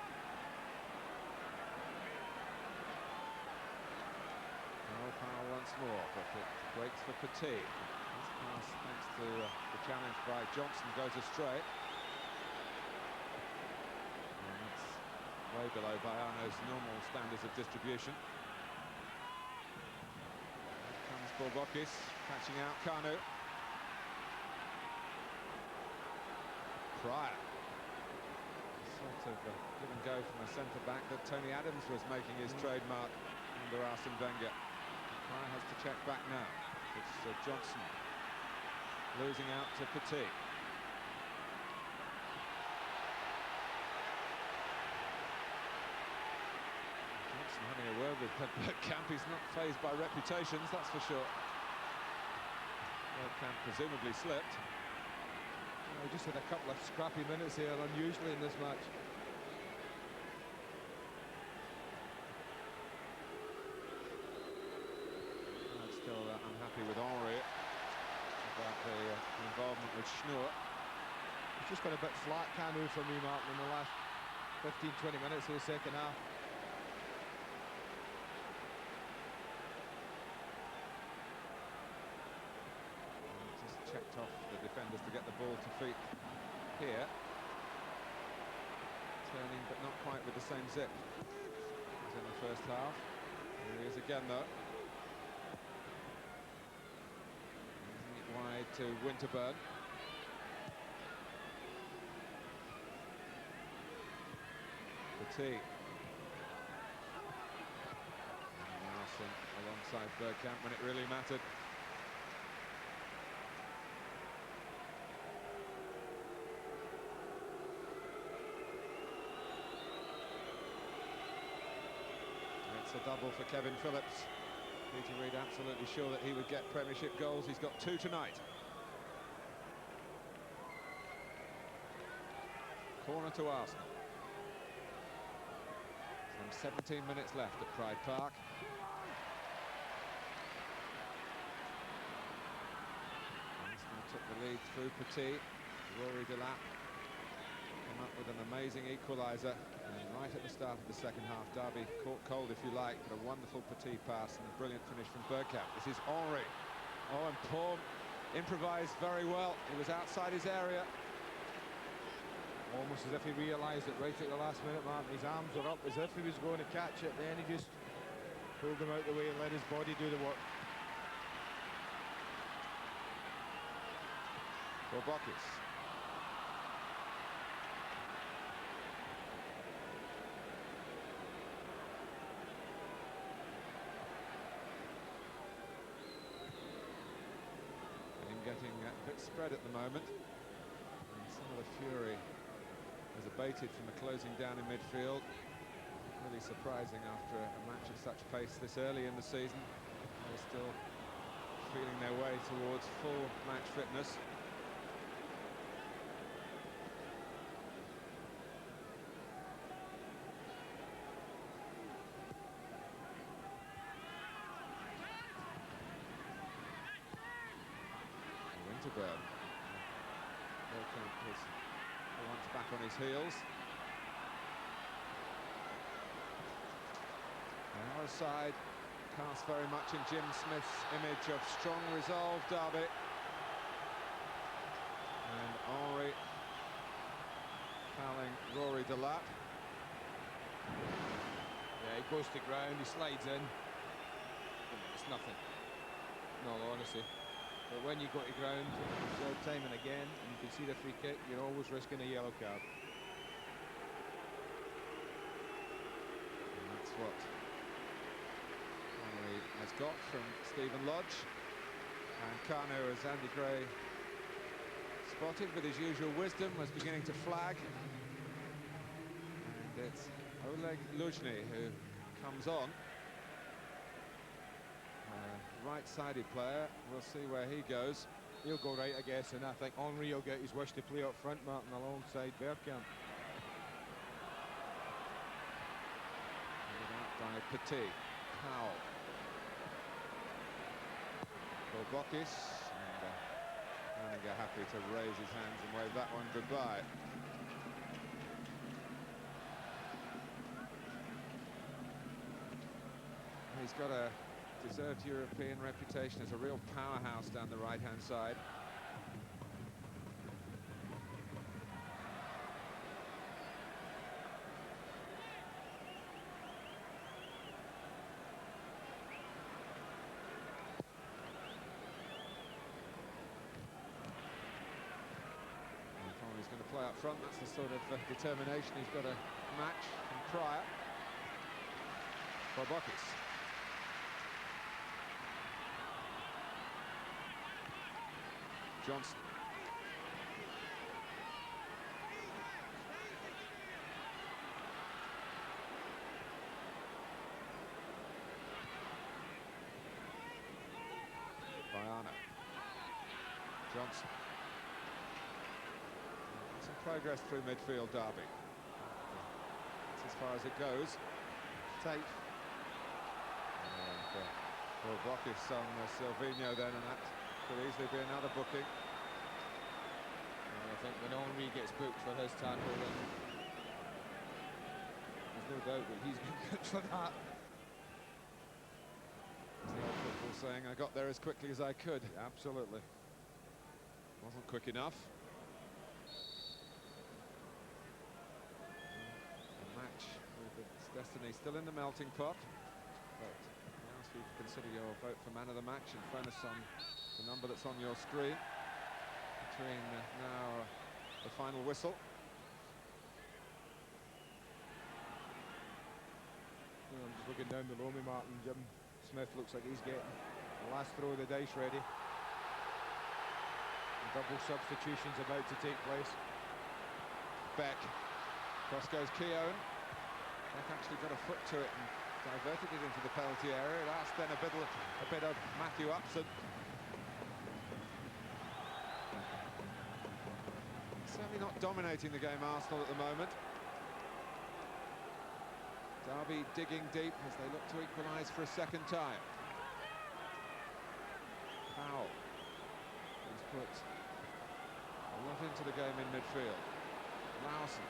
Powell once more, but it breaks for Petit. This pass, thanks to the challenge by Johnson, goes astray. And that's way below Bayano's normal standards of distribution. Here comes Bobokis, catching out Kanu. Pryor. Sort of give and go from a centre-back that Tony Adams was making his trademark under Arsene Wenger. Pryor has to check back now. It's Johnson losing out to Petit. Johnson having a word with Bergkamp. He's not fazed by reputations, that's for sure. Bergkamp presumably slipped. We just had a couple of scrappy minutes here, unusually in this match. Still unhappy with Henry about the involvement with Schnur. It's just got a bit flat, Kanu, for me, Martin, in the last 15-20 minutes of the second half. Just checked off the defenders to get the ball to feet here. Turning, but not quite with the same zip as in the first half. Here he is again, though. Wide to Winterburn. Petit. Larson alongside Bergkamp when it really mattered. It's a double for Kevin Phillips. Peter Reid absolutely sure that he would get Premiership goals. He's got 2 tonight. Corner to Arsenal. Some 17 minutes left at Pride Park. Arsenal took the lead through Petit. Rory Delap came up with an amazing equaliser. And right at the start of the second half. Derby caught cold, if you like, but a wonderful Petit pass and a brilliant finish from Bergkamp. This is Henry. Oh, and Paul improvised very well. He was outside his area. Almost as if he realised it right at the last minute, Martin. His arms were up as if he was going to catch it. Then he just pulled them out the way and let his body do the work. Borbokis. Getting a bit spread at the moment, and some of the fury has abated from the closing down in midfield. Really surprising after a match of such pace this early in the season. They're still feeling their way towards full match fitness. Bergkamp is once back on his heels. Our side cast very much in Jim Smith's image of strong, resolve Derby. And Henry fouling Rory Delap. Yeah, he goes to ground, he slides in. It's nothing, in all honesty. But when you go to ground, time and again, and you can see the free kick, you're always risking a yellow card. And that's what Henry has got from Stephen Lodge. And Kanu, as Andy Gray spotted with his usual wisdom, was beginning to flag. And it's Oleg Luzhny who comes on. Right-sided player. We'll see where he goes. He'll go right, I guess, and I think Henry will get his wish to play up front, Martin, alongside Bergkamp. Out by Petit. Powell. Borbokis. And Hanninger happy to raise his hands and wave that one goodbye. He's got a deserved European reputation as a real powerhouse down the right-hand side. He's going to play up front. That's the sort of determination he's got to match from prior. Borbokis. Johnson. Bayana. Johnson. Some progress through midfield, Derby. That's as far as it goes. Tate. And Borbokis on Silvino then, and that could easily be another booking. And I think when Henry gets booked for his tackle, then there's no doubt that he's been booked for that. The old football saying, I got there as quickly as I could. Yeah, absolutely. Wasn't quick enough. A match with its destiny still in the melting pot. But I ask you to consider your vote for man of the match and phone us on the number that's on your screen between now the final whistle. I'm just looking down below me, Martin. Jim Smith looks like he's getting the last throw of the dice ready. And double substitutions about to take place. Beck. Cross goes Keown. Beck actually got a foot to it and diverted it into the penalty area. That's then a bit of Matthew Upson. Certainly not dominating the game, Arsenal, at the moment. Derby digging deep as they look to equalise for a second time. Powell has put a lot into the game in midfield. Lawson.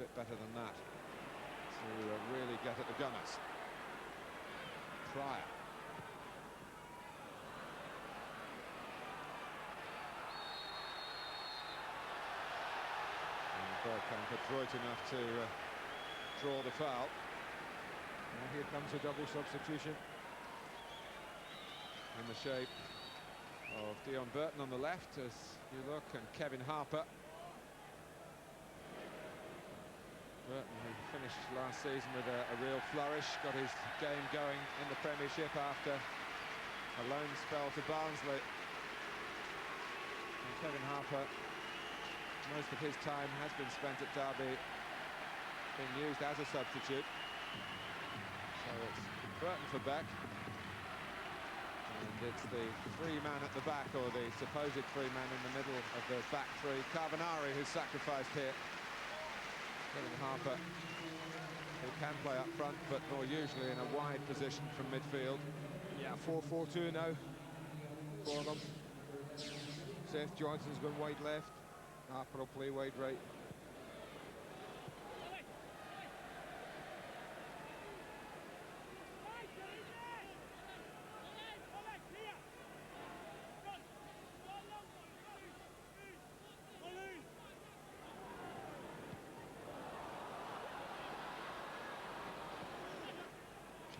bit better than that to really get at the Gunners. Pryor. And Bergkamp adroit enough to draw the foul. And here comes a double substitution. In the shape of Dion Burton on the left, as you look, and Kevin Harper. Burton, who finished last season with a real flourish, got his game going in the Premiership after a loan spell to Barnsley. And Kevin Harper, most of his time has been spent at Derby, being used as a substitute. So it's Burton for Beck. And it's the free man at the back, or the supposed free man in the middle of the back three, Carbonari, who's sacrificed here. Kevin Harper, who can play up front, but more usually in a wide position from midfield. Yeah, 4-4-2 now for them. Seth Johnson's going wide left. Harper will play wide right.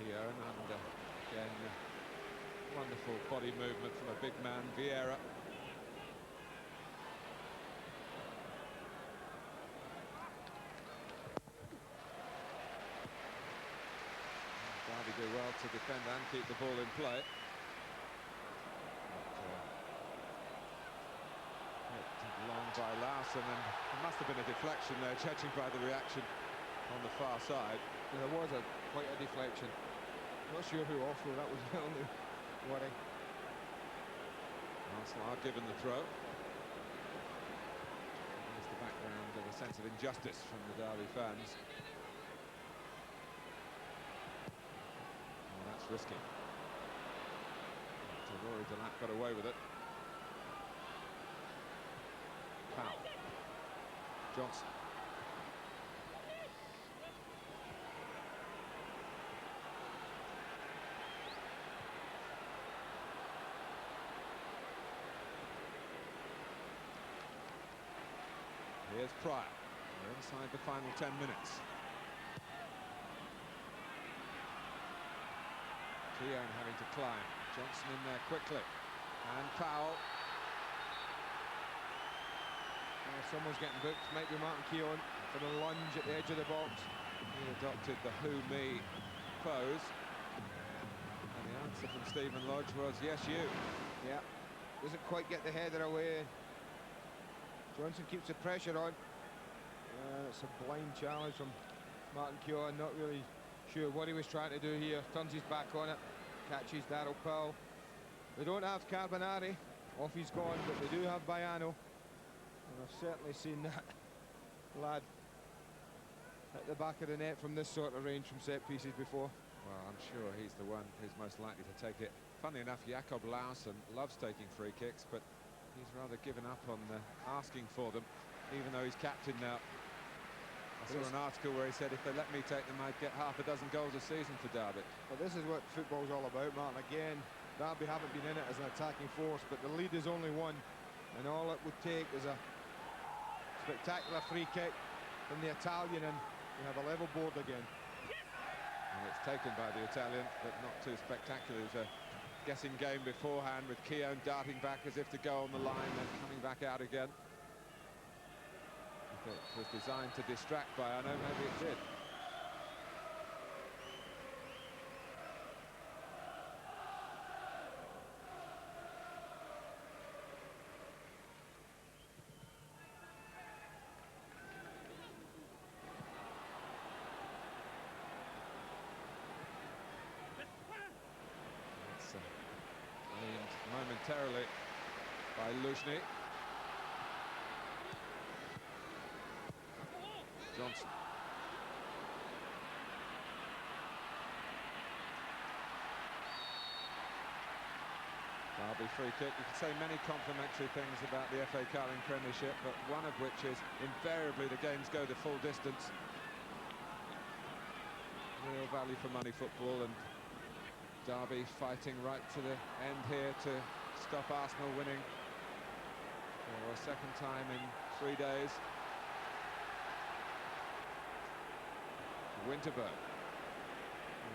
And again, wonderful body movement from a big man, Vieira. Derby do well to defend and keep the ball in play. Hit long by Larson, and there must have been a deflection there, judging by the reaction on the far side. There was quite a deflection. Not sure who off though, that was the only worry. Arsenal are given the throw. There's the background of a sense of injustice from the Derby fans. Oh, that's risky. So Rory Delap got away with it. Foul. Johnson. Here's Pryor. We're inside the final 10 minutes. Keown having to climb. Johnson in there quickly. And Powell. Someone's getting booked. Might be Martin Keown for the lunge at the edge of the box. He adopted the who-me pose. And the answer from Stephen Lodge was, yes, you. Yeah. Doesn't quite get the header away. Johnson keeps the pressure on. It's a blind challenge from Martin Keown. Not really sure what he was trying to do here. Turns his back on it. Catches Darryl Powell. They don't have Carbonari. Off he's gone, but they do have Baiano. And I've certainly seen that lad at the back of the net from this sort of range from set pieces before. Well, I'm sure he's the one who's most likely to take it. Funnily enough, Jakob Larsson loves taking free kicks, but he's rather given up on asking for them, even though he's captain now. I saw an article where he said if they let me take them, I'd get half a dozen goals a season for Derby. Well, this is what football's all about, Martin. Again, Derby haven't been in it as an attacking force, but the lead is only one, and all it would take is a spectacular free kick from the Italian, and we have a level board again. And it's taken by the Italian, but not too spectacular. It was a guessing game beforehand, with Keown darting back as if to go on the line, then coming back out again. If it was designed to distract Baiano, maybe it did. It's aimed momentarily by Luzhny. Johnson. Derby free kick. You can say many complimentary things about the FA Carling Premiership, but one of which is invariably the games go the full distance. Real value for money football, and Derby fighting right to the end here to stop Arsenal winning for a second time in 3 days. Winterburn.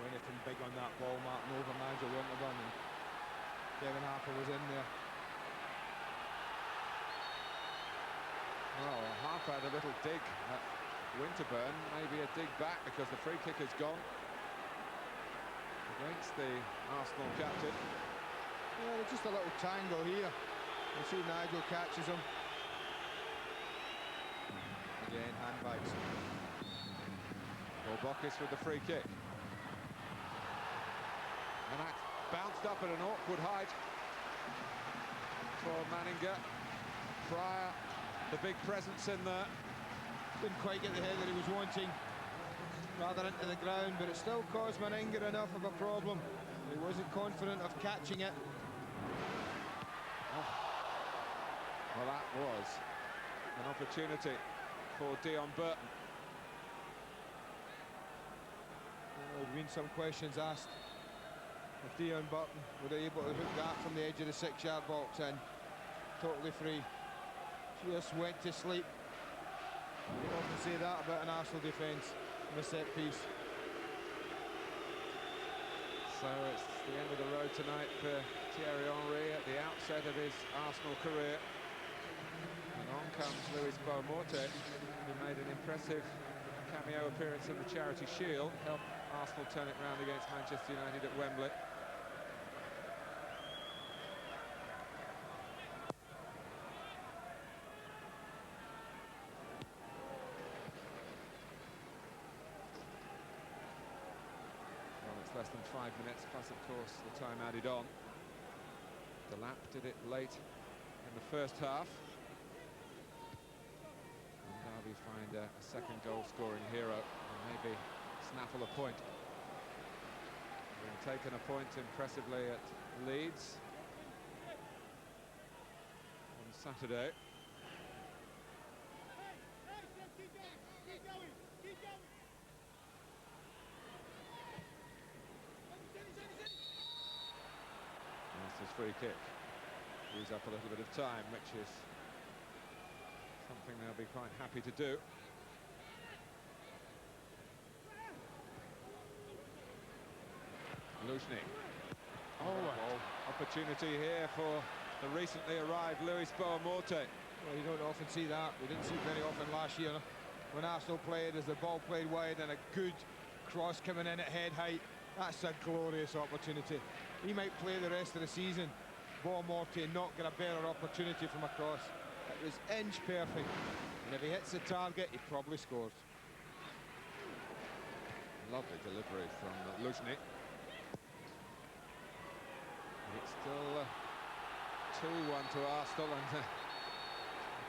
Anything big on that ball, Martin, over manager Winterburn, and Kevin Harper was in there. Well, Harper had a little dig at Winterburn, maybe a dig back because the free kick has gone against the Arsenal captain. Yeah, just a little tangle here. You see Nigel catches him. Again, handbags. Borbokis with the free kick. And that bounced up at an awkward height for Manninger. Pryor, the big presence in there. Didn't quite get the head that he was wanting, rather into the ground, but it still caused Manninger enough of a problem. He wasn't confident of catching it. Oh. Well, that was an opportunity for Dion Burton. There's been some questions asked of Dion Burton. Were they able to hook that from the edge of the 6-yard box in? Totally free. Just went to sleep. You often say that about an Arsenal defence in a set piece. So it's the end of the road tonight for Thierry Henry at the outset of his Arsenal career. And on comes Luis Boamorte, who made an impressive cameo appearance in the Charity Shield, helped Arsenal turn it round against Manchester United at Wembley. Less than 5 minutes, plus of course the time added on. Delap did it late in the first half. And Derby find a second goal-scoring hero, and maybe snaffle a point. Having taken a point impressively at Leeds on Saturday. His free kick use up a little bit of time, which is something they'll be quite happy to do. Luzhny. Oh, opportunity here for the recently arrived Luis Boamorte. Well, you don't often see that. We didn't see it very often last year when Arsenal played, as the ball played wide and a good cross coming in at head height. That's a glorious opportunity. He might play the rest of the season. Boamorte not get a better opportunity from a cross. It was inch perfect. And if he hits the target, he probably scores. Lovely delivery from Luzhny. It's still 2-1 to Arsenal, and a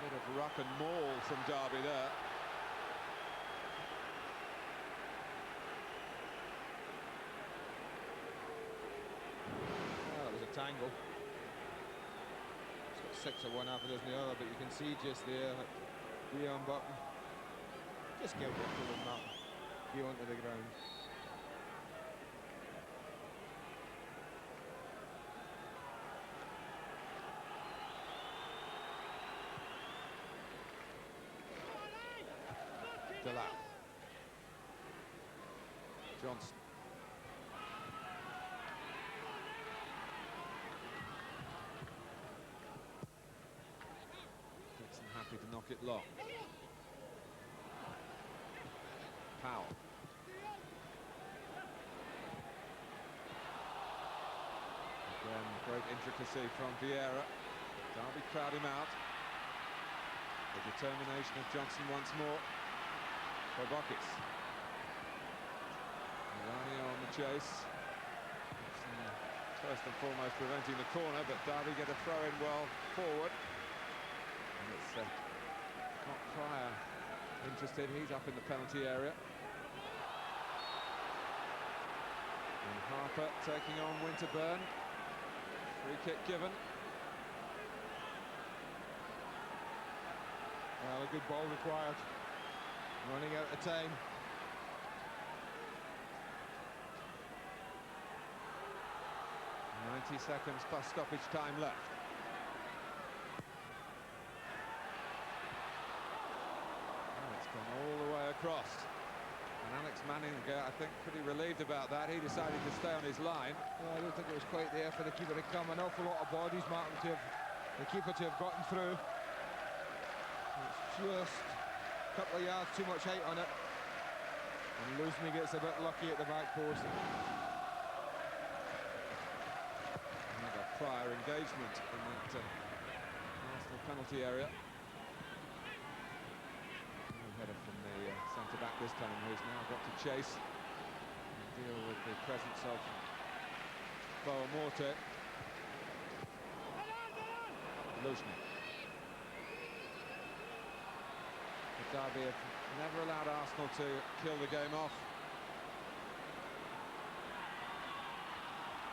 bit of ruck and maul from Derby there. Tangle. It's got 6 of one, half a dozen the other, but you can see just there that Dion Burton just get rid of him, Martin. Go onto the ground. Delap. Johnson. Happy to knock it long. Powell. Again, great intricacy from Vieira. Derby crowd him out. The determination of Johnson once more. Borbokis. Milani on the chase. First and foremost preventing the corner, but Derby get a throw in well forward. And it's not Pryor interested, he's up in the penalty area. And Harper taking on Winterburn. Free kick given. Well, a good ball required. Running out of time. 90 seconds plus stoppage time left. Oh, it's gone all the way across. And Alex Manning, I think, pretty relieved about that. He decided to stay on his line. Well, I don't think it was quite there for the keeper to come. An awful lot of bodies, Martin, to have the keeper to have gotten through. It's just a couple of yards too much height on it. And Luzmi gets a bit lucky at the back post. Another prior engagement in that Arsenal penalty area. Header from the centre-back this time, who's now got to chase and deal with the presence of Boamorte. Luzmi. Derby have never allowed Arsenal to kill the game off.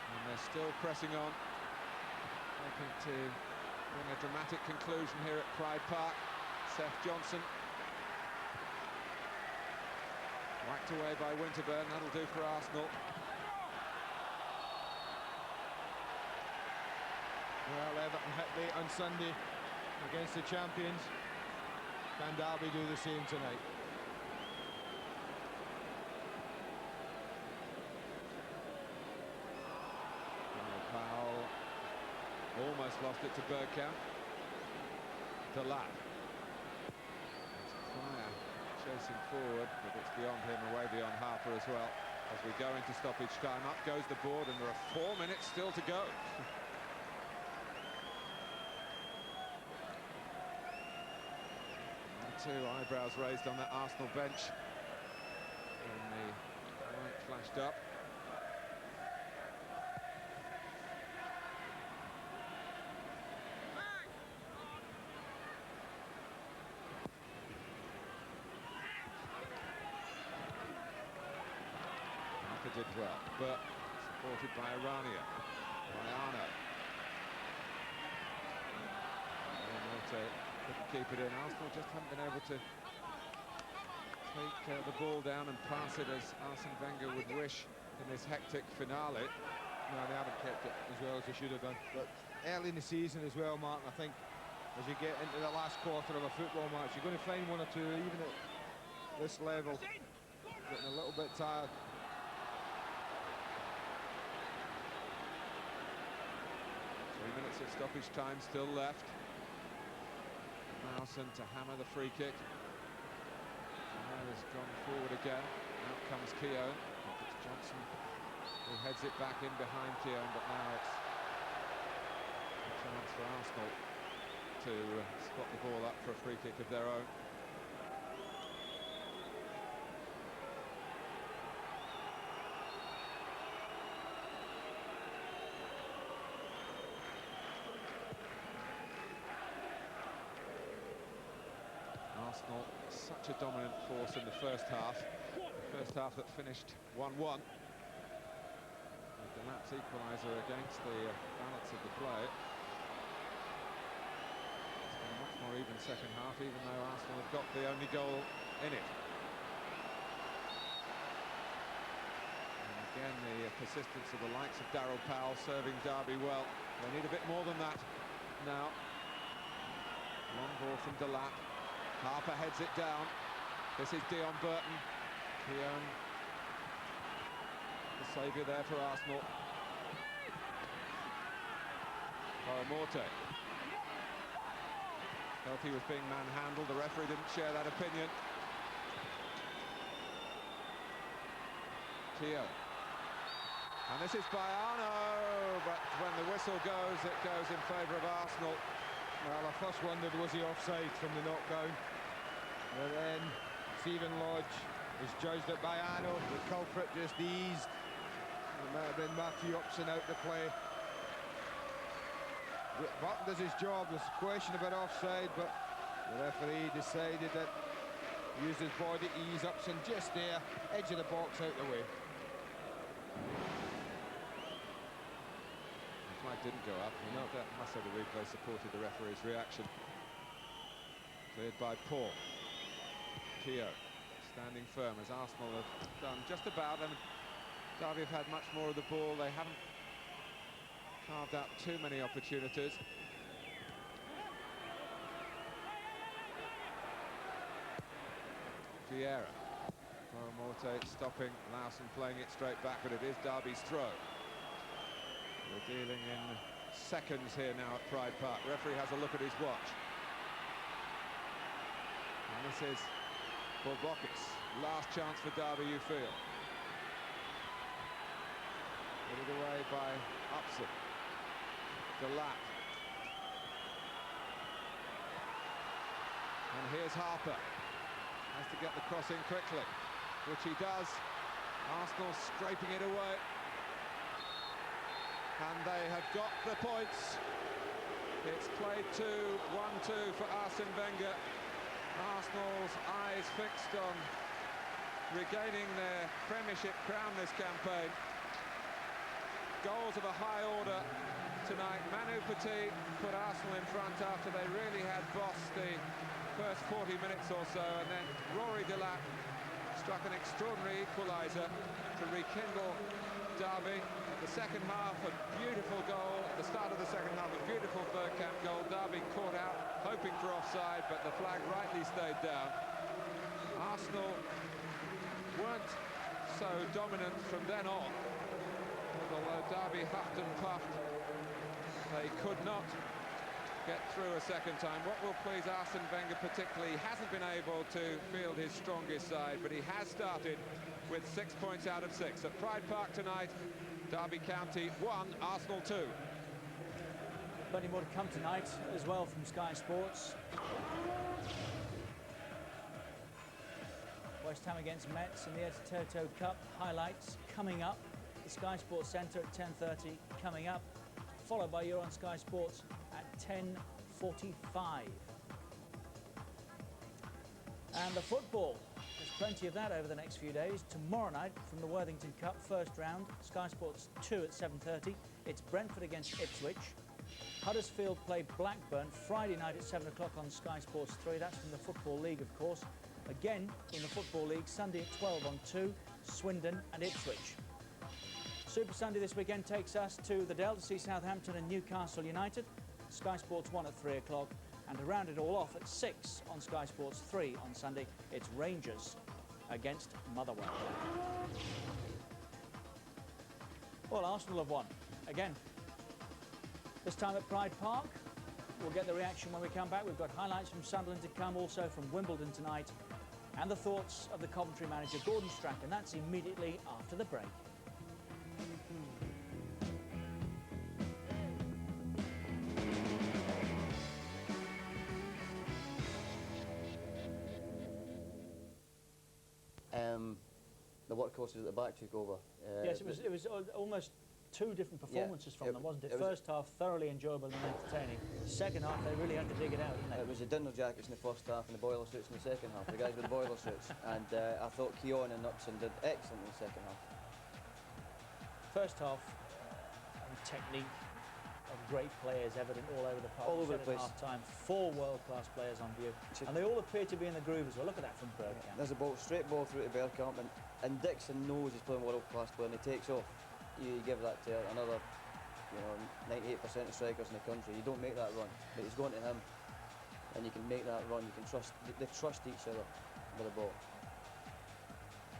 And they're still pressing on, hoping to bring a dramatic conclusion here at Pride Park. Seth Johnson. Whacked away by Winterburn, that'll do for Arsenal. Well, Everton hit late on Sunday against the champions. Can Derby do the same tonight? Powell almost lost it to Bergkamp. Delap. Pryor chasing forward, but it's beyond him, away beyond Harper as well. As we go into stoppage time, up goes the board, and there are 4 minutes still to go. Two eyebrows raised on that Arsenal bench when the light flashed up. Harper did well, but supported by Irania, by Arno. Couldn't keep it in. Arsenal just haven't been able to take the ball down and pass it as Arsene Wenger would wish in this hectic finale. No, they haven't kept it as well as they should have done. But early in the season as well, Martin, I think as you get into the last quarter of a football match, you're going to find one or two, even at this level, getting a little bit tired. Minutes of stoppage time still left. Mawson to hammer the free kick. Now has gone forward again. Out comes Keown. It's Johnson who heads it back in behind Keown, but now it's a chance for Arsenal to spot the ball up for a free kick of their own. Arsenal, such a dominant force in the first half that finished 1-1. With Delap's equalizer against the balance of the play. It's been a much more even second half, even though Arsenal have got the only goal in it. And again, the persistence of the likes of Darryl Powell serving Derby well. They need a bit more than that now. Long ball from Delap. Harper heads it down. This is Dion Burton. Keown, the saviour there for Arsenal. Boamorte. Felt he was being manhandled. The referee didn't share that opinion. Keown. And this is by Arno, but when the whistle goes, it goes in favour of Arsenal. Well, I first wondered, was he offside from the knockdown? And then Stephen Lodge is judged it by Arno. The culprit just eased. It might have been Matthew Upson out to play. Burton does his job. There's a question about offside, but the referee decided that he used his body to ease Upson just there, edge of the box, out the way. The flag flag didn't go up. You know that must have the replay supported the referee's reaction. Cleared by Paul. Keogh standing firm as Arsenal have done just about, and Derby have had much more of the ball. They haven't carved out too many opportunities. Vieira. Morte stopping, Lawson playing it straight back, but it is Derby's throw. We're dealing in seconds here now at Pride Park. Referee has a look at his watch. And this is Borbokis. Last chance for Derby, you feel. Put it away by Upson. Delap. And here's Harper. Has to get the cross in quickly, which he does. Arsenal scraping it away. And they have got the points. It's played to 1-2 for Arsene Wenger. Arsenal's eyes fixed on regaining their Premiership crown this campaign. Goals of a high order tonight. Manu Petit put Arsenal in front after they really had bossed the first 40 minutes or so, and then Rory Delap struck an extraordinary equalizer to rekindle Derby. The second half, a beautiful goal. At the start of the second half, a beautiful Bergkamp goal. Derby caught out, hoping for offside, but the flag rightly stayed down. Arsenal weren't so dominant from then on, and although Derby huffed and puffed, they could not get through a second time. What will please Arsene Wenger particularly, he hasn't been able to field his strongest side, but he has started with 6 points out of 6. At Pride Park tonight, Derby County 1, Arsenal 2. Plenty more to come tonight as well from Sky Sports. West Ham against Metz in the Toto Cup highlights coming up. The Sky Sports Centre at 10:30 coming up, followed by You're on Sky Sports at 10:45. And the football, there's plenty of that over the next few days. Tomorrow night from the Worthington Cup first round, Sky Sports 2 at 7:30. It's Brentford against Ipswich. Huddersfield play Blackburn Friday night at 7 o'clock on Sky Sports 3. That's from the Football League, of course. Again, in the Football League, Sunday at 12 on 2, Swindon and Ipswich. Super Sunday this weekend takes us to the Dell to see Southampton and Newcastle United. Sky Sports 1 at 3 o'clock. And to round it all off at 6 on Sky Sports 3 on Sunday, it's Rangers against Motherwell. Well, Arsenal have won again. This time at Pride Park. We'll get the reaction when we come back. We've got highlights from Sunderland to come, also from Wimbledon tonight, and the thoughts of the Coventry manager, Gordon Strachan. That's immediately after the break. The workhorses at the back took over. Yes, it was almost two different performances from them, wasn't it? First half, thoroughly enjoyable and entertaining. Second half, they really had to dig it out, didn't they? It was the dinner jackets in the first half and the boiler suits in the second half, the guys with the boiler suits. And I thought Keown and Knutson did excellent in the second half. First half, technique of great players evident all over the park. All over the place. Half time, 4 world-class players on view. And they all appear to be in the groove as well. Look at that from Bergkamp. There's a straight ball through to Bergkamp, and Dixon knows he's playing world-class player, and he takes off. You give that to another, 98% of strikers in the country. You don't make that run, but he's going to him, and you can make that run. You can trust. They trust each other with the ball.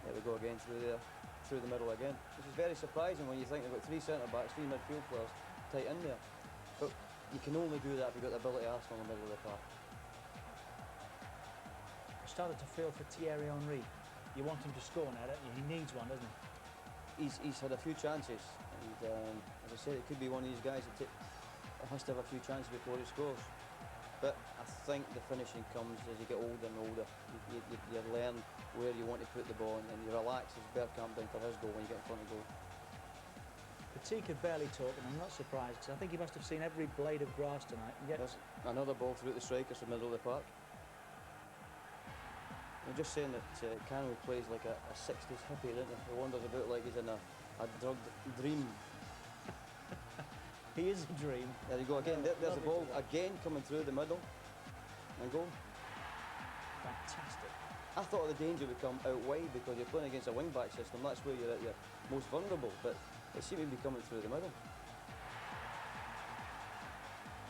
There we go again through the middle again. This is very surprising when you think they've got 3 centre backs, 3 midfield players tight in there. But you can only do that if you've got the ability to Arsenal in the middle of the park. I started to feel for Thierry Henry. You want him to score now, don't you? He needs one, doesn't he? He's had a few chances, and as I said, it could be one of these guys that has to have a few chances before he scores. But I think the finishing comes as you get older and older. You learn where you want to put the ball, and you relax as Bergkamp done for his goal when you get in front of goal. Petit could barely talk, and I'm not surprised, because I think he must have seen every blade of grass tonight. And yet another ball through the strikers from the middle of the park. I'm just saying that Cano plays like a 60s hippie, doesn't he? He wanders about like he's in a drugged dream. He is a dream. There you go again. There's the ball again coming through the middle and goal. Fantastic. I thought the danger would come out wide because you're playing against a wing-back system. That's where you're at your most vulnerable, but it seemed to be coming through the middle.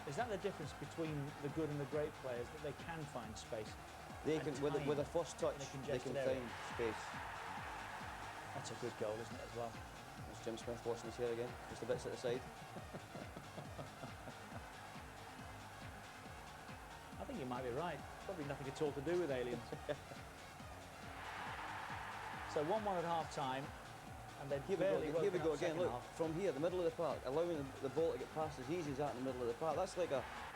Is that the difference between the good and the great players, that they can find space? They can, with a first touch, they can find space. That's a good goal, isn't it, as well? There's Jim Smith washing his hair again, just the bits at the side. I think you might be right. Probably nothing at all to do with aliens. So 1-1 at half-time, and then here we go again. Look, from here, the middle of the park, allowing the ball to get past as easy as that in the middle of the park. That's like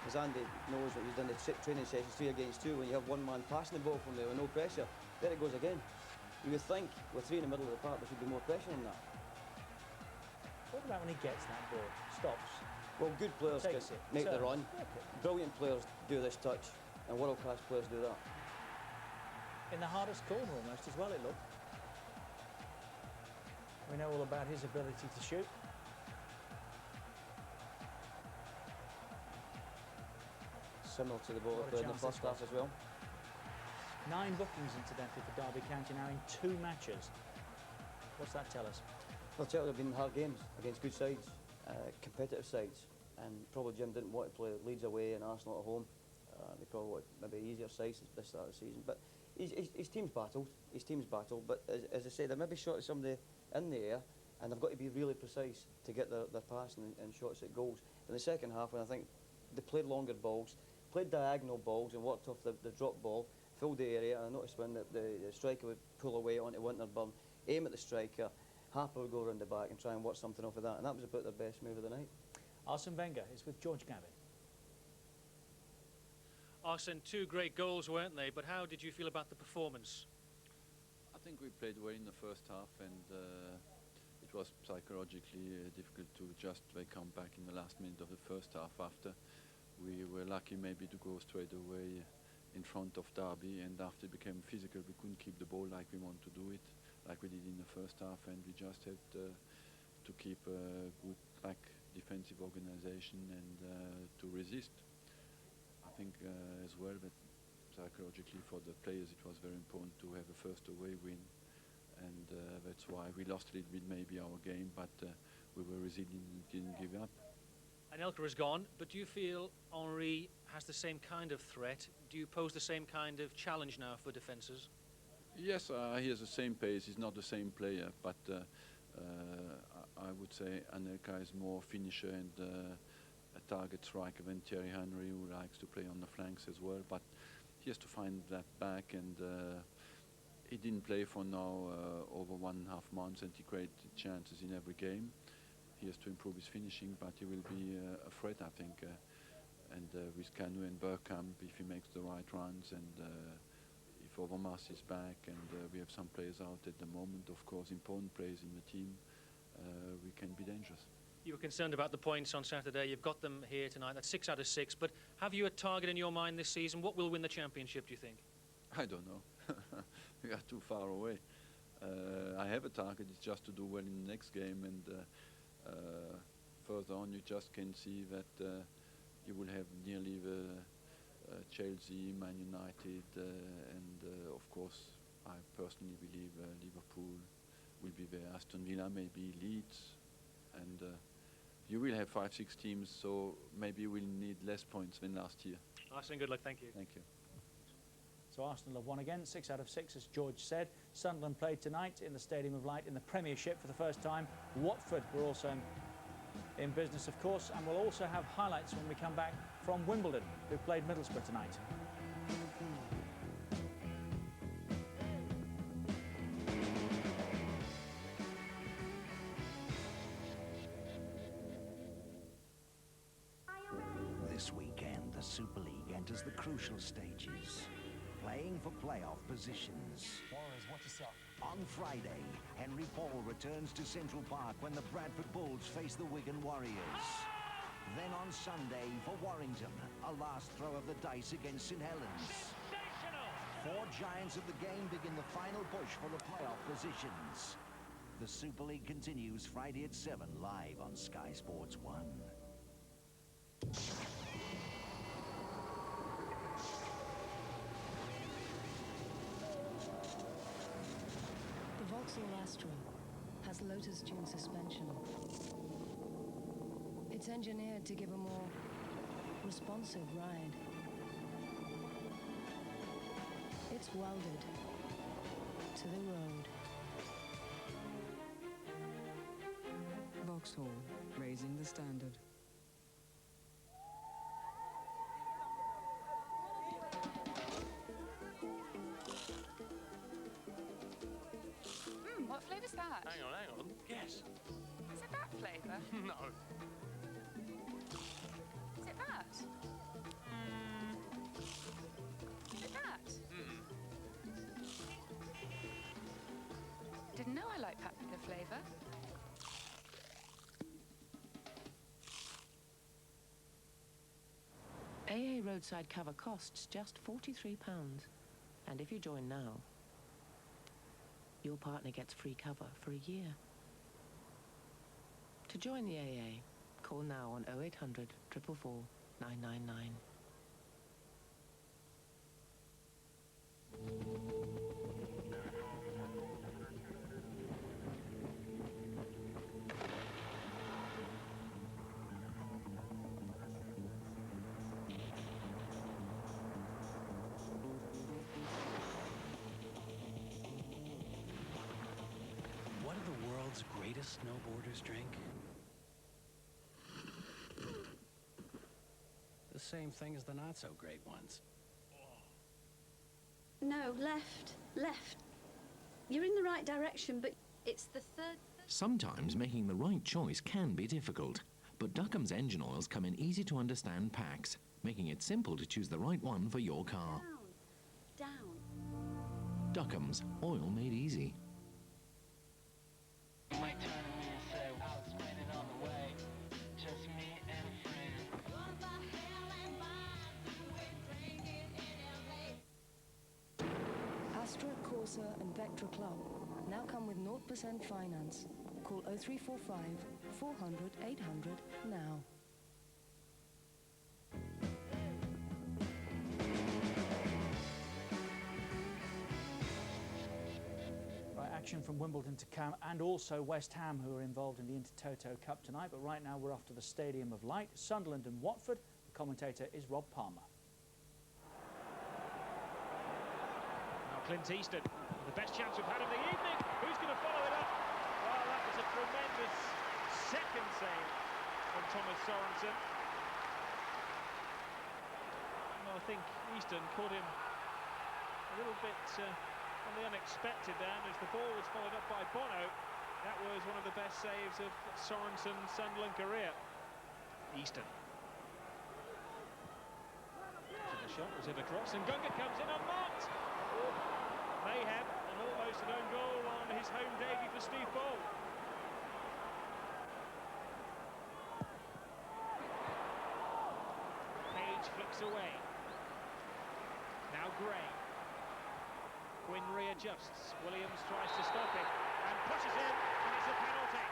as Andy knows, what he's done the training sessions 3 against 2, when you have one man passing the ball from there with no pressure. There it goes again. You would think with 3 in the middle of the park there should be more pressure on that. What about when he gets that ball? Stops. Well, good players can make the run. Brilliant players do this touch, and world-class players do that. In the hardest corner almost as well, it looked. We know all about his ability to shoot. Similar to the ball in the first half as well. 9 bookings, incidentally, for Derby County now in 2 matches. What's that tell us? Well, tell you, they've been hard games against good sides, competitive sides, and probably Jim didn't want to play Leeds away and Arsenal at home. They probably wanted maybe easier sides at the start of the season, but his team's battled. His team's battled, but as I say, they're maybe short of somebody in the air, and they've got to be really precise to get their passing and shots at goals. In the second half, when I think they played longer balls, played diagonal balls and worked off the drop ball, filled the area, and I noticed when the striker would pull away onto Winterburn, aim at the striker, Harper would go around the back and try and work something off of that, and that was about their best move of the night. Arsene Wenger is with George Gavin. Arsene, 2 great goals, weren't they? But how did you feel about the performance? I think we played well in the first half, and it was psychologically difficult to just come back in the last minute of the first half. After we were lucky maybe to go straight away in front of Derby, and after it became physical, we couldn't keep the ball like we want to do it, like we did in the first half, and we just had to keep a good back defensive organization and to resist. I think as well that psychologically for the players it was very important to have a first away win, and that's why we lost a little bit maybe our game, but we were resilient and didn't give up. Anelka is gone, but do you feel Henry has the same kind of threat? Do you pose the same kind of challenge now for defences? Yes, he has the same pace. He's not the same player, but I would say Anelka is more finisher and a target striker than Thierry Henry, who likes to play on the flanks as well. But he has to find that back, and he didn't play for now over 1.5 months, and he created chances in every game. He has to improve his finishing, but he will be a threat, I think. And with Canu and Bergkamp, if he makes the right runs, and if Overmars is back, and we have some players out at the moment, of course, important players in the team, we can be dangerous. You were concerned about the points on Saturday. You've got them here tonight. That's 6 out of 6. But have you a target in your mind this season? What will win the championship, do you think? I don't know. We are too far away. I have a target. It's just to do well in the next game, and further on you just can see that you will have nearly the Chelsea, Man United, and of course I personally believe Liverpool will be there, Aston Villa, maybe Leeds, and you will have 5-6 teams, so maybe we'll need less points than last year. Arsene, good luck, thank you. Thank you. So Arsenal have won again, 6 out of 6, as George said. Sunderland played tonight in the Stadium of Light in the Premiership for the first time. Watford were also in business, of course, and we'll also have highlights when we come back from Wimbledon, who played Middlesbrough tonight. This weekend, the Super League enters the crucial stages, playing for playoff positions. Warriors, watch yourself. On Friday, Henry Paul returns to Central Park when the Bradford Bulls face the Wigan Warriors. Then on Sunday, for Warrington, a last throw of the dice against St Helens. 4 giants of the game begin the final push for the playoff positions. The Super League continues Friday at 7, live on Sky Sports 1. Astra has Lotus Tune suspension. It's engineered to give a more responsive ride. It's welded to the road. Vauxhall, raising the standard. What flavour's that? Hang on. Yes. Is it that flavour? No. Is it that? Is it that? Didn't know I like paprika flavour. AA roadside cover costs just £43. And if you join now, your partner gets free cover for a year. To join the AA, call now on 0800 444 999. What do the world's greatest snowboarders drink? The same thing as the not-so-great ones. No, left. You're in the right direction, but it's the third... Sometimes making the right choice can be difficult, but Duckham's engine oils come in easy-to-understand packs, making it simple to choose the right one for your car. Down. Duckham's, oil made easy. Astra, Corsa and Vectra Club now come with 0% finance. Call 0345 400 800 now. Right, action from Wimbledon to come, and also West Ham, who are involved in the Intertoto Cup tonight. But right now we're off to the Stadium of Light, Sunderland and Watford. The commentator is Rob Palmer. Clint Easton, the best chance we've had of the evening. Who's going to follow it up? Well, that was a tremendous second save from Thomas Sorensen. Well, I think Easton caught him a little bit on the unexpected there, and as the ball was followed up by Bono, that was one of the best saves of Sorensen's Sunderland career. Easton. The shot was in across, and Gunga comes in unmarked. Mayhem, and almost an own goal on his home debut for Steve Bold. Page flicks away. Now Gray. Quinn readjusts. Williams tries to stop it and pushes in, and it's a penalty.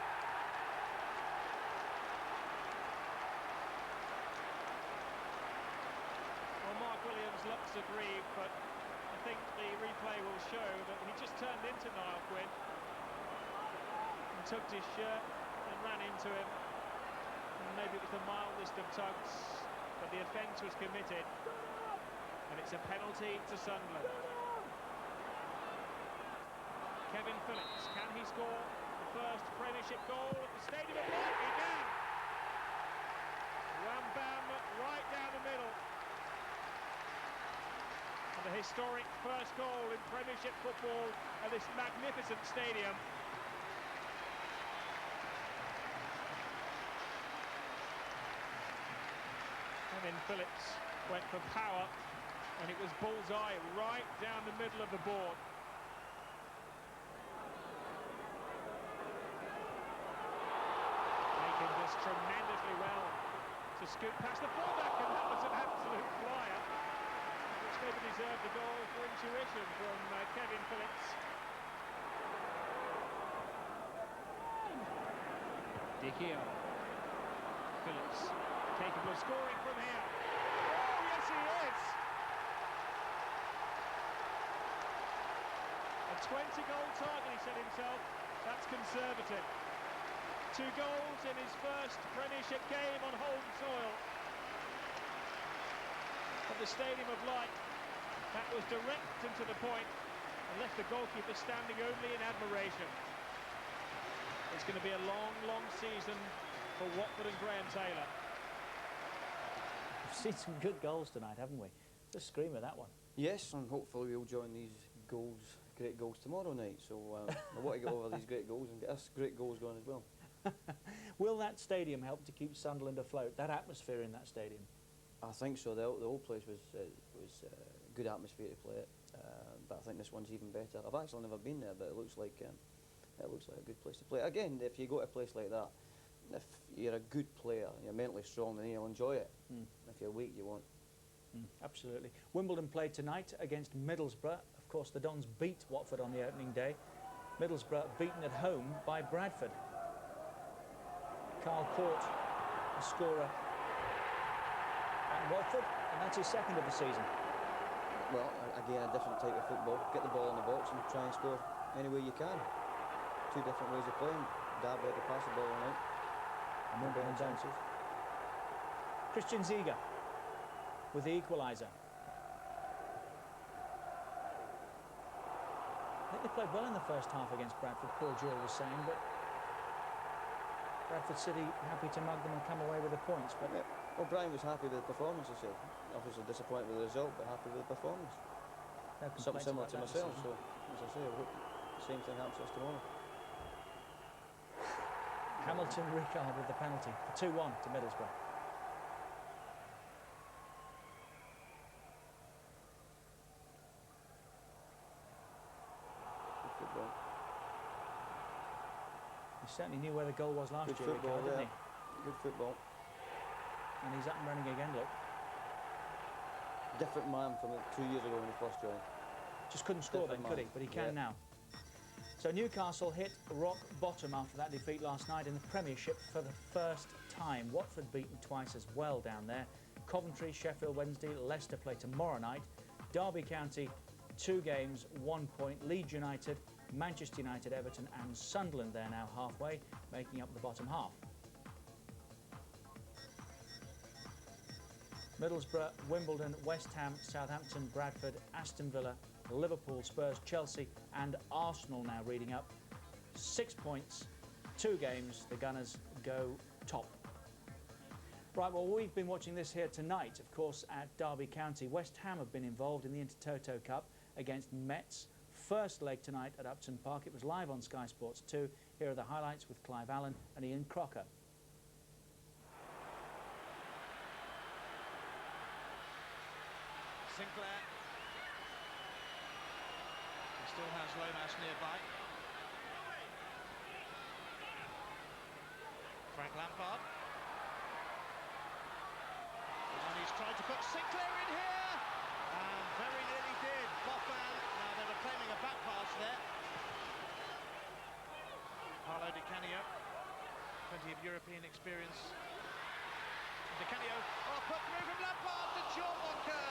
Well, Mark Williams looks aggrieved, but I think the replay will show that he just turned into Niall Quinn and tugged his shirt and ran into him. And maybe it was the mildest of tugs, but the offence was committed, and it's a penalty to Sunderland. Kevin Phillips, can he score the first Premiership goal at the Stadium of Light? He can! Wham bam, right down the middle. The historic first goal in Premiership football at this magnificent stadium. Kevin Phillips went for power, and it was bullseye right down the middle of the board. Making this tremendously well to scoot past the fullback, and that was an absolute flyer. Maybe deserved the goal for intuition from Kevin Phillips. De Gea. Phillips capable of scoring from here. Oh, yes he is! A 20-goal target, he said himself. That's conservative. 2 goals in his first Premiership game on home soil. At the Stadium of Light, that was direct and to the point and left the goalkeeper standing only in admiration. It's going to be a long, long season for Watford and Graham Taylor. We've seen some good goals tonight, haven't we? Just screamer, that one. Yes, and hopefully we'll join these goals, great goals tomorrow night. So I want to get over these great goals and get us great goals going as well. Will that stadium help to keep Sunderland afloat? That atmosphere in that stadium? I think so. The old place was good atmosphere to play at, but I think this one's even better. I've actually never been there, but it looks like a good place to play. Again, if you go to a place like that, if you're a good player, you're mentally strong, then you'll enjoy it. If you're weak, you won't. Absolutely. Wimbledon played tonight against Middlesbrough. Of course, the Dons beat Watford on the opening day. Middlesbrough beaten at home by Bradford. Carl Court, a scorer at Watford, and that's his second of the season. Well, again, a different type of football. Get the ball in the box and try and score any way you can. 2 different ways of playing. Derby had to pass the ball on out. And Wimbledon chances. Christian Ziege with the equaliser. I think they played well in the first half against Bradford, Paul Jewell was saying, but Bradford City happy to mug them and come away with the points. But well, Brian was happy with the performance, he said. Obviously disappointed with the result, but happy with the performance. No something similar to that myself, decision. so as I say, I hope the same thing happens to us tomorrow. Hamilton Ricard with the penalty for 2-1 to Middlesbrough. Good football. He certainly knew where the goal was last Good year, football, Ricard, didn't he? Good football. And he's up and running again, look. Different man from 2 years ago when he first joined. Just couldn't score then, could he? But he can now. So Newcastle hit rock bottom after that defeat last night in the Premiership for the first time. Watford beaten twice as well down there. Coventry, Sheffield Wednesday, Leicester play tomorrow night. Derby County, 2 games, 1 point. Leeds United, Manchester United, Everton and Sunderland there now halfway, making up the bottom half. Middlesbrough, Wimbledon, West Ham, Southampton, Bradford, Aston Villa, Liverpool, Spurs, Chelsea and Arsenal now reading up. 6 points, 2 games, the Gunners go top. Right, well, we've been watching this here tonight, of course, at Derby County. West Ham have been involved in the Intertoto Cup against Metz. First leg tonight at Upton Park. It was live on Sky Sports 2. Here are the highlights with Clive Allen and Ian Crocker. Sinclair. He still has Lomas nearby. Frank Lampard. And he's tried to put Sinclair in here. And very nearly did. Boffin. Now they were claiming a back pass there. Paolo Di Canio. Plenty of European experience. Di Canio. Oh, put through from Lampard to John Bonker.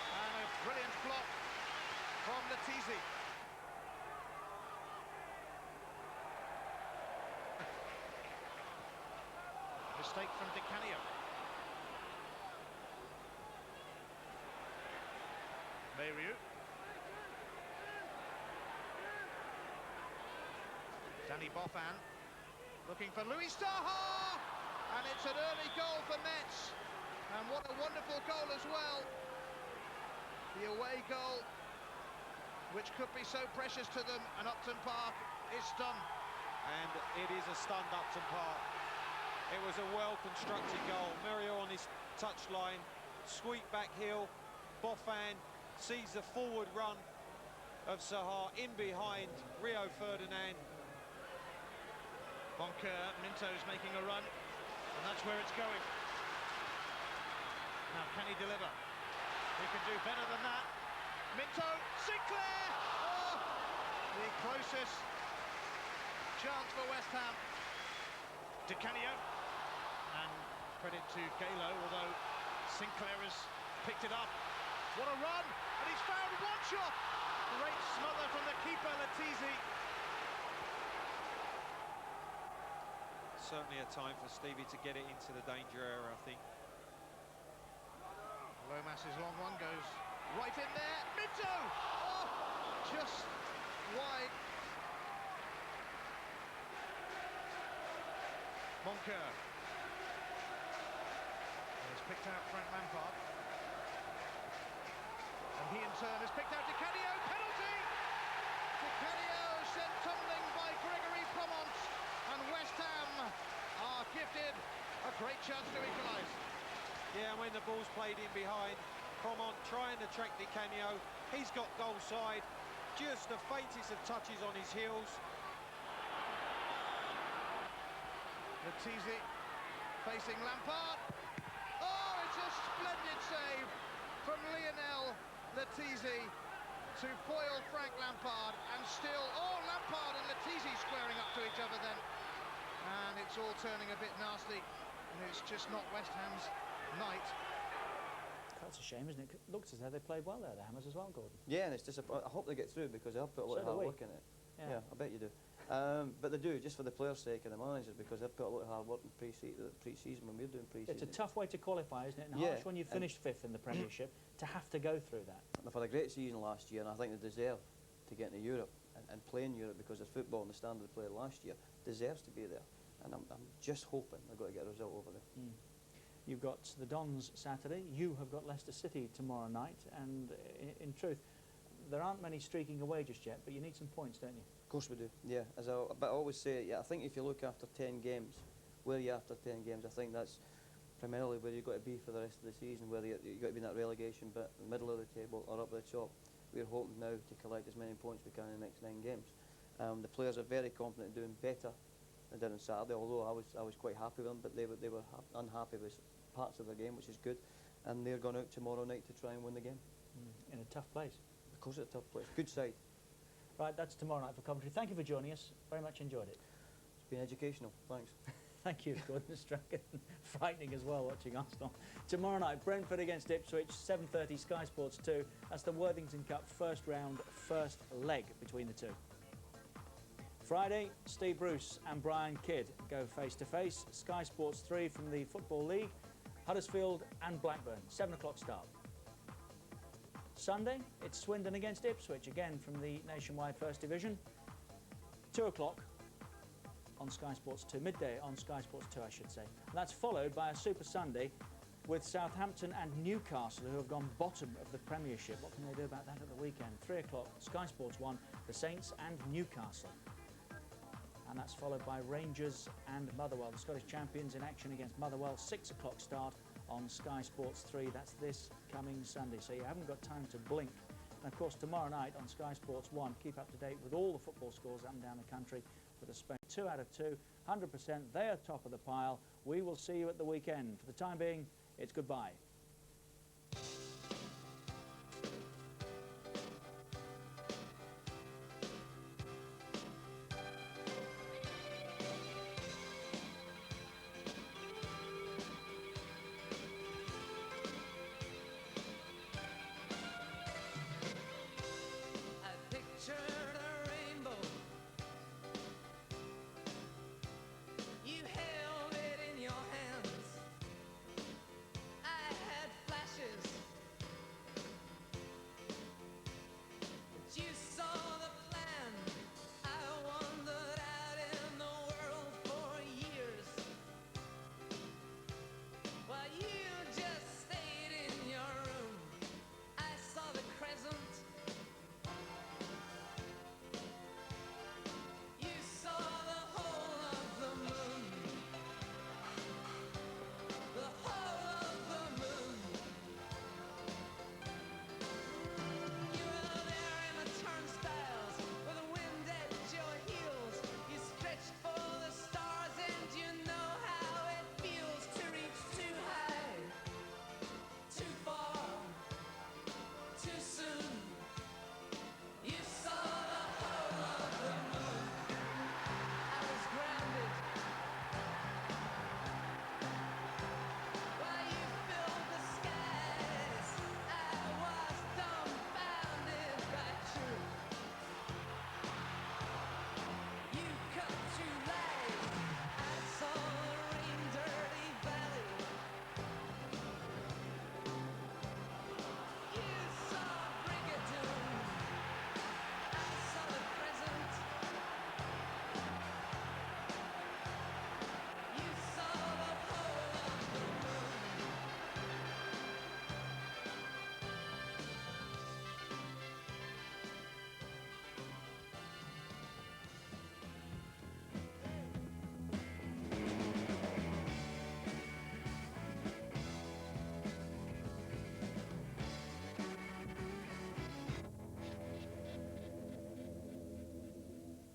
And a brilliant block from Letizi. Mistake from Di Canio. Bayru. Danny Boffin looking for Louis Saha. And it's an early goal for Metz. And what a wonderful goal as well. The away goal, which could be so precious to them, and Upton Park is stunned. And it is a stunned Upton Park. It was a well-constructed goal. Muriel on his touchline, sweep back heel. Boffin sees the forward run of Sahar in behind Rio Ferdinand. Bonker, Minto's making a run, and that's where it's going. Now, can he deliver? He can do better than that. Minto, Sinclair! Oh, the closest chance for West Ham. Di Canio, and credit to Galo, although Sinclair has picked it up. What a run! And he's found one shot! Great smother from the keeper, Letizi. Certainly a time for Stevie to get it into the danger area, I think. Lomas's long one goes right in there. Minto! Oh, just wide. Moncur. Has picked out Frank Lampard. And he in turn has picked out Di Canio. Penalty! Di Canio sent tumbling by Gregory Pomont. And West Ham are gifted a great chance to equalise. Yeah, and when the ball's played in behind, Pomont trying to track Di Canio. He's got goal side, just the faintest of touches on his heels. Letizi facing Lampard. Oh, it's a splendid save from Lionel Letizi to foil Frank Lampard, and still, oh, Lampard and Letizi squaring up to each other then. And it's all turning a bit nasty, and it's just not West Ham's night. That's a shame, isn't it? It looks as though they played well there, the Hammers as well, Gordon. Yeah, and it's disappointing. I hope they get through because they'll put a lot of hard work in it. Yeah. I bet you do. But they do, just for the players' sake and the managers, because they've put a lot of hard work in pre-season when we're doing pre-season. It's a tough way to qualify, isn't it? And harsh when you finished fifth in the Premiership to have to go through that. They've had a great season last year, and I think they deserve to get into Europe and play in Europe, because their football and the standard they played last year deserves to be there. And I'm just hoping they're going to get a result over there. You've got the Dons Saturday, you have got Leicester City tomorrow night, and in truth, there aren't many streaking away just yet, but you need some points, don't you? Of course we do, yeah. But I always say, yeah, I think if you look after 10 games, where you're after 10 games, I think that's primarily where you've got to be for the rest of the season, whether you've got to be in that relegation bit, the middle of the table or up the top. We're hoping now to collect as many points we can in the next 9 games. The players are very confident in doing better than they did on Saturday, although I was quite happy with them, but they were unhappy with parts of the game, which is good, and they're going out tomorrow night to try and win the game. In a tough place. Of course it's a tough place. Good side. Right, that's tomorrow night for commentary. Thank you for joining us. Very much enjoyed it. It's been educational. Thanks. Thank you, Gordon Strachan. Frightening as well watching Arsenal. Tomorrow night, Brentford against Ipswich, 7:30 Sky Sports 2. That's the Worthington Cup first round, first leg between the two. Friday, Steve Bruce and Brian Kidd go face to face. Sky Sports 3 from the Football League, Huddersfield and Blackburn, 7 o'clock start. Sunday, it's Swindon against Ipswich, again from the Nationwide First Division. 2 o'clock on Sky Sports 2, midday on Sky Sports 2, I should say. And that's followed by a Super Sunday with Southampton and Newcastle, who have gone bottom of the Premiership. What can they do about that at the weekend? 3 o'clock, Sky Sports 1, the Saints and Newcastle. And that's followed by Rangers and Motherwell, the Scottish champions in action against Motherwell. 6 o'clock start on Sky Sports 3. That's this coming Sunday, so you haven't got time to blink. And of course, tomorrow night on Sky Sports 1, keep up to date with all the football scores up and down the country with a Spain 2 out of 2, 100%. They are top of the pile. We will see you at the weekend. For the time being, it's goodbye.